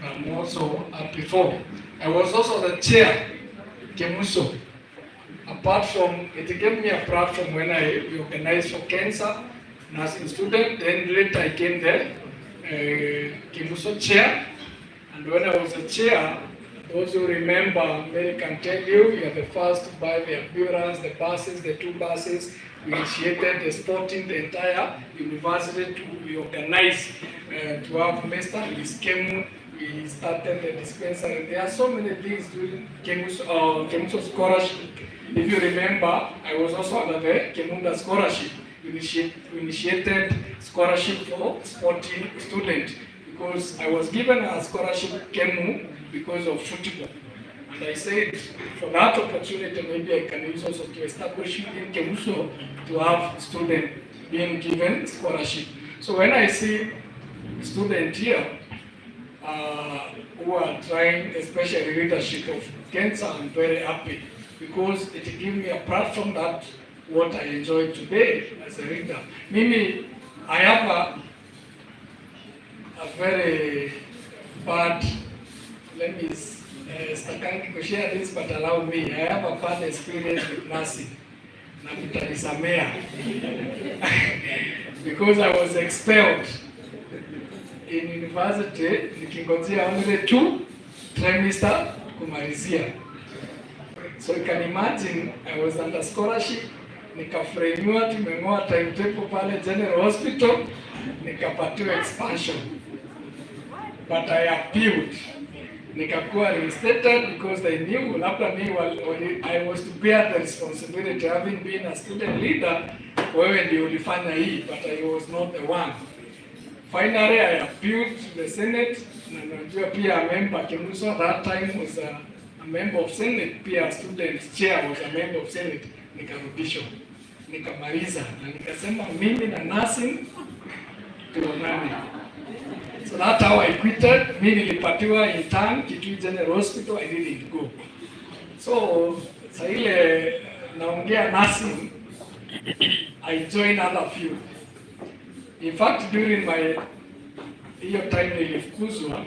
Speaker 17: I'm also happy for. I was also the chair, Kemunsa. Apart from, it gave me a platform when I organized for cancer, nursing student, then later I came there. Kemunsa chair, and when I was a chair, those who remember, Mary can tell you, you are the first to buy the ambulance, the buses, the 2 buses. We initiated the sporting, the entire university to be organized to have Mester with Kemu. We started the dispensary. There are so many things during Kemunsa scholarship. If you remember, I was also under the Kemunda scholarship. We initiated scholarship for sporting students because I was given a scholarship Kemu because of football. And I said, for that opportunity, maybe I can use also to establish in Kemunsa to have students being given scholarship. So when I see students here who are trying, especially leadership of cancer, I'm very happy because it gives me a platform that what I enjoy today as a reader. Mimi, I have a very bad, let me share this, but allow me. I have a bad experience with nursing. Na mtanisamea. Because I was expelled in university, nikingojea only 2 trimester kumalizia. So you can imagine, I was under scholarship, nikaframewa, tumeng'oa timetable pale General Hospital, nikapatiwa expansion. But I appealed. Nikakuwa reinstated because they knew labda I was to bear the responsibility having been a student leader. Wewe ndio ulifanya hii, but I was not the one. Finally, I appealed to the Senate, na najua pia a member Kemunsa that time was a member of Senate, pia student chair was a member of Senate. Nikarudishwa, nikamaliza na nikasema mimi na nursing tuonane. So that's how I quitted. Mimi nilipatiwa intern Kitui General Hospital, I didn't go. So saa ile naongea nursing, I joined other field. In fact, during my time nilifukuzwa,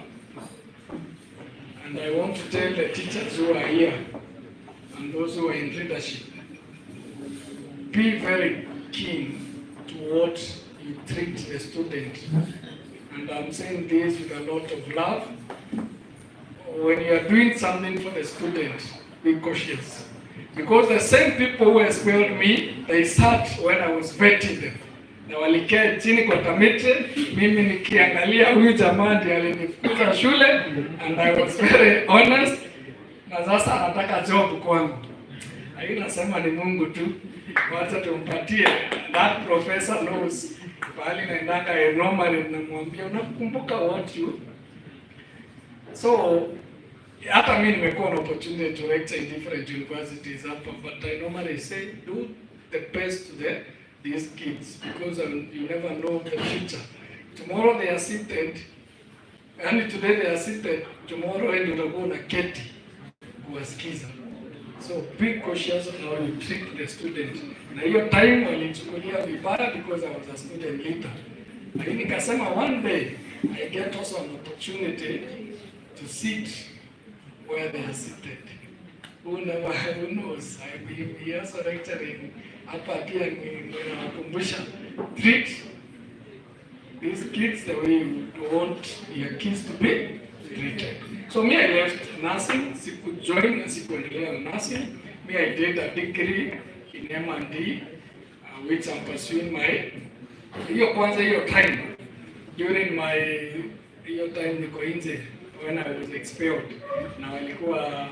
Speaker 17: and I want to tell the teachers who are here and those who are in leadership, be very keen to what you treat the student. And I'm saying this with a lot of love. When you are doing something for the student, be cautious. Because the same people who expelled me, they sat when I was vetting them. Na walikaa chini kwa kamiti, mimi nikiangalia huyu jamaa ndiye alinifukuza shule, and I was very honest, na sasa anataka job kwangu. Hii nasema ni Mungu tu, wacha tumpatie. That professor knows. Pahali naendanga normally namwambia unakumbuka what you. So hata mimi nimekuwa na opportunity to lecture in different universities hapa, but I normally say do the best to these kids, because you never know the future. Tomorrow they are seated, and today they are seated, tomorrow ndio utakuwa na keti kuwasikiza. So be cautious how you treat the student. Na hiyo time walichukulia vibaya because I was a student leader. Lakini nikasema one day I get also an opportunity to sit where they are seated. Who knows? I will be also lecturing hapa pia ninawakumbusha, treat these kids the way you want your kids to be treated. So me, I left nursing, join na sikuendelea na nursing. Me, I did a degree in M&D, which I'm pursuing my, hiyo time, during my, hiyo time niko nje, when I was expelled, na walikuwa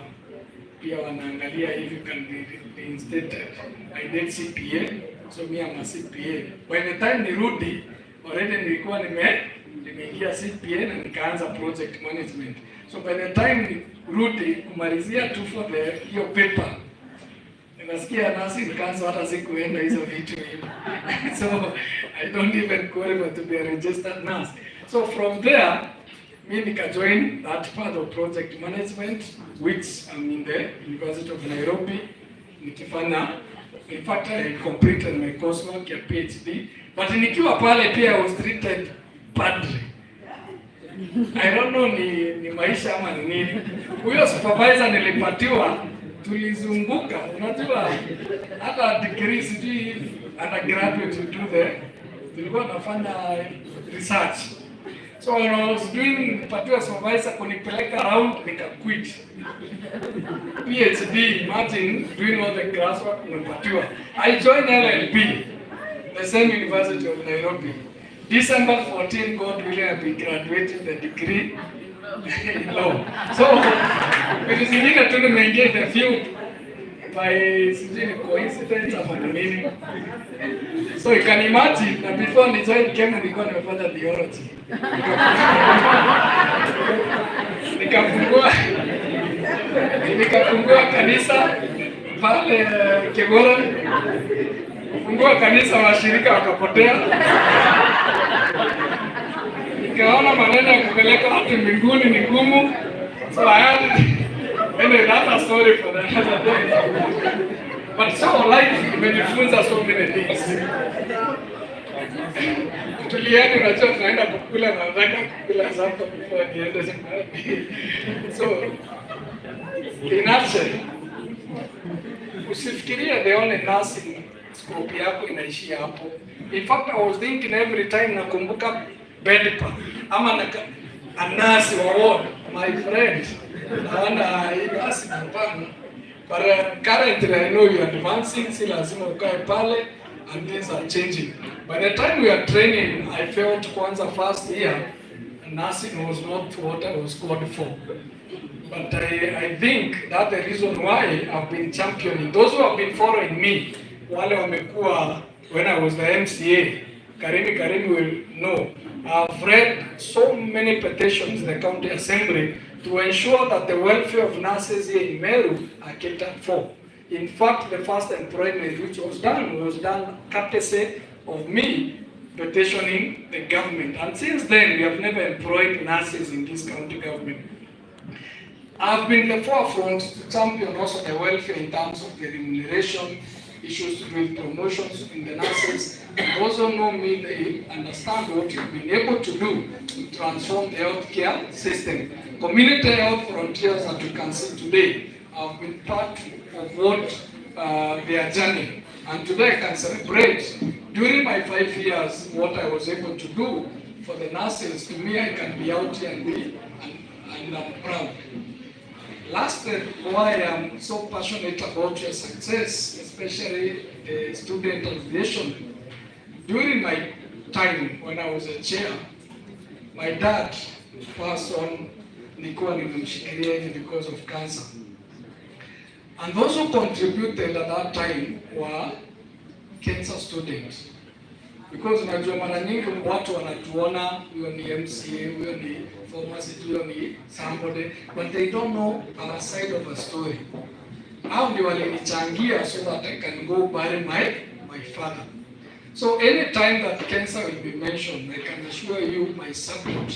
Speaker 17: pia wanaangalia if you can be reinstated. I did CPA, so me I'm a CPA. By the time nirudi, already nilikuwa nimeingia CPA na nikaanza project management. So by the time nirudi kumalizia tu for hiyo paper, nasikia nasi nikaanza hata sikuenda hizo vitu hivi. So I don't even qualify to be a registered nurse. So from there, me nika join that part of project management, which I'm in the University of Nairobi. Nikifanya, in fact I completed my coursework ya PhD, but nikiwa pale pia I was treated badly. I don't know ni maisha ama ni nini. Huyo supervisor nilipatiwa, tulizunguka, unajua hata degree sijui undergraduate to do tulikuwa nafanya research. So when I was doing patiwa supervisor kunipeleka around, nika quit. PhD, imagine doing all the classwork unapatiwa. I joined LLB, the same University of Nairobi. December 14, God willing, I'll be graduating the degree in law. So, it is zingine tu nimeingia in the field by coincidence of a meaning. So you can imagine that before I joined Kenya, nilikuwa nimefanya theology. Nikafungua kanisa pale Kegora. Fungua kanisa, washirika wakapotea. Nikaona maneno ya kupeleka watu mbinguni ni ngumu. So I had anyway, that's a story for another day. But so life imenifunza so many things. Tulieni unajua tunaenda kukula na nataka kukula zako before niende nyumbani. So in nutshell, usifikirie the only nursing scope yako inaishia hapo. In fact, I was thinking every time nakumbuka bedpa ama a nurse wa ward, my friend, naona hii nurse napana But currently I know you're advancing, si lazima ukae pale, and things are changing. By the time we are training, I felt kwanza first year, nursing was not what I was called for. But I think that's the reason why I've been championing. Those who have been following me, wale wamekuwa, when I was the MCA, Karimi will know. I've read so many petitions in the county assembly to ensure that the welfare of nurses here in Meru are catered for. In fact, the first employment which was done courtesy of me petitioning the government. And since then, we have never employed nurses in this county government. I've been the forefront to champion also the welfare in terms of the remuneration, issues to do with promotions in the nurses. Those who know me, they understand what we've been able to do to transform the healthcare system. Community health frontiers that we can see today have been part of what their journey. And today I can celebrate, during my 5 years, what I was able to do for the nurses. To me, I can be out here and I'm proud. Last, why I'm so passionate about your success, especially the student association. During my time when I was a chair, my dad passed on, nilikuwa nimemshikilia hivi because of cancer. And those who contributed at that time were cancer students. Because unajua mara nyingi watu wanatuona, huyo ni MCA, huyo ni pharmacist, huyo ni somebody, but they don't know our side of a story. Hao ndio walinichangia so that I can go bury my father. So any time that cancer will be mentioned, I can assure you my support.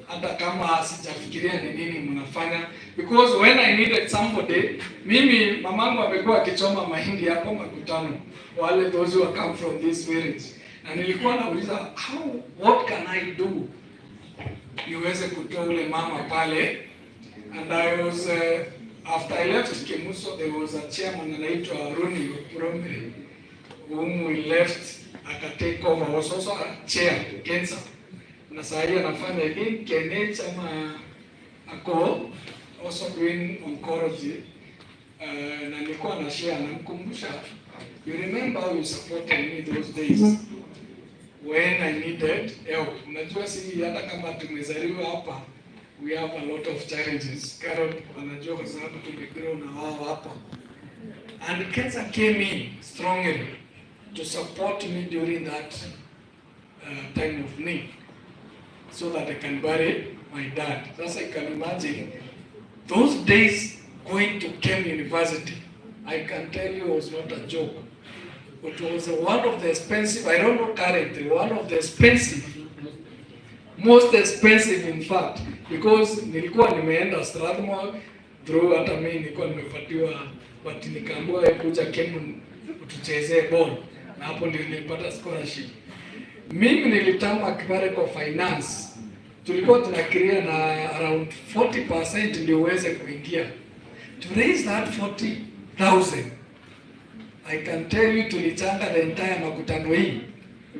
Speaker 17: Hata kama sijafikiria ni nini mnafanya, because when I needed somebody, mimi mamangu amekuwa akichoma mahindi hapo Makutano, wale those who come from this village. Na nilikuwa nauliza what can I do niweze kutoa ule mama pale. And I was after I left Kemunsa, there was a chairman anaitwa Runi Romri whom we left akatake over, was also a chair cancer. Na sasa anafanya again Kenneth ama ako also doing oncology. Na nilikuwa na share namkumbusha, you remember how you supported me those days when I needed help. Unajua si hata kama tumezaliwa hapa, we have a lot of challenges. Carol wanajua kwa sababu tumegrow na wao hapa. And cancer came in strongly to support me during that time of need, so that I can bury my dad. Thus I can imagine those days going to Kem University. I can tell you it was not a joke. It was one of the expensive, I don't know currently, one of the expensive, most expensive in fact, because nilikuwa nimeenda Strathmore through, hata mimi nilikuwa nimepatiwa, but nikaambiwa kuja Kemu tuchezee ball, na hapo ndio nilipata scholarship. Mimi nilitama kibare kwa finance, tulikuwa tunakiria na around 40% ndio uweze kuingia. To raise that 40,000, I can tell you tulichanga the entire Makutano hii.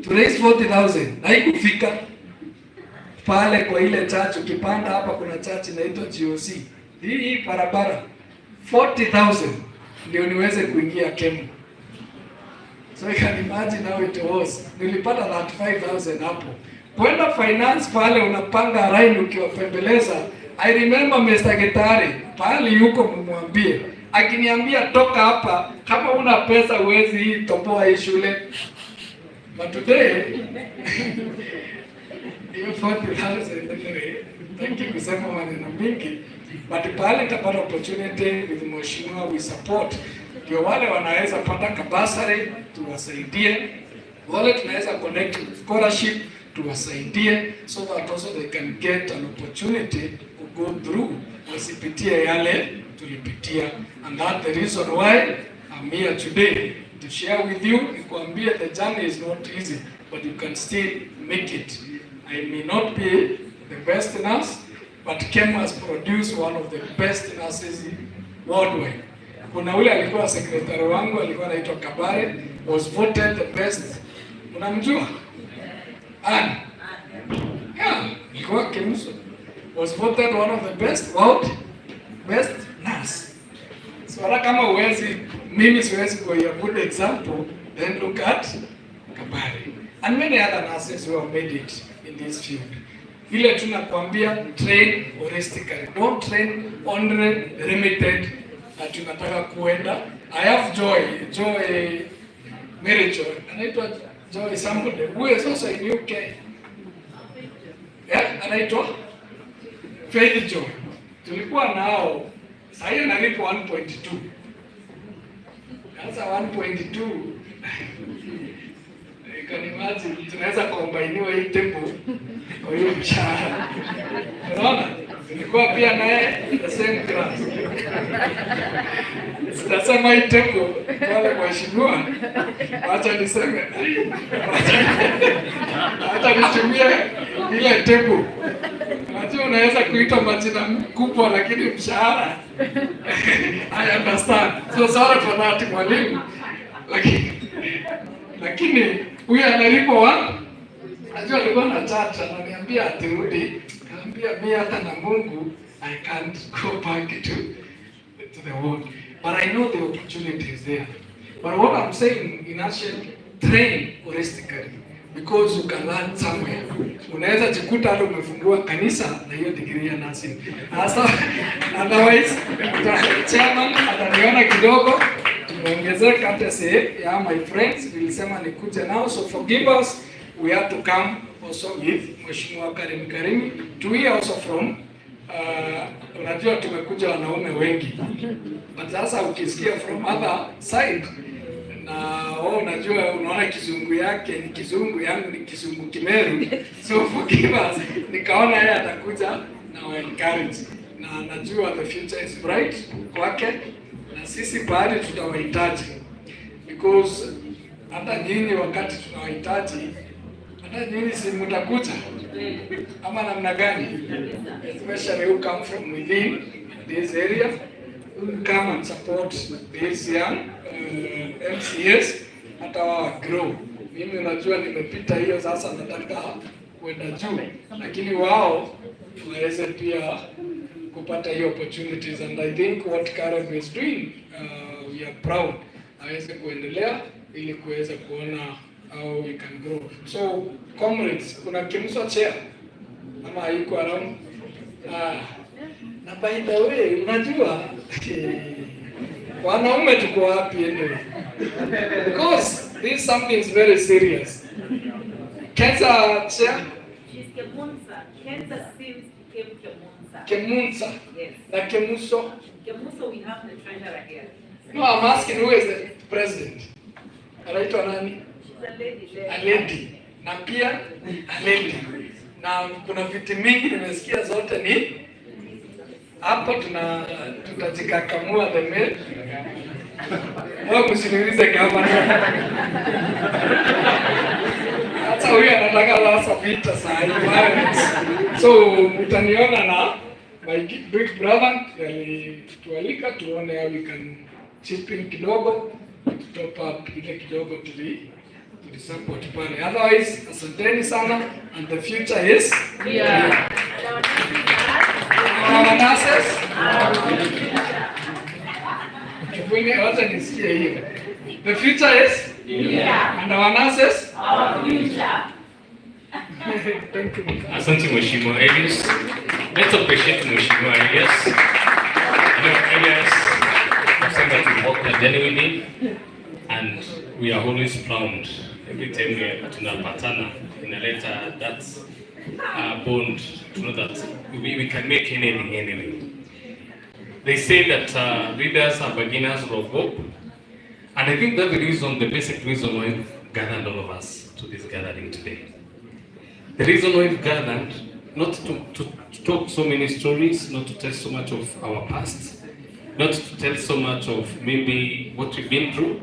Speaker 17: To raise 40,000, haikufika pale kwa ile church. Ukipanda hapa kuna church inaitwa GOC. Hii barabara 40,000 ndio niweze kuingia Kemu. So you can imagine how it was. Nilipata that 5,000 hapo. Kwenda finance pale unapanga line ukiwapembeleza. I remember Mr. Getari, pale yuko mumwambie. Akiniambia toka hapa, kama una pesa uwezi hii toboa hii shule. But today, hiyo 40,000 thank you kusema maneno mingi. But pale tapata opportunity with mheshimiwa we support. Ndio wale wanaweza pata kabasari tuwasaidie, wale tunaweza connect with scholarship tuwasaidie, so that also they can get an opportunity to go through wasipitie yale tulipitia. And that's the reason why I'm here today to share with you. Nikwambia the journey is not easy, but you can still make it. I may not be the best nurse, but Kemu has produced one of the best nurses worldwide. Kuna ule alikuwa secretary wangu alikuwa anaitwa Kabare, was voted the best. Unamjua? Yeah, alikuwa Kemunsa. Was voted one of the best world, best nurse. So hata kama uwezi, mimi siwezi kuwa a good example, then look at Kabari. And many other nurses who have made it in this field. Ile tunakwambia train holistically. Don't train only limited na tunataka kuenda. I have Mary Joy. Anaitwa Joy somebody who is also in UK. Yeah, anaitwa Faith Joy. Tulikuwa nao, sasa nalipo 1.2. Sasa 1.2 you can imagine tunaweza kuombainiwa hii tempo kwa hiyo mshahara. Unaona? Tulikuwa pia naye the same class. Sitasema hii tempo wale mheshimiwa. Acha niseme. Acha nitumie ile tempo. Unajua unaweza kuita majina kubwa lakini mshahara. I understand. So sorry for that mwalimu. Lakini huyu analipwa wa? Najua alikuwa na chat ananiambia atirudi. Ananiambia mimi hata na Mungu I can't go back to the world. But I know the opportunity is there. But what I'm saying in action, train holistically. Because you can learn somewhere. Unaweza jikuta hata umefungua kanisa na hiyo degree ya nursing. Otherwise, chairman ataniona kidogo, tumeongezeka hata ya my friends, nilisema nikuje nao, so forgive us, we have to come also with Mheshimiwa Karimi. To hear also from, unajua tumekuja wanaume wengi. But sasa ukisikia from other side, na unajua unaona kizungu yake ni kizungu, yangu ni kizungu Kimeru, so forgive us. Nikaona yeye atakuja na wa encourage, na najua the future is bright kwake, na sisi bado tutawahitaji, because hata nyinyi wakati tunawahitaji, hata nyinyi si mtakuja ama namna gani? Especially who come from within this area, come and support this young MCS hata wa grow. Mimi unajua nimepita hiyo, sasa nataka kwenda juu, lakini wao waweze pia kupata hiyo opportunities, and I think what Karen is doing, we are proud aweze kuendelea ili kuweza kuona how we can grow. So comrades, kuna Kemunsa chair ama yuko around? Na by the way, unajua wanaume tuko wapi anyway? Because this something is very serious. Kemunsa chair?
Speaker 18: She's Kemunsa. Kemunsa since became Kemunsa.
Speaker 17: Kemunsa?
Speaker 18: Yes.
Speaker 17: Na Kemuso?
Speaker 18: Kemuso, we have the treasurer here.
Speaker 17: No, I'm asking who is the president? Anaitwa nani?
Speaker 18: She's a lady there.
Speaker 17: A lady. Na pia a lady. Na kuna viti mingi nimesikia zote ni hapo tutajikakamua the mail. Wao msiniulize kama. Hata huyu anataka sasa vita saa hii. So mtaniona na my big brother alitualika tuone how we can chip in kidogo to top up ile kidogo tuli support pale. Otherwise, asanteni sana, and the future is
Speaker 18: yeah.
Speaker 17: Our nurses. The future is
Speaker 18: yeah.
Speaker 17: And our nurses.
Speaker 18: Our future.
Speaker 17: Thank you.
Speaker 10: Asante Mheshimiwa Elias. Let's appreciate Mheshimiwa Elias. Elias, saying that we work genuinely, and we are always proud every time we tunapatana inaleta that bond to know that we can make anything anyway. They say that leaders are beginners of hope, and I think that's the reason, the basic reason why we've gathered all of us to this gathering today. The reason why we've gathered, not to talk so many stories, not to tell so much of our past, not to tell so much of maybe what we've been through,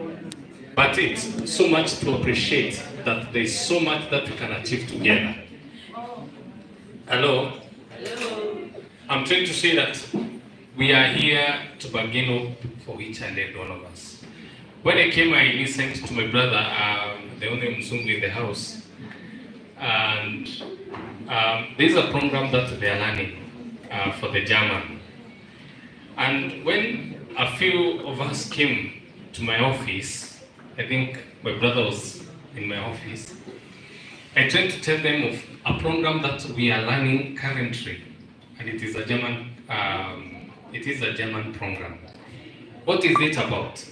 Speaker 10: but it's so much to appreciate that there's so much that we can achieve together. Hello?
Speaker 18: Hello.
Speaker 10: I'm trying to say that we are here to bargain up for each and every one of us. When I came, I listened to my brother, the only Mzungu in the house, and there's a program that they are learning for the German. And when a few of us came to my office. I think my brother was in my office. I tried to tell them of a program that we are learning currently, and it is a German program. What is it about?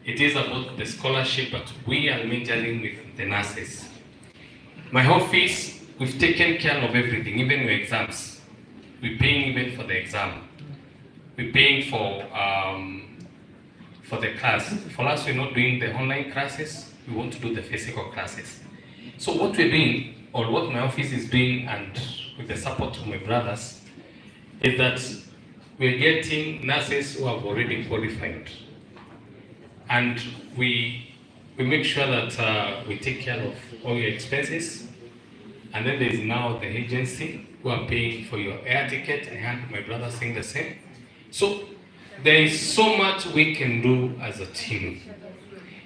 Speaker 10: It is about the scholarship, but we are majoring with the nurses. My office, we've taken care of everything, even your exams. We're paying even for the exam. We're paying for the class. For us, we're not doing the online classes. We want to do the physical classes. So what we're doing, or what my office is doing, and with the support of my brothers, is that we're getting nurses who have already qualified. And we make sure that we take care of all your expenses. And then there is now the agency who are paying for your air ticket. I heard my brother saying the same. So there is so much we can do as a team.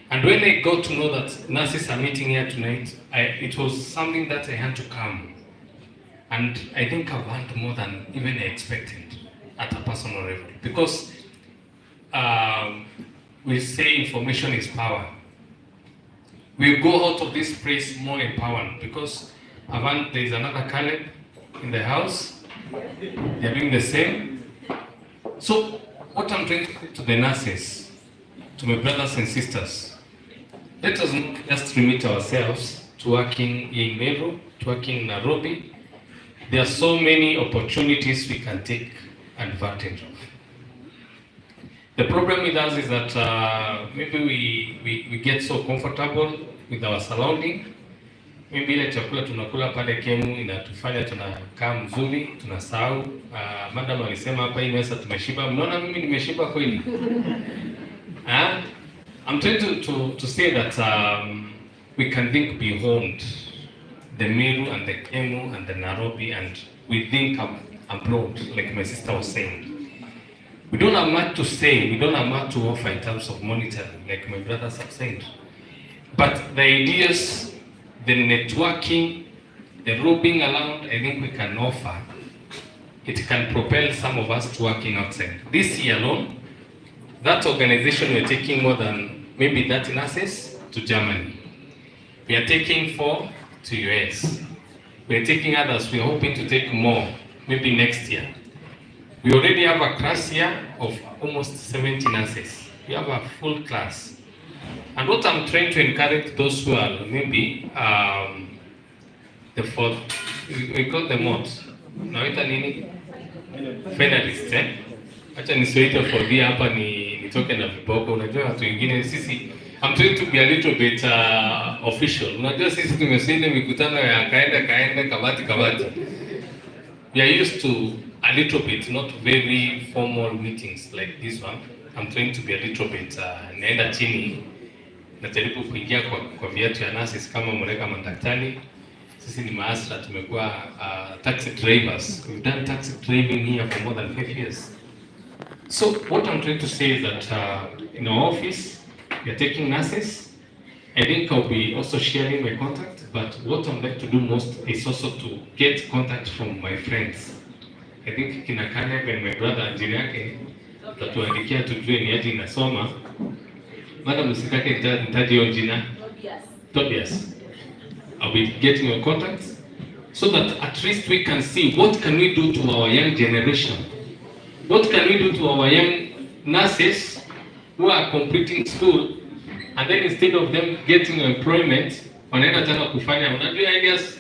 Speaker 10: And when I got to know that nurses are meeting here tonight, it was something that I had to come. And I think I've learned more than even I expected at a personal level. Because we say information is power. We go out of this place more empowered because there is another Caleb in the house. They are doing the same. So what I'm trying to say to the nurses, to my brothers and sisters, let us not just limit ourselves to working in Meru, to working in Nairobi. There are so many opportunities we can take advantage of. The problem with us is that maybe we get so comfortable with our surrounding. Maybe ile chakula tunakula pale Kemu inatufanya tunakaa mzuri, tunasahau. Madam alisema hapa hii mesa tumeshiba. Mnaona mimi nimeshiba kweli? I'm trying to say that we can think beyond the Meru and the Kemu and the Nairobi, and we think abroad, like my sister was saying. We don't have much to say, we don't have much to offer in terms of monitoring, like my brothers have said. But the ideas, the networking, the roving around, I think we can offer. It can propel some of us to working outside. This year alone, that organization we're taking more than maybe 30 nurses to Germany. We are taking 4 to US. We are taking others, we are hoping to take more, maybe next year. We already have a class here of almost 70 nurses. We have a full class. And what I'm trying to encourage those who are maybe the fourth, we call them what? Naita nini? Finalists, eh? Acha nisiwaite for the hapa nitoke na viboko. Unajua watu wengine sisi, I'm trying to be a little bit official. Unajua sisi tumesinde mikutano ya kaenda kabati. We are used to a little bit, not very formal meetings like this one. I'm trying to be a little bit naenda chini. Najaribu kuingia kwa viatu ya nurses kama mreka madaktari. Sisi ni maasra, tumekuwa taxi drivers. We've done taxi driving here for more than 5 years. So what I'm trying to say is that in our office, we're taking nurses. I think I'll be also sharing my contact, but what I'm like to do most is also to get contact from my friends. I think kina Caleb and my brother ajili yake tatuandikia tujue ni aje inasoma. Madam msikake nitaje hiyo jina. Tobias. I'll be getting your contacts so that at least we can see what can we do to our young generation. What can we do to our young nurses who are completing school, and then instead of them getting employment, wanaenda tena kufanya, unajua ideas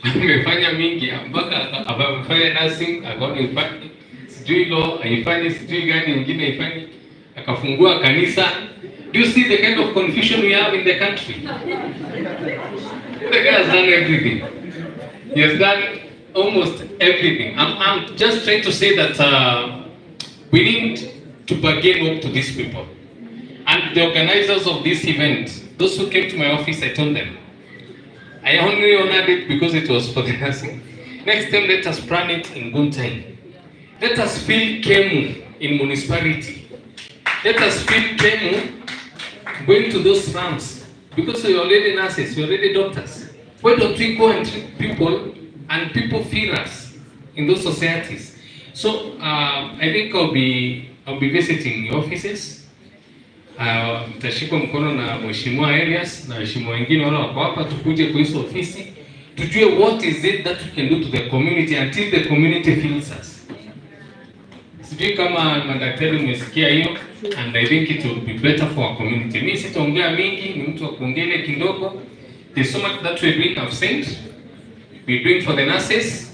Speaker 10: amefanya mingi mpaka amefanya nursing, akaona ifanye sijui law, haifanye sijui gani nyingine haifanye, akafungua kanisa. Do you see the kind of confusion we have in the country? The guy has done everything. He has done almost everything. I'm just trying to say that we need to bargain up to these people. And the organizers of this event, those who came to my office, I told them, I only honored it because it was for the nursing. Next time, let us plan it in good time. Let us feel Kemu in municipality. Let us feel Kemu going to those slums. Because we're already nurses, we're already doctors. Why don't we go and treat people and people feel us in those societies? So I think I'll be I'll be visiting your offices. Mtashikwa mkono na Mheshimiwa Arias na Mheshimiwa wengine wale wako hapa, tukuje kwa hizo ofisi tujue what is it that we can do to the community until the community feels us. Sijui kama madaktari umesikia hiyo, and I think it will be better for our community. Mimi sitaongea mingi, ni mtu wa kuongea kidogo. There's so much that we're doing, I've said. We're doing for the nurses.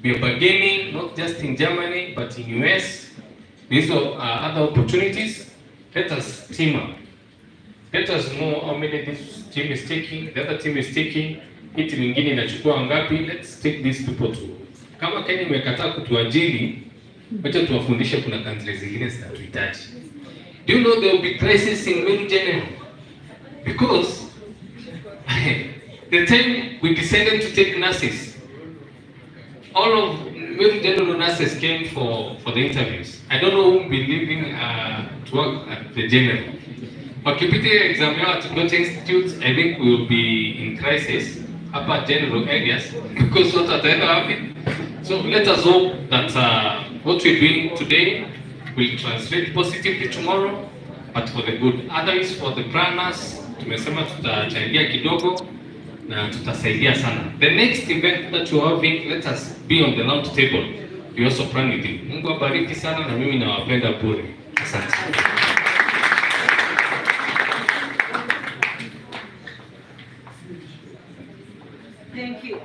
Speaker 10: We're bargaining, not just in Germany, but in US. These are other opportunities. Let us team up. Let us know how many this team is taking, the other team is taking. Hii timu nyingine inachukua ngapi? Let's take these people to. Kama Kenya imekataa kutuajiri, wacha tuwafundishe kuna countries zingine zinatuhitaji. Do you know there will be crisis in Meru General? Because the time we decided to take nurses, all of Meru General nurses came for the interviews. I don't know who will be leaving to work at the general. Wakipitia exam yao at Goethe Institute, I think we will be in crisis upper general areas because what ataenda wapi? So let us hope that what we're doing today will translate positively tomorrow, but for the good. Otherwise, for the planners, tumesema tutachangia kidogo na tutasaidia sana. The next event that you are having, let us be on the round table. We also plan with you. Mungu abariki sana na mimi nawapenda bure. Asante.
Speaker 5: Thank you.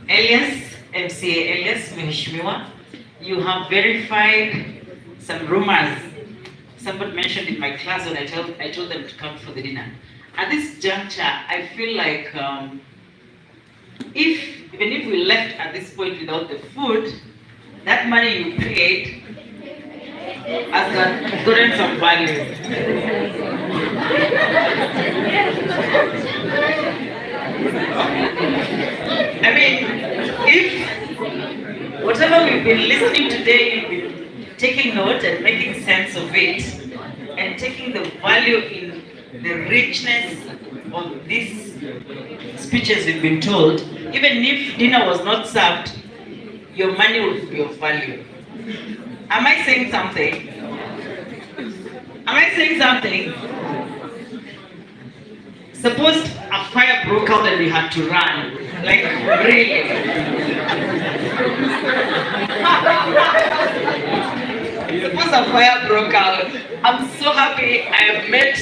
Speaker 5: Elias, MCA Elias, Mheshimiwa, you have verified some rumors. Somebody mentioned in my class when I told them to come for the dinner. At this juncture, I feel like even if we left at this point without the food, that money you paid has gotten some value. I mean, if whatever we've been listening today, you've been taking note and making sense of it, and taking the value in the richness of these speeches we've been told, even if dinner was not served, your money would be of value. Am I saying something? Am I saying something? Suppose a fire broke out and we had to run. Like, really? Suppose a fire broke out. I'm so happy I have met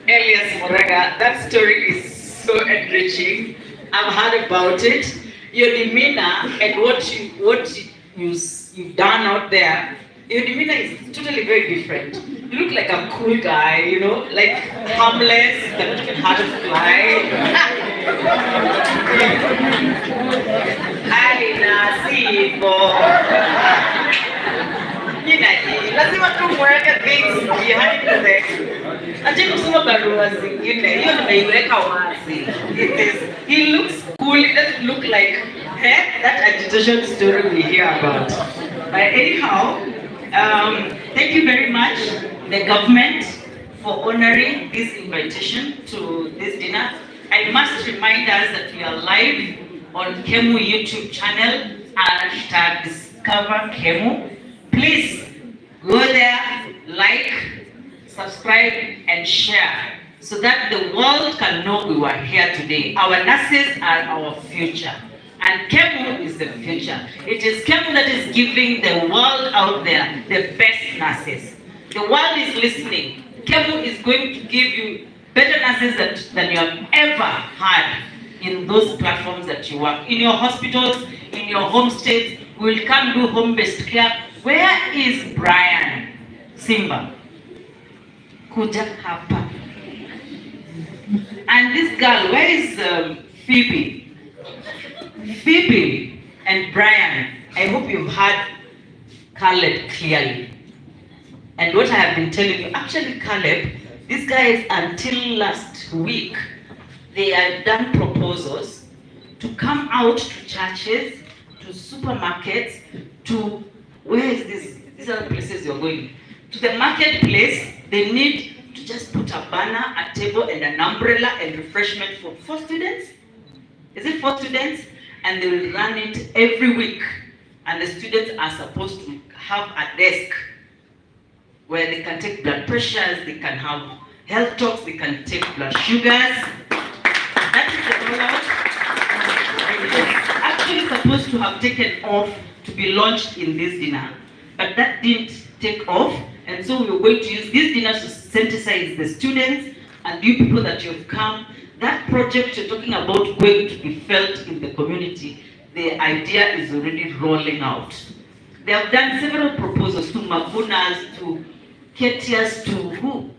Speaker 5: Elias Morega. That story is so enriching. I've heard about it. Your demeanor and what you've done out there, your demeanor is totally very different. You look like a cool guy, you know, like harmless, cannot even hard to fly. Lazima tu mweke things behind the aje kusoma barua zingine, hiyo nimeiweka wazi. He looks cool, he doesn't look like that agitation story we hear about. But anyhow, thank you very much, the government, for honoring this invitation to this dinner. I must remind us that we are live on Kemu YouTube channel, #DiscoverKemu. Please go there, like, subscribe, and share so that the world can know we were here today. Our nurses are our future, and Kemu is the future. It is Kemu that is giving the world out there the best nurses. The world is listening. Kemu is going to give you better nurses than you have ever had in those platforms that you work. In your hospitals, in your home states, we will come do home-based care. Where is Brian Simba? Kuja hapa. And this girl, where is Phoebe? Phoebe and Brian, I hope you've heard Caleb clearly. And what I have been telling you, actually Caleb, these guys until last week, they had done proposals to come out to churches, to supermarkets, to, where is this? These are the places you're going. To the marketplace, they need to just put a banner, a table, and an umbrella and refreshment for 4 students. Is it 4 students? And they will run it every week and the students are supposed to have a desk where they can take blood pressures, they can have health talks, they can take blood sugars. That is the rollout. It was actually supposed to have taken off to be launched in this dinner, but that didn't take off, and so we were going to use this dinner to sensitize the students and you people that you've come. That project you're talking about going to be felt in the community, the idea is already rolling out. They have done several proposals to Magunas, to Ketias, to who?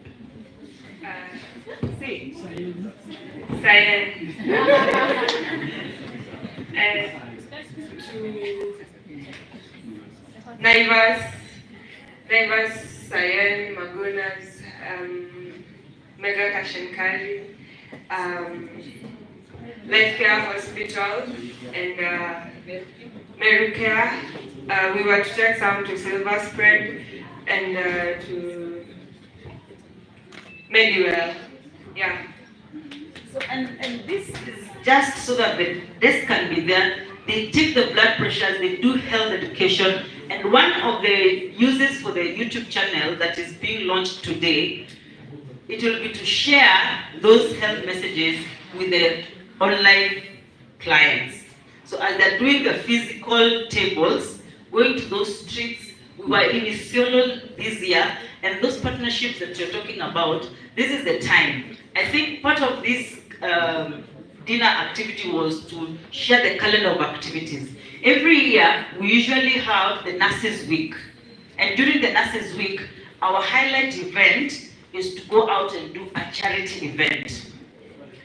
Speaker 19: Science. Naivas, Sayan, Magunas, Mega Kashankari, Life Care Hospital, and Meru Care. We were to take some to Silver Spread and to Mediwell. Yeah.
Speaker 5: So, and this is just so that the desk can be there. They take the blood pressures, they do health education, and one of the uses for the YouTube channel that is being launched today, it will be to share those health messages with the online clients. So as they're doing the physical tables, going to those streets, we were in Isiolo this year, and those partnerships that you're talking about, this is the time. I think part of this dinner activity was to share the calendar of activities. Every year, we usually have the Nurses Week. And during the Nurses Week, our highlight event is to go out and do a charity event.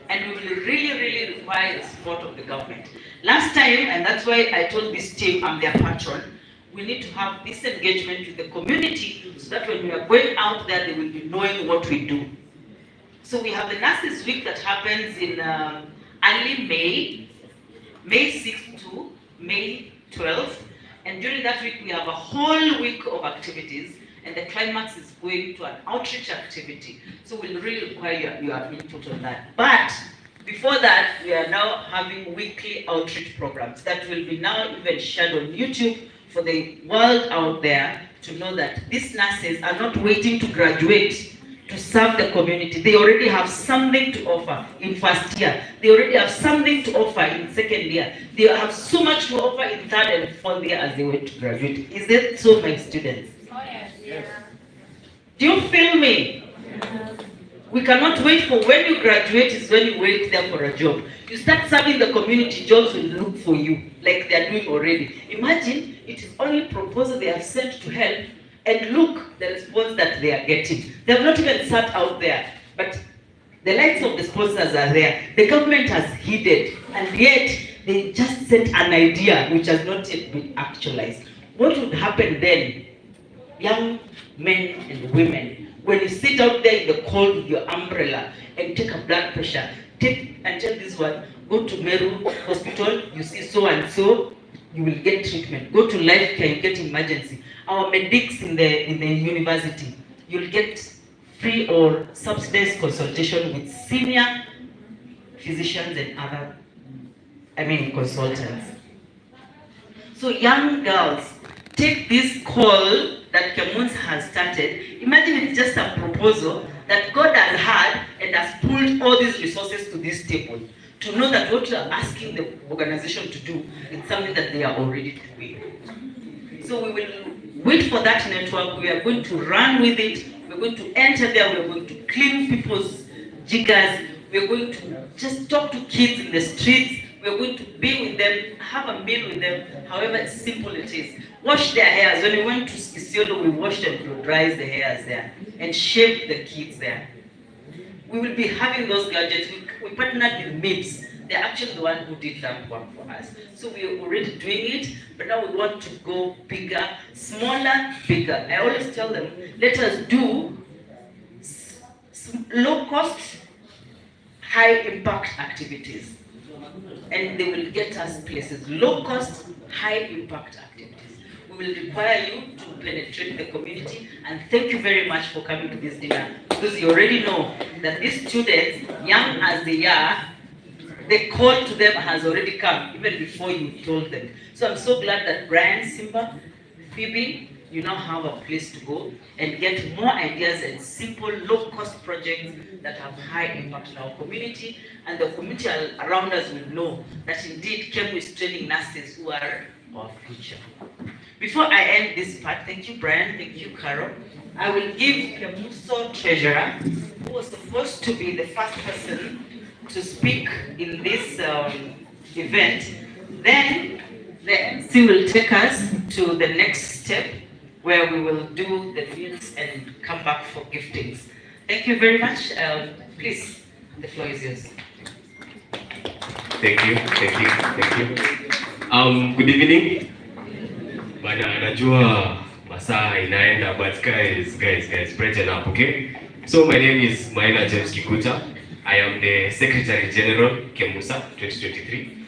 Speaker 5: And we will really require the support of the government. Last time, and that's why I told this team I'm their patron, we need to have this engagement with the community so that when we are going out there, they will be knowing what we do. So we have the Nurses Week that happens in early May 6th to May 12th. And during that week, we have a whole week of activities, and the climax is going to an outreach activity. So we'll really require your input on that. But before that, we are now having weekly outreach programs that will be now even shared on YouTube for the world out there to know that these nurses are not waiting to graduate to serve the community. They already have something to offer in first year. They already have something to offer in second year. They have so much to offer in third and fourth year as they wait to graduate. Is that so, my students?
Speaker 19: Oh, yes.
Speaker 5: Do you feel me? We cannot wait for when you graduate is when you wait there for a job. You start serving the community, jobs will look for you like they are doing already. Imagine it is only proposal they have sent to help, and look the response that they are getting. They have not even sat out there, but the likes of the sponsors are there. The government has heeded, and yet they just sent an idea which has not yet been actualized. What would happen then, young men and women, when you sit out there in the cold with your umbrella and take a blood pressure, take and tell this one, go to Meru Hospital, you see so and so, you will get treatment. Go to Life Care, you get emergency. Our medics in the university, you'll get free or subsidized consultation with senior physicians and other, consultants. So young girls, take this call that Kemunsa has started. Imagine it's just a proposal that God has had and has pulled all these resources to this table to know that what you are asking the organization to do is something that they are already doing. So we will wait for that network. We are going to run with it. We're going to enter there. We're going to clean people's jiggers. We're going to just talk to kids in the streets. We're going to be with them, have a meal with them, however simple it is. Wash their hairs. When we went to Isiolo, we washed and fluoridized the hairs there and shaved the kids there. We will be having those gadgets. We partnered with MIPS. They're actually the one who did that work for us. So we're already doing it, but now we want to go bigger, smaller, bigger. I always tell them, let us do low cost, high impact activities. And they will get us places. Low cost, high impact activities. We will require you to penetrate the community, and thank you very much for coming to this dinner, because you already know that these students, young as they are, the call to them has already come, even before you told them. So I'm so glad that Brian, Simba, Phoebe, you now have a place to go and get more ideas and simple, low-cost projects that have high impact in our community, and the community around us will know that indeed Kemu is training nurses who are our future. Before I end this part, thank you, Brian, thank you, Carol. I will give Kemunsa treasurer, who was supposed to be the first person to speak in this event. Then the MC will take us to the next step, where we will do the meals and come back for giftings. Thank you very much. Please, the floor is yours.
Speaker 4: Thank you. Good evening. Bana, najua masaa inaenda, but guys, brighten up, okay? So my name is Maina James Kikuta. I am the Secretary General, Kemunsa 2023.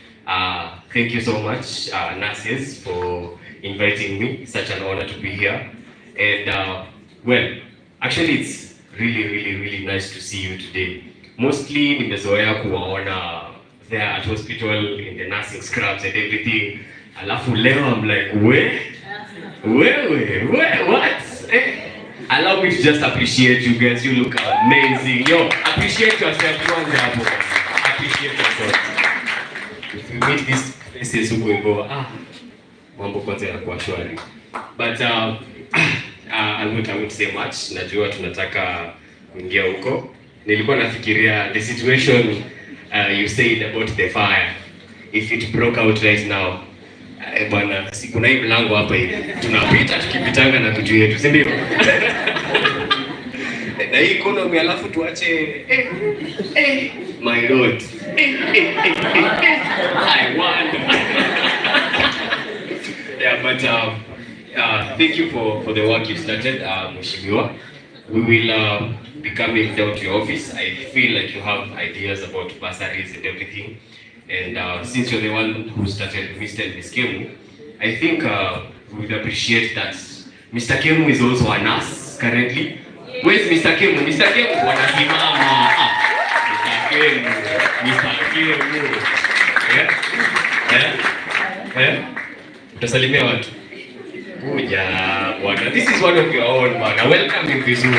Speaker 4: Thank you so much, nurses, for inviting me. Such an honor to be here. And well, actually it's really nice to see you today. Mostly nimezoea kuwaona there at hospital in the nursing scrubs and everything. Alafu leo I'm like, what? Allow me to just appreciate you guys. You look amazing. Yo, appreciate yourself. Appreciate yourself. If you meet these faces who will go, mambo kwanza yanakuwa shwari. But I won't say much. Najua tunataka kuingia huko. Nilikuwa nafikiria the situation you said about the fire. If it broke out right now, bwana, si kuna hii mlango hapa hivi. Tunapita tukipitanga na vitu yetu, si ndio? Na hii economy alafu tuache my lord. I wonder. Yeah, but thank you for the work you started, Mheshimiwa. We will be coming down to your office. I feel like you have ideas about bursaries and everything. And since you're the one who started Mr. and Miss Kemu, I think we would appreciate that Mr. Kemu is also a nurse currently. Where's Mr. Kemu? Mr. Kemu, wanasimama. Mr. Kemu. Yeah? Utasalimia watu. Kuja, bwana. This is one of your own, bwana. Welcome in vizuri.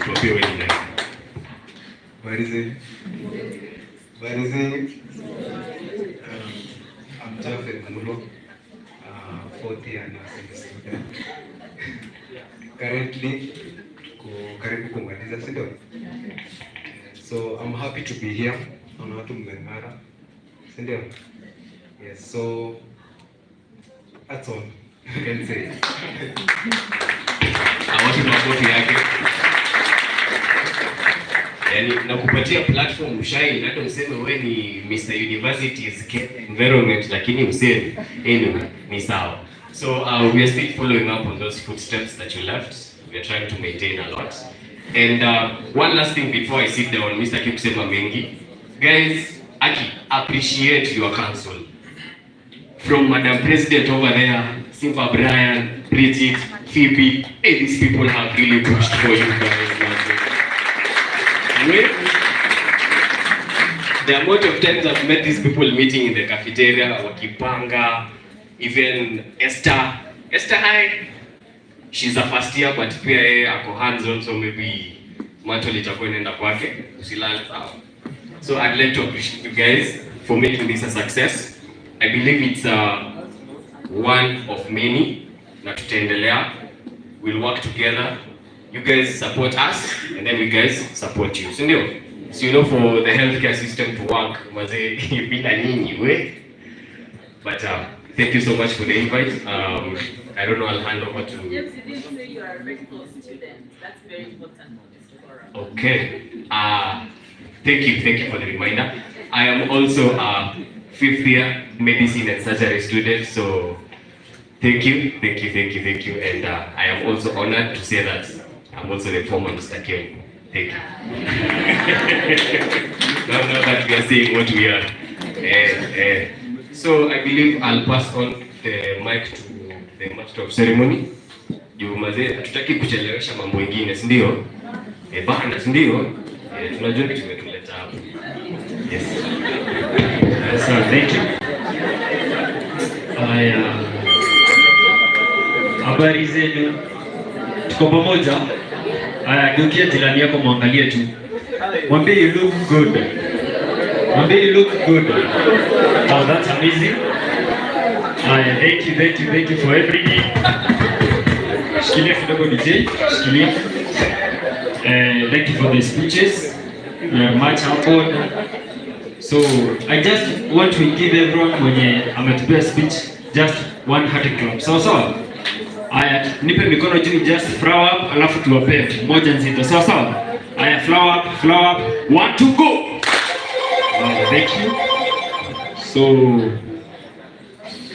Speaker 4: Tuambie wewe ni nani?
Speaker 20: Where is it? I'm Jafet Mulo, fourth year nursing student. Currently, karibu kumaliza, si ndio? So I'm happy to be here. Naona watu mmeng'ara, si ndio? Yes, so that's all I can say.
Speaker 4: Makofi yake. Yani nakupatia platform ushine, hata useme wewe ni Mr. University's environment, lakini useme anyway ni sawa. So we are still following up on those footsteps that you left. We are trying to maintain a lot. And one last thing before I sit down, Mr. Kikusema mengi. Guys, appreciate your council. From Madam President over there, Simba, Brian, Bridget, Phoebe, hey, these people have really pushed for you guys. The amount of times I've met these people meeting in the cafeteria, wakipanga, even Esther, hi. She's a first year, but pia yeye ako hands on, so maybe macho litakuwa inaenda kwake, usilale sawa. So I'd like to appreciate you guys for making this a success. I believe it's one of many, na tutaendelea. We'll work together. You guys support us, and then we guys support you. So you know, for the healthcare system to work, maze bila nini we. But thank you so much for the invite. I don't know, I'll hand over to.
Speaker 18: James, you didn't say you are a medical student. That's very important for this forum.
Speaker 4: Okay. Thank you for the reminder. I am also a 5th year medicine and surgery student, so thank you, and I am also honored to say that I'm also the former Mr. Kemu. Thank you. Now that we are saying what we are. So I believe I'll pass on the mic to the master of ceremony. Juu mazee hatutaki kuchelewesha mambo mengine, si ndio? Bana, si ndio?
Speaker 21: Tunajua kitu kimetuleta hapa. Yes. So thank you. Habari zenu. Tuko pamoja. Geukia jirani yako muangalie tu. Mwambie you look good. Mwambie you look good. Oh, that's amazing. Thank you for everything. Shikilia kidogo DJ. Shikilia. Thank you for the speeches. We are much humbled. So I just want to give everyone mwenye ametupea speech just one hearty clap. Sawa. Aya, nipe mikono juu, just flower up, alafu tuwape moja nzito. Sawa. Aya, flower up. 1 2 go. Thank you. So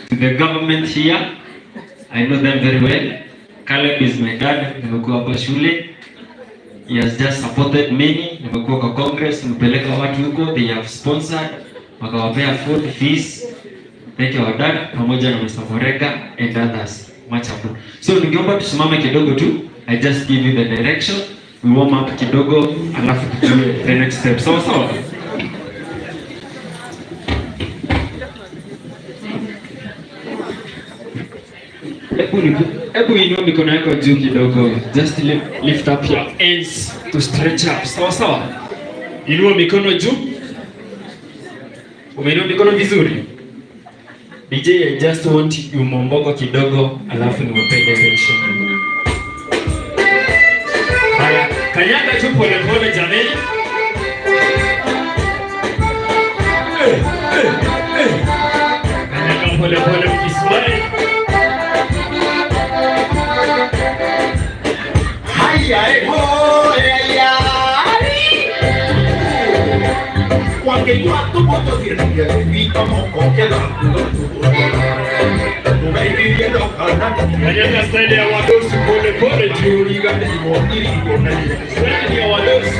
Speaker 21: to the government here, I know them very well. Caleb is my dad. Nimekuwa hapa shule. He has just supported many. Nimekuwa kwa Congress, nimepeleka watu huko, they have sponsored, wakawapea food, fees. Thank you our dad, pamoja na Mr. Morega and others. Much appreciated. So ningeomba tusimame kidogo tu. I just give you the direction. We warm up kidogo, alafu tujue the next step. Sawa. Hebu inua mikono yako juu kidogo. Just lift up your hands to stretch up. Sawa. Inua mikono juu. Umeinua mikono vizuri? DJ, I just want you momboko kidogo, alafu niwape direction. Haya, kanyaga tu pole jameni. Kanyaga pole mkismile.
Speaker 6: Wangejua tu moto vita mokokela Umeiviendo kanani
Speaker 21: Kanyaga style ya wadosi pole
Speaker 6: Juriga iligo na
Speaker 21: style ya wadosi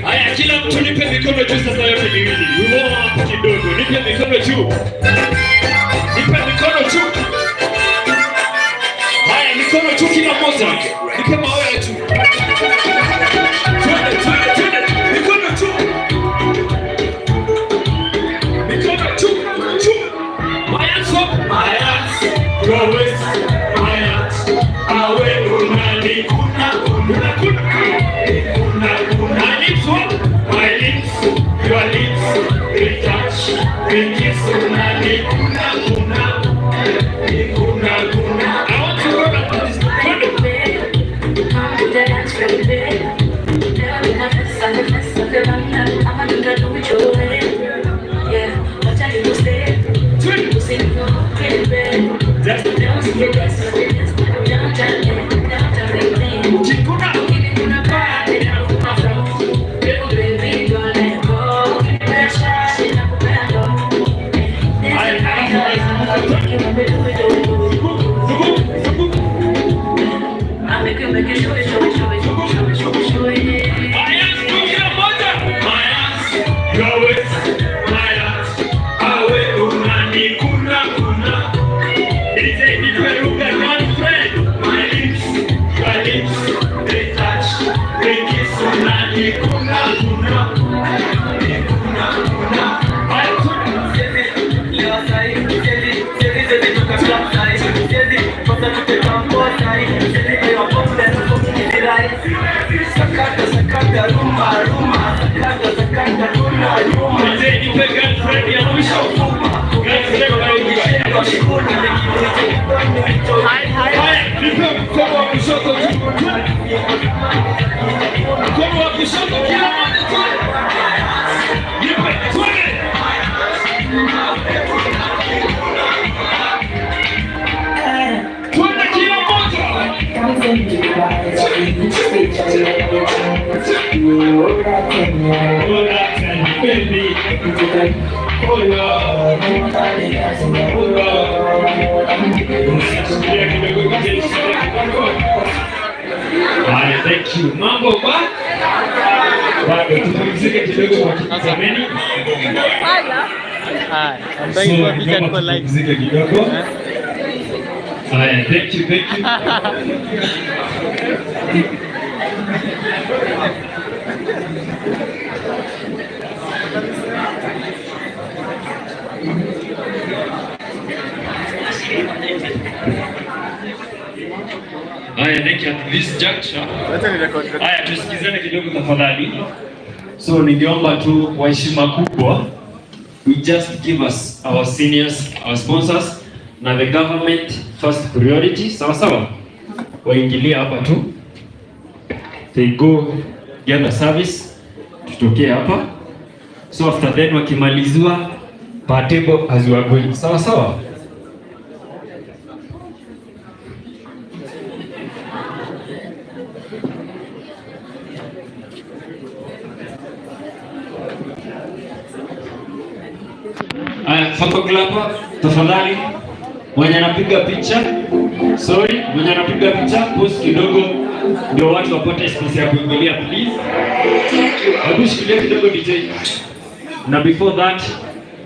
Speaker 21: Haya, kila mtu nipe mikono juu sasa yote miwili. Unaona kidogo, nipe mikono juu. Haya, mikono juu kila mmoja. Nipe mawe juu. Twende. Mikono juu. Haya, always. Awe unani kuna. My lips, your lips, we touch, we kiss, unani kuna. I want to go back to this. Thank you. Mambo ba? Bado tupumzike kidogo kwa kizameni. Tupumzike kidogo. Haya, thank you. Haya, thank you. At this juncture, haya tusikizane kidogo tafadhali. So ningeomba tu kwa heshima kubwa, we just give us our seniors, our sponsors na the government first priority. Sawa sawa, waingilia hapa tu, they go get the service, tutokee hapa. So after then wakimaliziwa per table as you are going. Sawa sawa. Photographer tafadhali, mwenye anapiga picha, mwenye anapiga picha pause kidogo ndio watu wapate space ya kuingilia please. Hebu shikilia kidogo DJ. Na before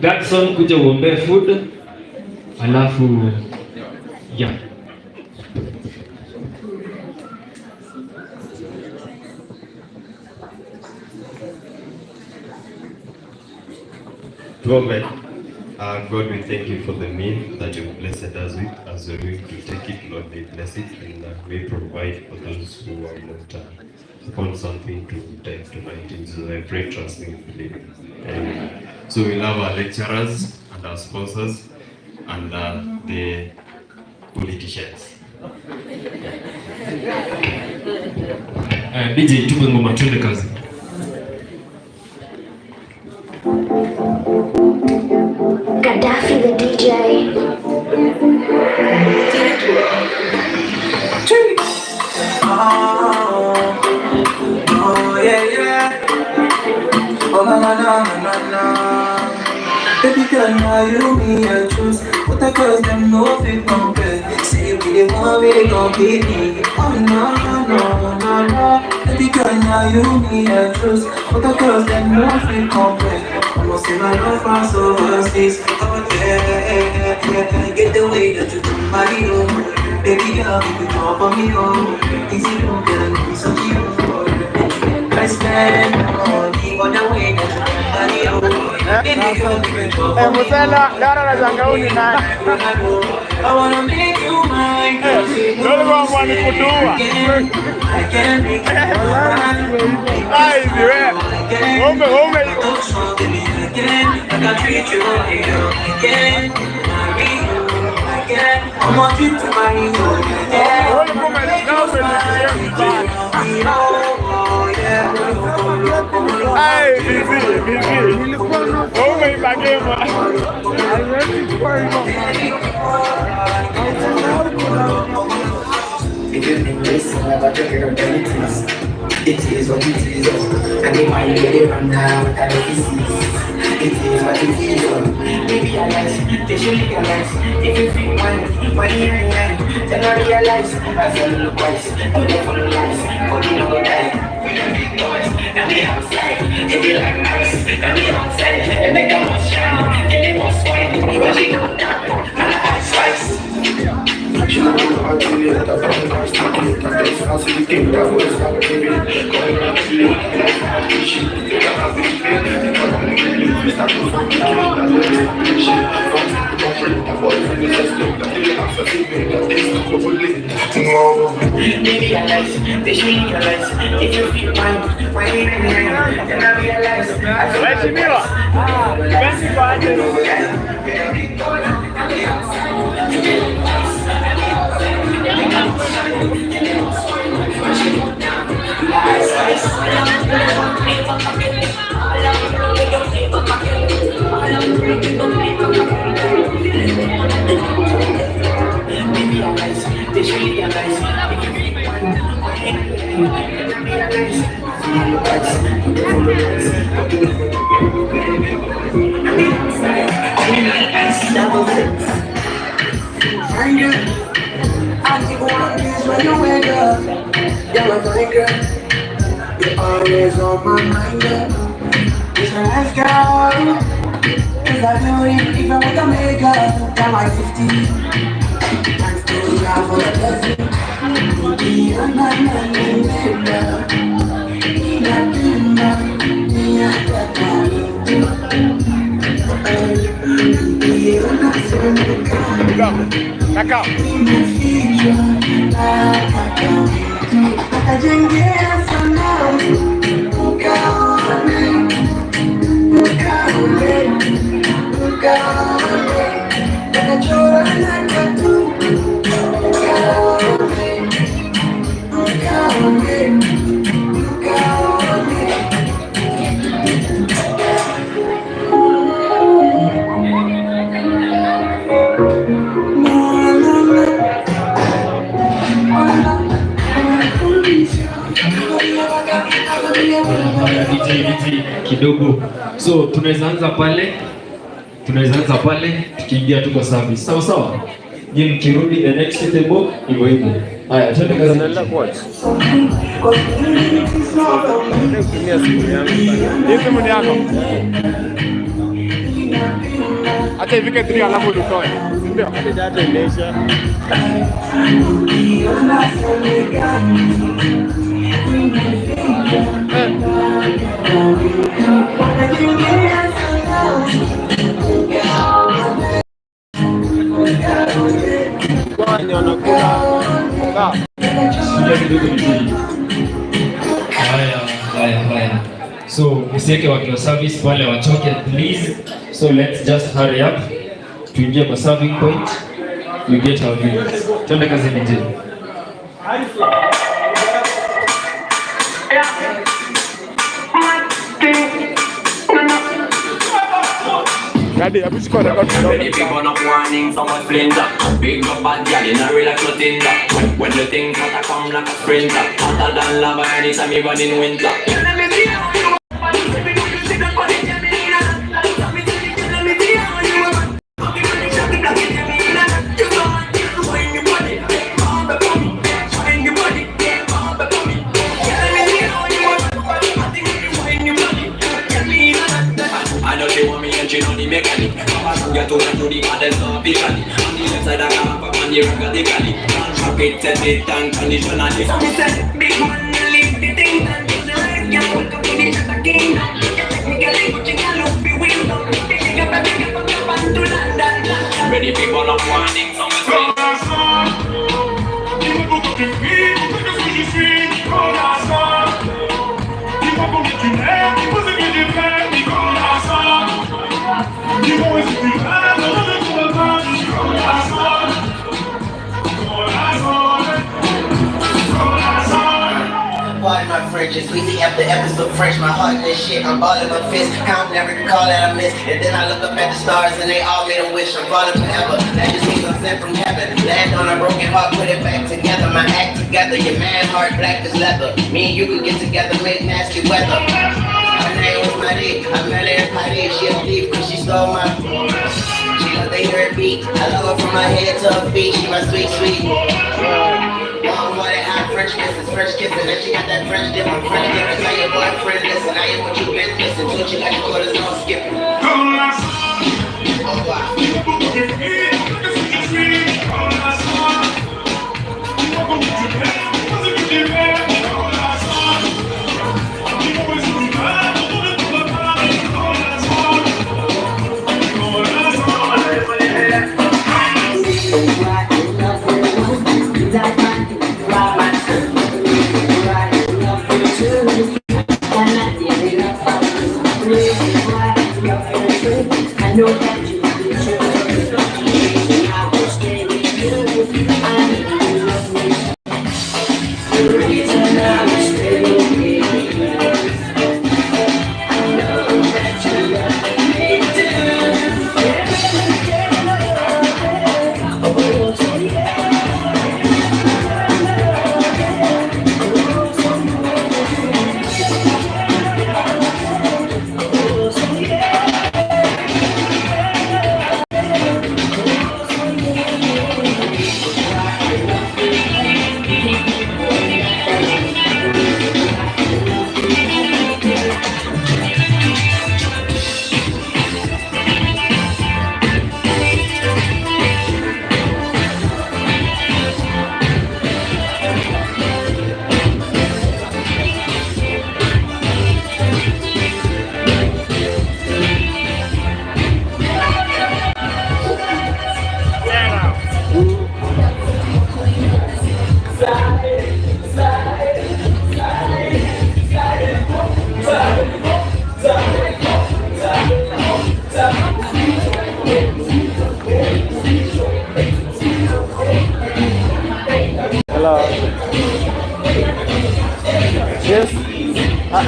Speaker 21: that song kuja uombe food. Alafu yeah.
Speaker 4: Tuombe. God, we thank you for the meal that you've blessed us with. As we're going to take it, Lord, may bless it and may provide for those who are not found something to take tonight. In Jesus' I pray, trusting and believing. Amen. So we love our lecturers and our sponsors and the politicians.
Speaker 21: DJ, tupe ngoma twende kazi.
Speaker 1: Gaddafi the DJ.
Speaker 6: Oh yeah. Oh na. Baby girl, now you me a choose. But the girls them no fit compare. Say we the one we they compete me. Oh no. Baby girl, now you me a choose. But the girls them no fit compare. Almost say my love pass overseas. Oh yeah. Get the way that you do my oh. Baby girl, you can drop on me oh. Easy to get a piece of you. I spend money on the way that you do my oh.
Speaker 2: Musela, Gala na Zangauni nani?
Speaker 6: I wanna make you mine.
Speaker 2: Ndio kwa kutua.
Speaker 6: I can't make it.
Speaker 2: Ai, wewe. Ome. I
Speaker 6: can treat you like I can. I can. I want you to marry
Speaker 2: Ai, vivi. Ome ibagema.
Speaker 6: If you've been listening about your abilities, it is what it is. And they might let it run down with other pieces. It is what it is. They realize, they should legalize. If you feel money, then I realize. I feel look wise, do they follow lies? But you know that we don't big noise, and we outside. If you like nice, and we outside. And they come on shine, and they want swine. When she come down, and I slice. She don't know how to live, that's why I'm going to start it. I'm just fancy the thing that was not giving. Going around to live, like I'm she think I'm a big man. If I'm going to live, we start to fucking kill. That there is no big shit. From the boyfriend, that boyfriend is just look. That they have to see me, that they stop overlooking. They realize, they should realize. If you feel mine, why you in here? Then I realize.
Speaker 2: Vai, Simila! Vem se
Speaker 6: Fine girl, I think one is when you wake up. You're a fine girl, you're always on my mind, girl. It's a nice girl, it's a beauty, even with the makeup. Got my 50, thanks to God for the blessing. You're not my name,
Speaker 21: DJ kidogo. So tunaweza anza pale tukiingia tu kwa service. Sawa sawa. Nyinyi mkirudi the next table hivyo hivyo. Haya, twende kazi.
Speaker 2: Tunaenda kwa Hii simu ni yako. Acha ifike 3 alafu tutoe. Ndio. Hadi data imeisha. Kwani wanakula.
Speaker 21: Haya. So usiweke watu wa service pale wachoke please. So let's just hurry up. Tuingie kwa serving point. We get our meals. Twende kazi DJ.
Speaker 2: Daddy, I'm just gonna
Speaker 3: Ready big on a warning, someone splinter. Big up bad girl in a real life nothing that. When the things that come like a sprinter, hotter than lava anytime even in winter. She know the mechanic. Papa get to the baddest officially. On the left side I got up on the radically. Contract it, set it and conditionally. So me say, big man, leave the thing and just like you. Welcome to the Shatter Kingdom. Technically, but you can look the window. Pick up to London. Ready people of warning, so me say.
Speaker 22: Pardon my French, it's sweetie after episode fresh. My heart in this shit, I'm balling my fist. Count never to call that I miss. And then I look up at the stars and they all made a wish. I'm falling forever. That just means I'm sent from heaven. Land on a broken heart, put it back together. My act together, your man heart black as leather. Me and you could get together, make nasty weather. Her name was Marie, I met her in Paris. She a thief cause she stole my. She love they hear beat. I love her from my head to her feet. She my sweet, sweet. French kisses, and she got that French dip. I'm French dip, tell your boyfriend, listen, I ain't what you been missing. Don't you like your cortisone skipping? Oh, wow.
Speaker 6: I know that you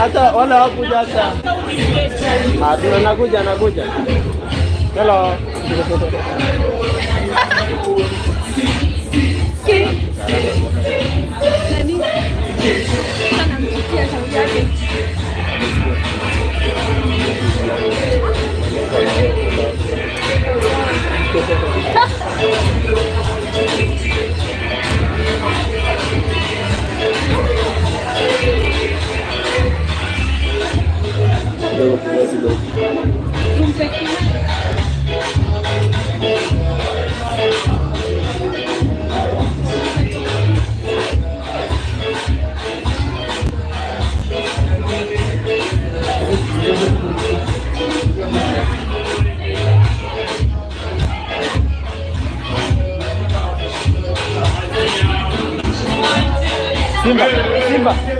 Speaker 2: hata wala hawakuja hata. Nakuja. Hello. Simba.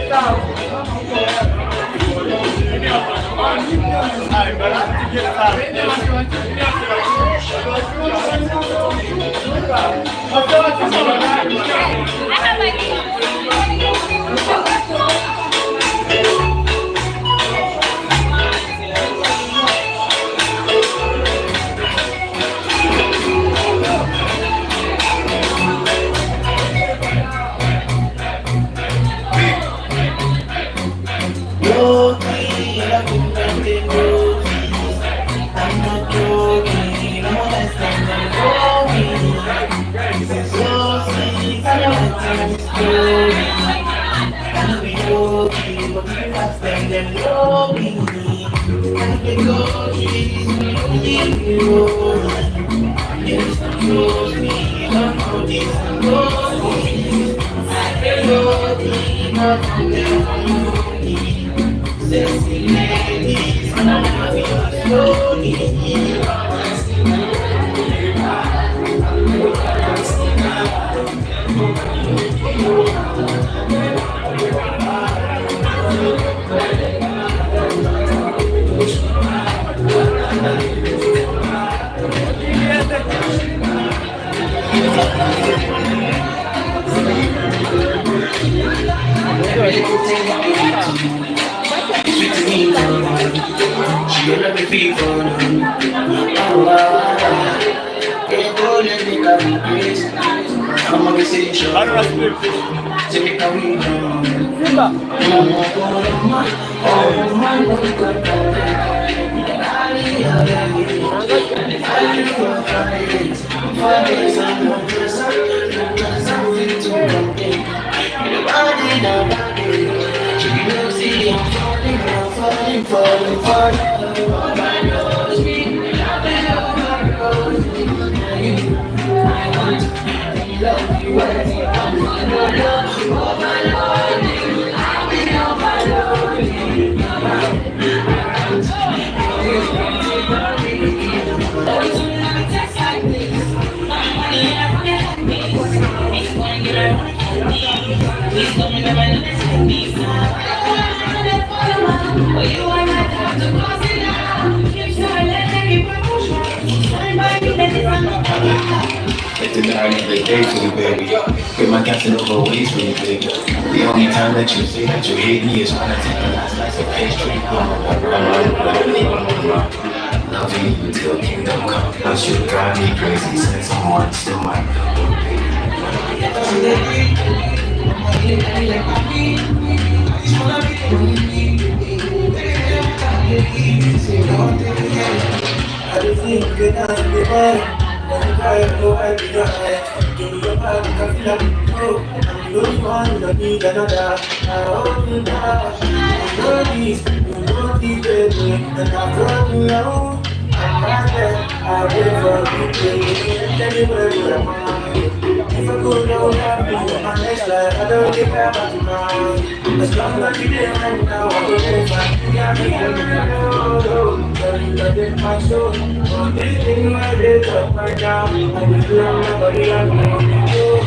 Speaker 7: It's the night of the day for you, baby. Get my captain over waist for you, baby. The only time that you say that you hate me is when I take a last slice of pastry. Loving you till kingdom come. But you drive me crazy since someone still might
Speaker 6: I just think you can have the money. I know I be your eye. Give me your body, I feel like I'm the only one that need another. I hold you down. You know this, you know the baby. And I brought you alone. I'm right there, I wait for you, baby. Anywhere you are. If I could know that be my next life, I don't think about tomorrow. As long as you're there right now, I will never find you. Got me alone, girl, you got it, my soul. On this thing, my days up right now. I will feel nobody like me.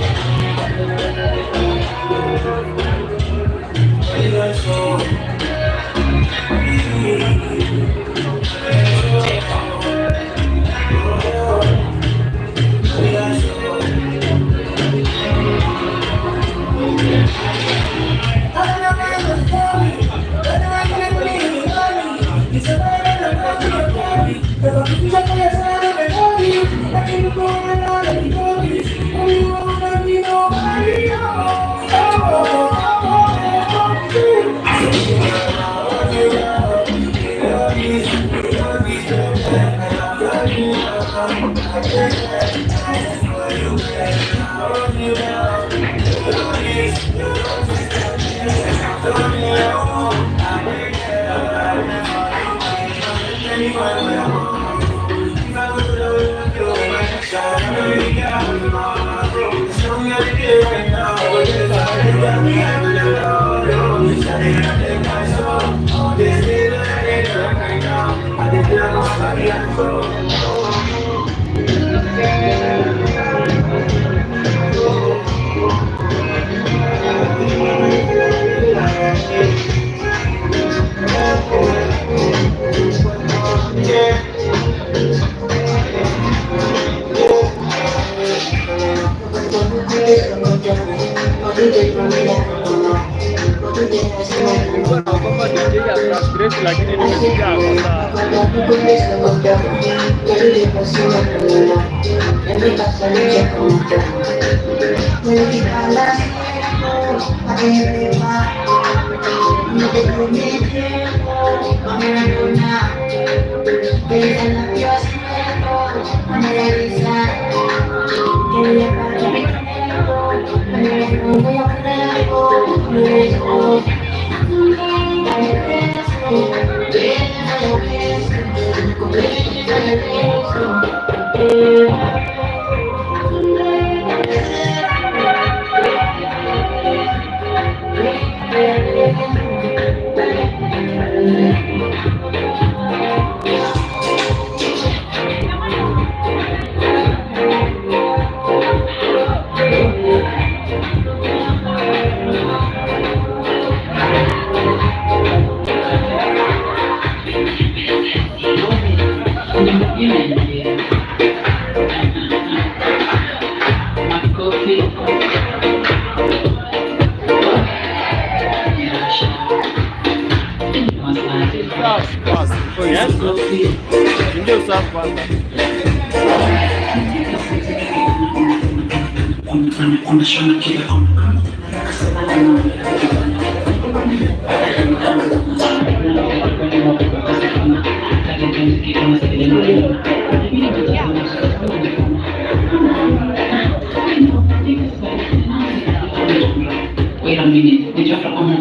Speaker 5: Wait a minute, did you have to come on?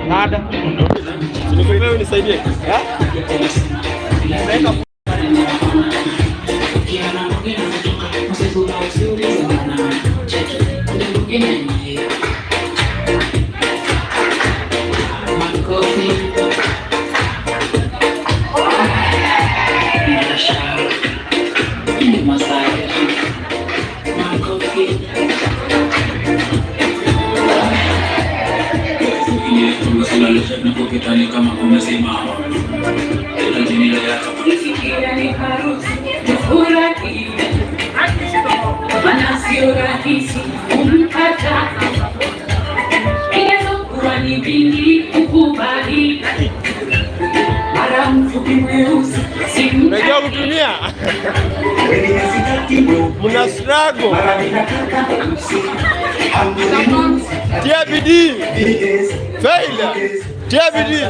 Speaker 2: Nada. Sinikwambia unisaidie.
Speaker 3: Kama umesimama ila jina yako
Speaker 8: Nifikiria ni harusi tufurahi, maana sio rahisi kumkata, inaweza kuwa ni vingi kukubali, mara mfupi mweusi
Speaker 2: unajua kutumia muna struggle tia bidii failure tia bidii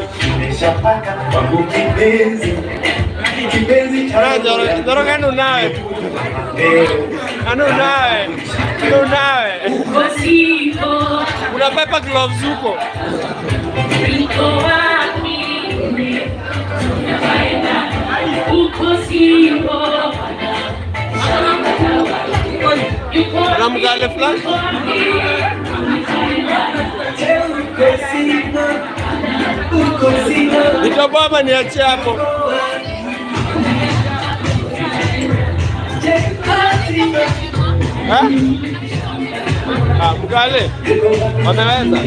Speaker 2: Anu nawe unapepa gloves huko na mgale fulani nitobama niachie hapo. Mgale wameweza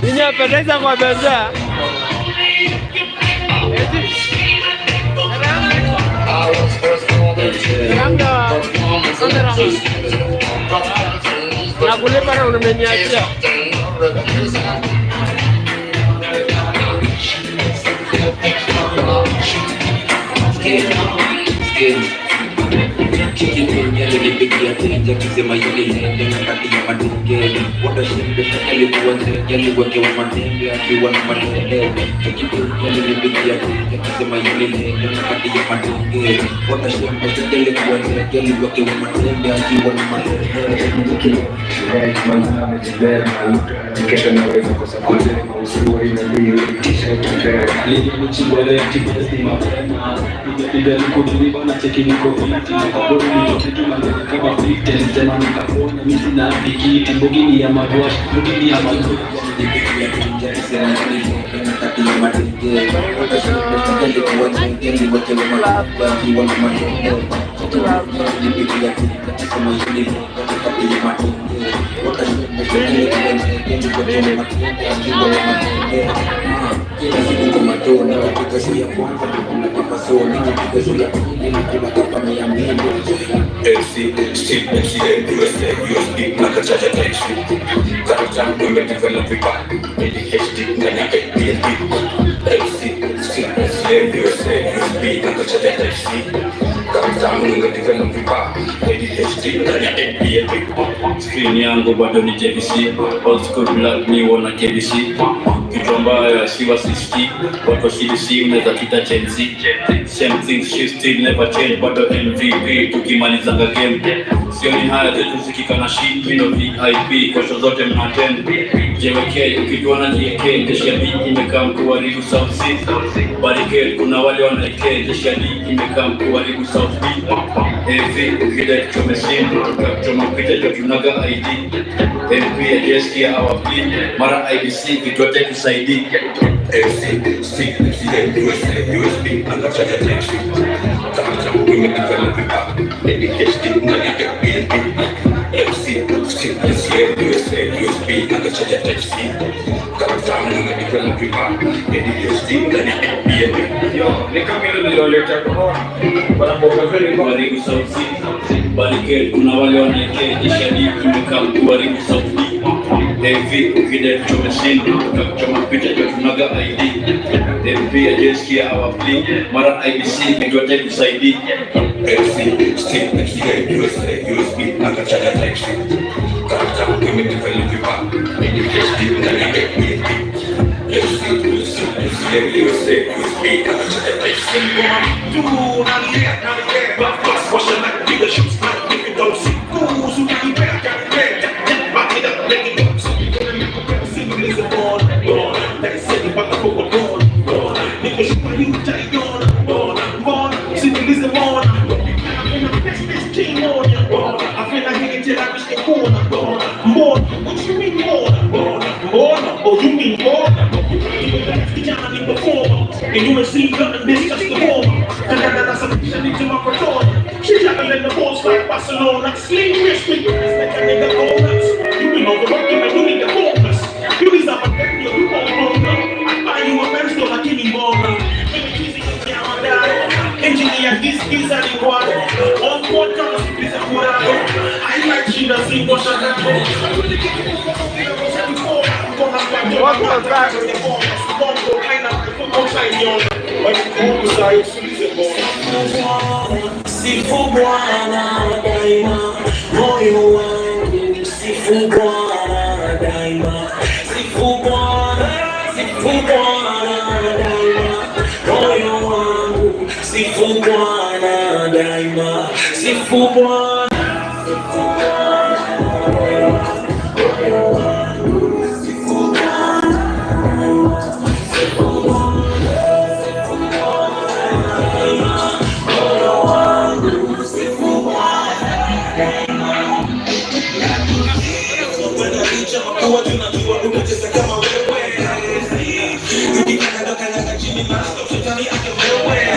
Speaker 2: Inapendeza kwa bendera. Nakulipa na unameniachia.
Speaker 3: Nilipigia tenja kusema yule nende kati ya madenge watashinde alikuwa nzege aliwekewa matembe akiwa na matende nilipigia tenja kusema yule nende kati ya madenge watashinde alikuwa nzege aliwekewa matembe akiwa na matende
Speaker 9: kesho naweza kosa kusema usuri na ndio t-shirt lini mchibele kibesti mapema ndio nikudiliba na cheki niko fiti kaburi nitokeki maneno kama fitness tena nikapona mimi sina bikiti mbogini ya madwash mbogini ya madwash
Speaker 3: nilipigia tenja kusema yule nende kati ya madenge watashinde alikuwa nzege aliwekewa matembe akiwa na matende nilipigia tenja kusema yule nende kati ya madenge watashinde alikuwa nzege aliwekewa matembe akiwa na matende kila siku kwa matone katika siku ya kwanza kuna kama soni katika siku ya pili kuna kama 200
Speaker 7: LC, still MCA, USA, USB, nakachaja taxi. Karatam, tumedevelop vipa, ADHD, ndani ya ADHD. LC, still MCA, USA, USB, nakachaja taxi. Karatam, tumedevelop vipa, ADHD, ndani ya ADHD.
Speaker 21: Screen yangu bado ni JVC, old school black ni wana KBC. Kitu ambayo siwa 60, wako CDC, unaweza kita Gen Z. Same things, she still never change, bado MVP, tukimalizanga game. Sioni haya zetu zikika na shit, mino VIP, kosho zote mnaten. JWK, ukituana JK, jeshi ya D imekaa mkuharibu South C. Barricade, kuna wale wanaike, jeshi ya D imekaa mkuharibu South B. AV, ukida kuchome simu, kuchoma pita jo tunaga ID. MP ya JSK ya our plea, mara IBC, kitu yote kusaidi.
Speaker 7: LC, still MCA, USA, USB, nakachaja taxi. Karatam, tumedevelop vipa, ADHD, ndani ya ADHD. LC, still MCA, USA, USB, nakachaja taxi. Karatam, tumedevelop vipa, ADHD, ndani ya ADHD.
Speaker 21: Yo, ni kama ile niloleta corona. Wanamboka vile kwa karibu South C. Barricade, kuna wale wanaike, jeshi ya D imekaa mkuharibu South B. AV, ukida kuchome simu, kuchoma picha jo tunaga ID. MP ya JSK ya our plea, mara IBC, kitu yote kusaidi.
Speaker 7: LC, still MCA, USA, USB, nakachaja taxi. Karatam, tumedevelop vipa, ADHD, ndani ya ADHD. LC, still MCA, USA, USB, nakachaja taxi.
Speaker 6: And you ain't seen nothing, this just the former. That's a need to my Patron. She jumping in the balls like Barcelona. Sling wrist with you, like a nigga bonus. You been overworking and you need the bonus. You be some of you won't roll up. I buy you a Benz, don't like any more. Engineer, this is a required. On board comes this a good I like she does see what I what was that?
Speaker 22: Sifu Bwana daima, moyo wangu sifu Bwana daima, sifu Bwana daima, moyo wangu sifu Bwana daima, sifu Bwana. Sifu Bwana, moyo wangu sifu Bwana.
Speaker 6: Najua tunajua unacheza kama wewe. Ukikanyaga kanyaga chini na stop shetani ake wewe.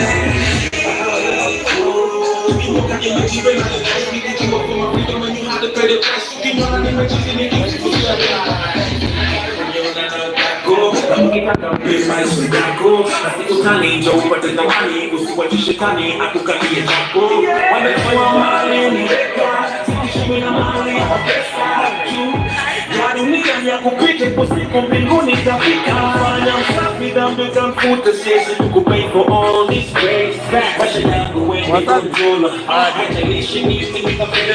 Speaker 6: Ukimoka nimejibe na life nikijua for my freedom and you had to pay the price. Ukimona nimejizi nikijifusha yako asikutani njo upate thamani usiwache shetani akukalie chako wamekuwa mali niweka sikishimi na mali ya pesa juu ya dunia ya kupita ipo siku mbinguni tafika fanya usafi dhambi tamfuta siwezi kukupay for all this grace maisha yangu wewe controller haijalishi nini nitafanya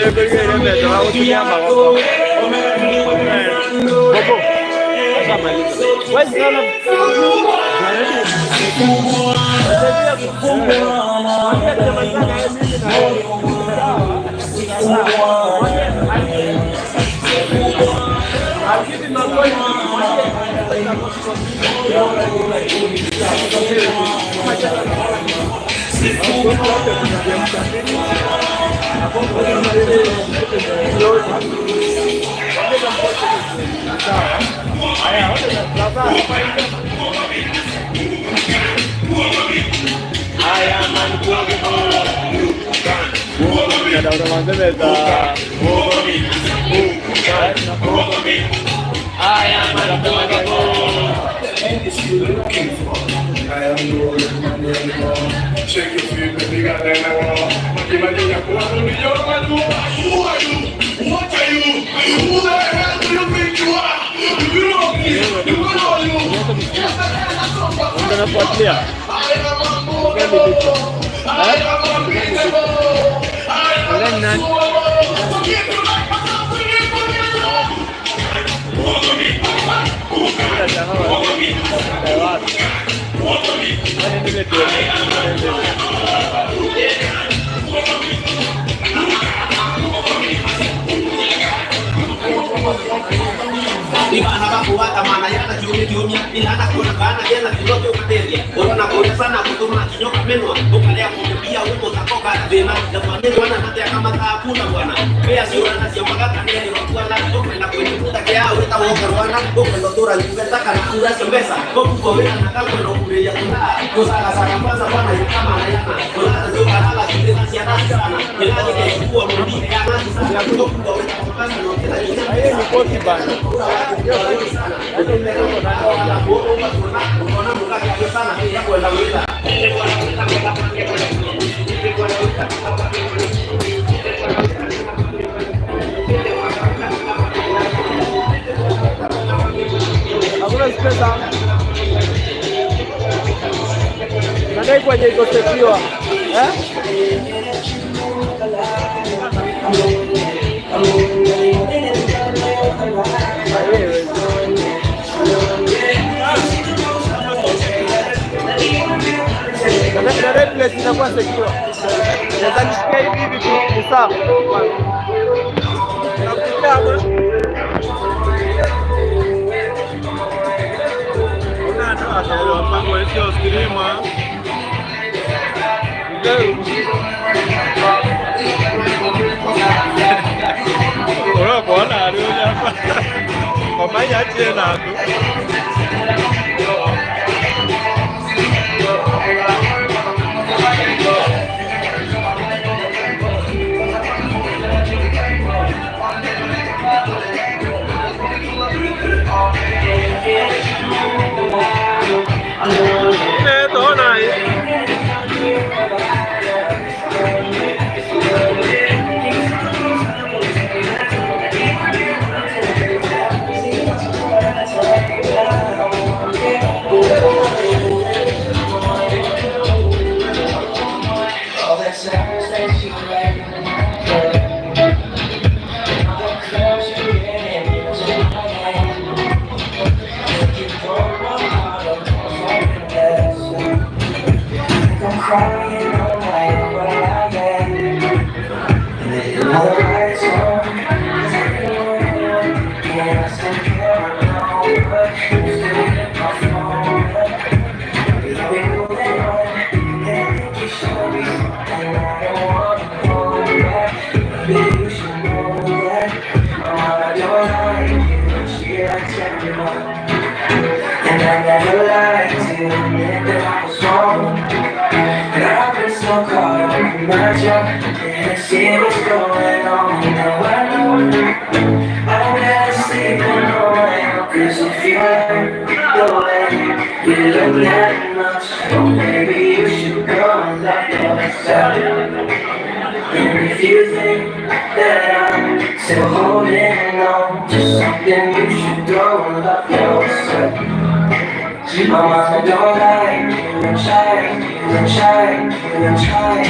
Speaker 6: and it's you looking for. I am the one. Shake your feet, baby, got that now. Who are you? What are you? Who the hell do you think you are? You know me. You know you. I am unmovable. I am unbeatable. I am unmovable. Forgive you like myself.
Speaker 22: Ibana bakuwata mana yana kiumia ilana kuna kana yana kiloto kateria ona kuna sana kutuma kinyoka menwa ukalea kumbia umo takoka tena na maneno wana hata kama taakuna bwana pia sio na sio magaka ndio kwa la toka na kuiputa kia weta woga bwana kwa ndo tora nyumba kana kula sembesa kwa kukoea na kama ndo kulia kuna kwa sana kwanza bwana kama na yana kuna sio kala kile sana sana ila ile kuwa mudi ya maji sana kwa kukoea kwa ndo kila ni koti bana.
Speaker 12: Hakuna spesa. Nadai kwa jiko sekiwa. Na replace inakuwa secure. Naweza nishikia hivi hivi tu sawa. Nakutama. Una ataelewa mpango sio streamer. Ora bwana alio hapa. Kama yache nako.
Speaker 6: And I never lied to you, admit that I was wrong. And I've been so caught up in my job, and I see what's going on. Now I know I don't have to sleep alone, 'cause if you like the way you look that much, oh baby, you should go and love yourself. And if you think that I'm still holding on to something, you should go and love yourself. My mama don't like you, and try, and try, and try,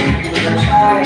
Speaker 6: and try,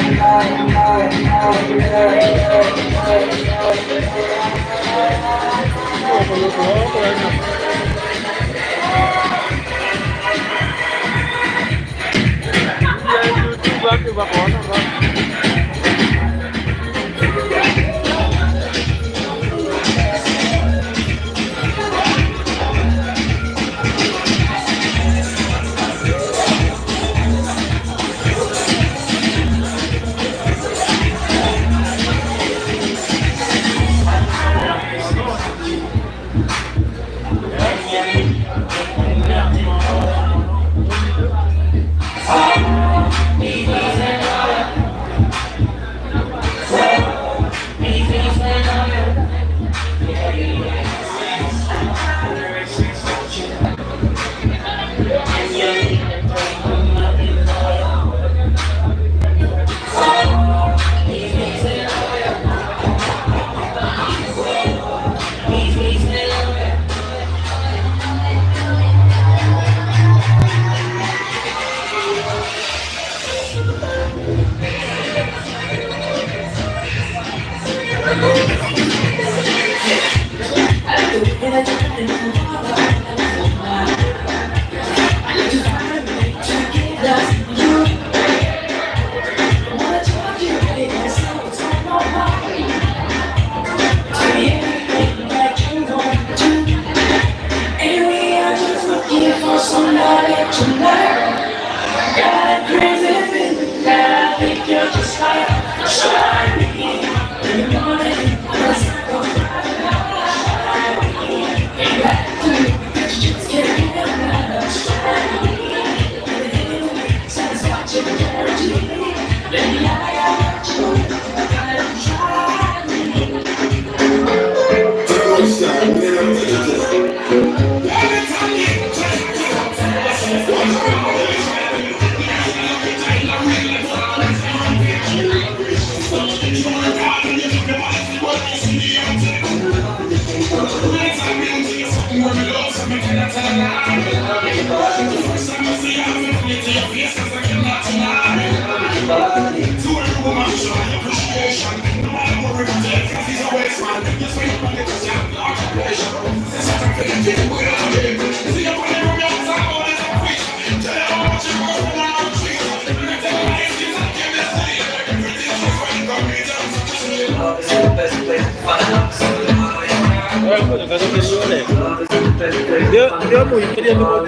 Speaker 12: Dia mau itu dia mau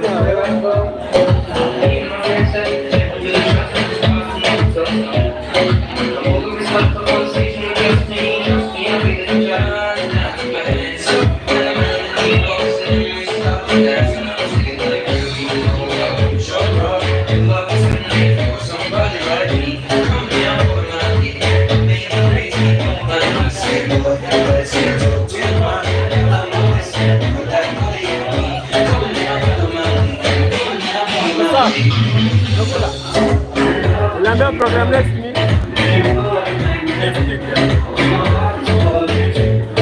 Speaker 12: Uliambia program next ni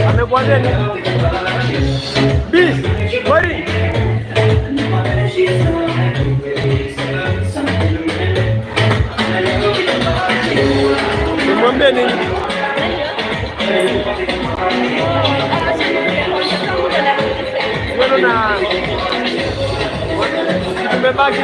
Speaker 12: amekuambia ni bis wari mwambie nini na tumebaki